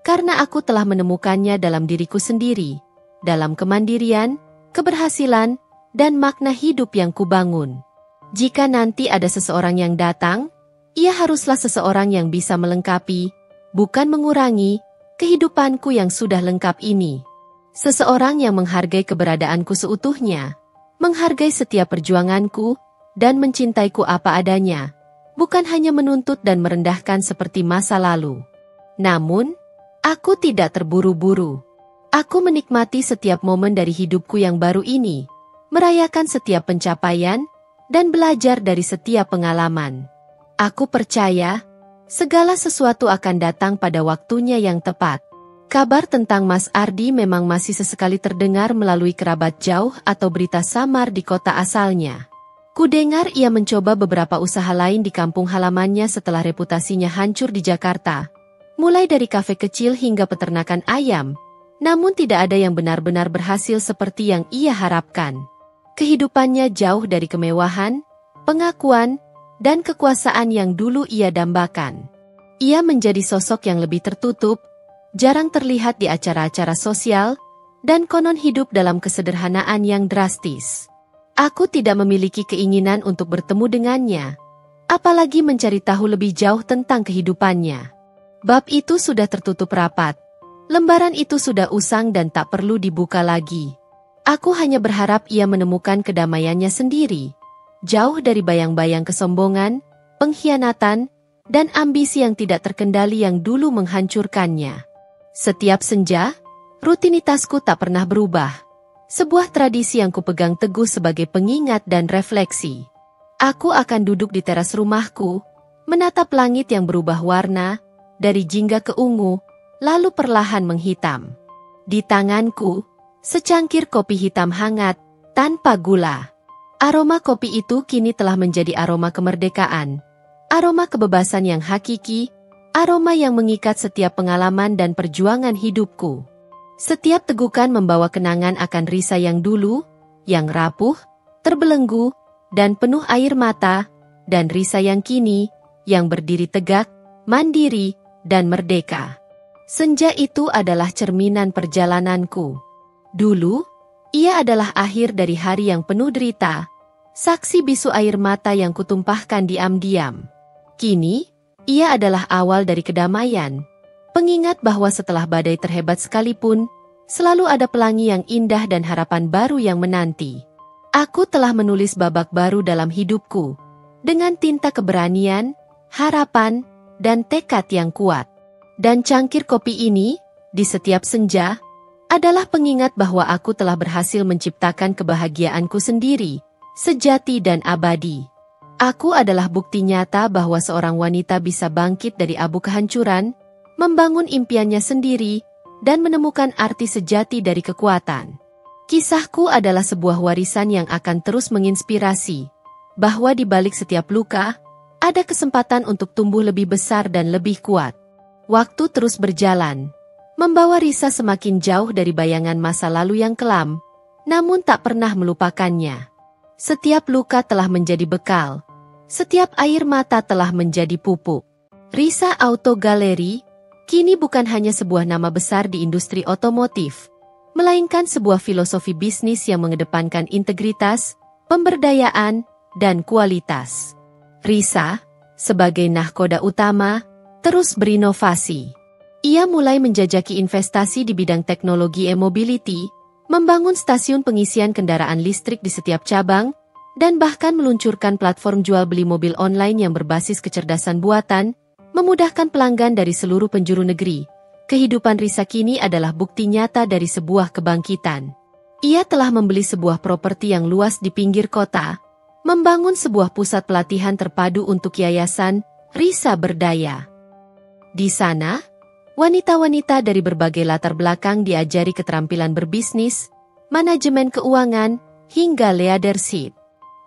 karena aku telah menemukannya dalam diriku sendiri, dalam kemandirian, keberhasilan, dan makna hidup yang kubangun. Jika nanti ada seseorang yang datang, ia haruslah seseorang yang bisa melengkapi, bukan mengurangi, kehidupanku yang sudah lengkap ini. Seseorang yang menghargai keberadaanku seutuhnya, menghargai setiap perjuanganku, dan mencintaiku apa adanya, bukan hanya menuntut dan merendahkan seperti masa lalu. Namun, aku tidak terburu-buru. Aku menikmati setiap momen dari hidupku yang baru ini, merayakan setiap pencapaian, dan belajar dari setiap pengalaman. Aku percaya, segala sesuatu akan datang pada waktunya yang tepat. Kabar tentang Mas Ardi memang masih sesekali terdengar melalui kerabat jauh atau berita samar di kota asalnya. Kudengar ia mencoba beberapa usaha lain di kampung halamannya setelah reputasinya hancur di Jakarta. Mulai dari kafe kecil hingga peternakan ayam, namun tidak ada yang benar-benar berhasil seperti yang ia harapkan. Kehidupannya jauh dari kemewahan, pengakuan, dan kekuasaan yang dulu ia dambakan. Ia menjadi sosok yang lebih tertutup, jarang terlihat di acara-acara sosial, dan konon hidup dalam kesederhanaan yang drastis. Aku tidak memiliki keinginan untuk bertemu dengannya, apalagi mencari tahu lebih jauh tentang kehidupannya. Bab itu sudah tertutup rapat. Lembaran itu sudah usang dan tak perlu dibuka lagi. Aku hanya berharap ia menemukan kedamaiannya sendiri, jauh dari bayang-bayang kesombongan, pengkhianatan, dan ambisi yang tidak terkendali yang dulu menghancurkannya. Setiap senja, rutinitasku tak pernah berubah. Sebuah tradisi yang kupegang teguh sebagai pengingat dan refleksi. Aku akan duduk di teras rumahku, menatap langit yang berubah warna, dari jingga ke ungu, lalu perlahan menghitam. Di tanganku, secangkir kopi hitam hangat, tanpa gula. Aroma kopi itu kini telah menjadi aroma kemerdekaan. Aroma kebebasan yang hakiki, aroma yang mengikat setiap pengalaman dan perjuangan hidupku. Setiap tegukan membawa kenangan akan Risa yang dulu, yang rapuh, terbelenggu, dan penuh air mata, dan Risa yang kini, yang berdiri tegak, mandiri, dan merdeka. Senja itu adalah cerminan perjalananku. Dulu, ia adalah akhir dari hari yang penuh derita, saksi bisu air mata yang kutumpahkan diam-diam. Kini, ia adalah awal dari kedamaian. Pengingat bahwa setelah badai terhebat sekalipun, selalu ada pelangi yang indah dan harapan baru yang menanti. Aku telah menulis babak baru dalam hidupku, dengan tinta keberanian, harapan, dan tekad yang kuat. Dan cangkir kopi ini, di setiap senja, adalah pengingat bahwa aku telah berhasil menciptakan kebahagiaanku sendiri, sejati dan abadi. Aku adalah bukti nyata bahwa seorang wanita bisa bangkit dari abu kehancuran, membangun impiannya sendiri, dan menemukan arti sejati dari kekuatan. Kisahku adalah sebuah warisan yang akan terus menginspirasi, bahwa di balik setiap luka, ada kesempatan untuk tumbuh lebih besar dan lebih kuat. Waktu terus berjalan, membawa Risa semakin jauh dari bayangan masa lalu yang kelam, namun tak pernah melupakannya. Setiap luka telah menjadi bekal, setiap air mata telah menjadi pupuk. Risa Auto Gallery kini bukan hanya sebuah nama besar di industri otomotif, melainkan sebuah filosofi bisnis yang mengedepankan integritas, pemberdayaan, dan kualitas. Risa, sebagai nahkoda utama, terus berinovasi. Ia mulai menjajaki investasi di bidang teknologi e-mobility, membangun stasiun pengisian kendaraan listrik di setiap cabang, dan bahkan meluncurkan platform jual-beli mobil online yang berbasis kecerdasan buatan, memudahkan pelanggan dari seluruh penjuru negeri. Kehidupan Risa kini adalah bukti nyata dari sebuah kebangkitan. Ia telah membeli sebuah properti yang luas di pinggir kota, membangun sebuah pusat pelatihan terpadu untuk yayasan Risa Berdaya. Di sana, wanita-wanita dari berbagai latar belakang diajari keterampilan berbisnis, manajemen keuangan, hingga leadership.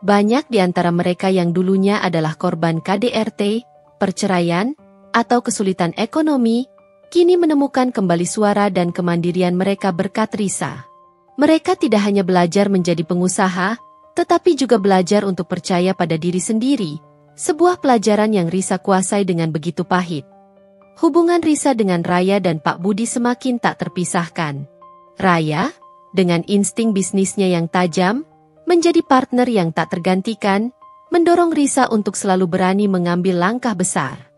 Banyak di antara mereka yang dulunya adalah korban KDRT, perceraian, atau kesulitan ekonomi, kini menemukan kembali suara dan kemandirian mereka berkat Risa. Mereka tidak hanya belajar menjadi pengusaha, tetapi juga belajar untuk percaya pada diri sendiri, sebuah pelajaran yang Risa kuasai dengan begitu pahit. Hubungan Risa dengan Raya dan Pak Budi semakin tak terpisahkan. Raya, dengan insting bisnisnya yang tajam, menjadi partner yang tak tergantikan, mendorong Risa untuk selalu berani mengambil langkah besar.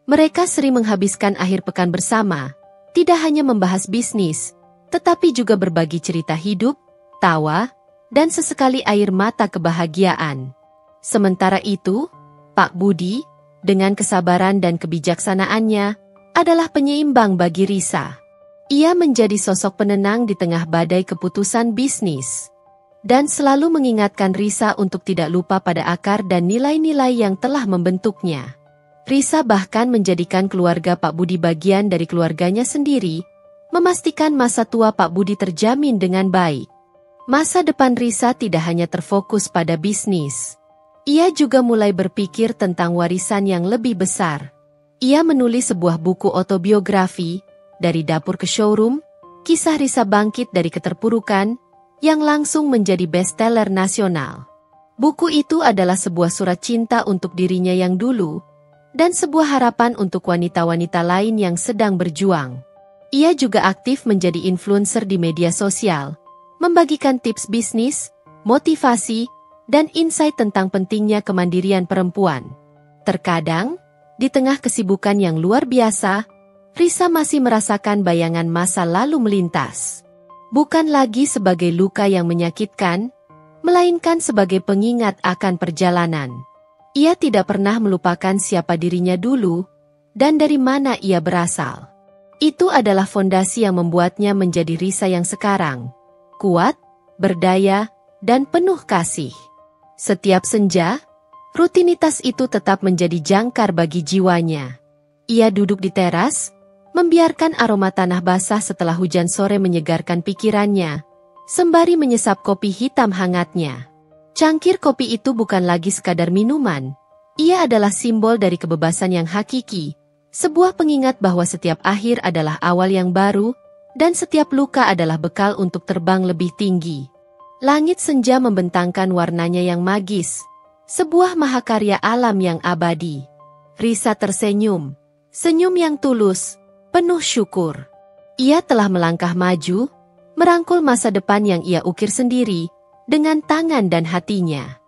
Mereka sering menghabiskan akhir pekan bersama, tidak hanya membahas bisnis, tetapi juga berbagi cerita hidup, tawa, dan sesekali air mata kebahagiaan. Sementara itu, Pak Budi, dengan kesabaran dan kebijaksanaannya, adalah penyeimbang bagi Risa. Ia menjadi sosok penenang di tengah badai keputusan bisnis, dan selalu mengingatkan Risa untuk tidak lupa pada akar dan nilai-nilai yang telah membentuknya. Risa bahkan menjadikan keluarga Pak Budi bagian dari keluarganya sendiri, memastikan masa tua Pak Budi terjamin dengan baik. Masa depan Risa tidak hanya terfokus pada bisnis. Ia juga mulai berpikir tentang warisan yang lebih besar. Ia menulis sebuah buku autobiografi, Dari Dapur ke Showroom, kisah Risa bangkit dari keterpurukan, yang langsung menjadi bestseller nasional. Buku itu adalah sebuah surat cinta untuk dirinya yang dulu, dan sebuah harapan untuk wanita-wanita lain yang sedang berjuang. Ia juga aktif menjadi influencer di media sosial, membagikan tips bisnis, motivasi, dan insight tentang pentingnya kemandirian perempuan. Terkadang, di tengah kesibukan yang luar biasa, Risa masih merasakan bayangan masa lalu melintas. Bukan lagi sebagai luka yang menyakitkan, melainkan sebagai pengingat akan perjalanan. Ia tidak pernah melupakan siapa dirinya dulu, dan dari mana ia berasal. Itu adalah fondasi yang membuatnya menjadi Risa yang sekarang. Kuat, berdaya, dan penuh kasih. Setiap senja, rutinitas itu tetap menjadi jangkar bagi jiwanya. Ia duduk di teras, membiarkan aroma tanah basah setelah hujan sore menyegarkan pikirannya, sembari menyesap kopi hitam hangatnya. Cangkir kopi itu bukan lagi sekadar minuman. Ia adalah simbol dari kebebasan yang hakiki, sebuah pengingat bahwa setiap akhir adalah awal yang baru, dan setiap luka adalah bekal untuk terbang lebih tinggi. Langit senja membentangkan warnanya yang magis, sebuah mahakarya alam yang abadi. Risa tersenyum, senyum yang tulus, penuh syukur. Ia telah melangkah maju, merangkul masa depan yang ia ukir sendiri, dengan tangan dan hatinya.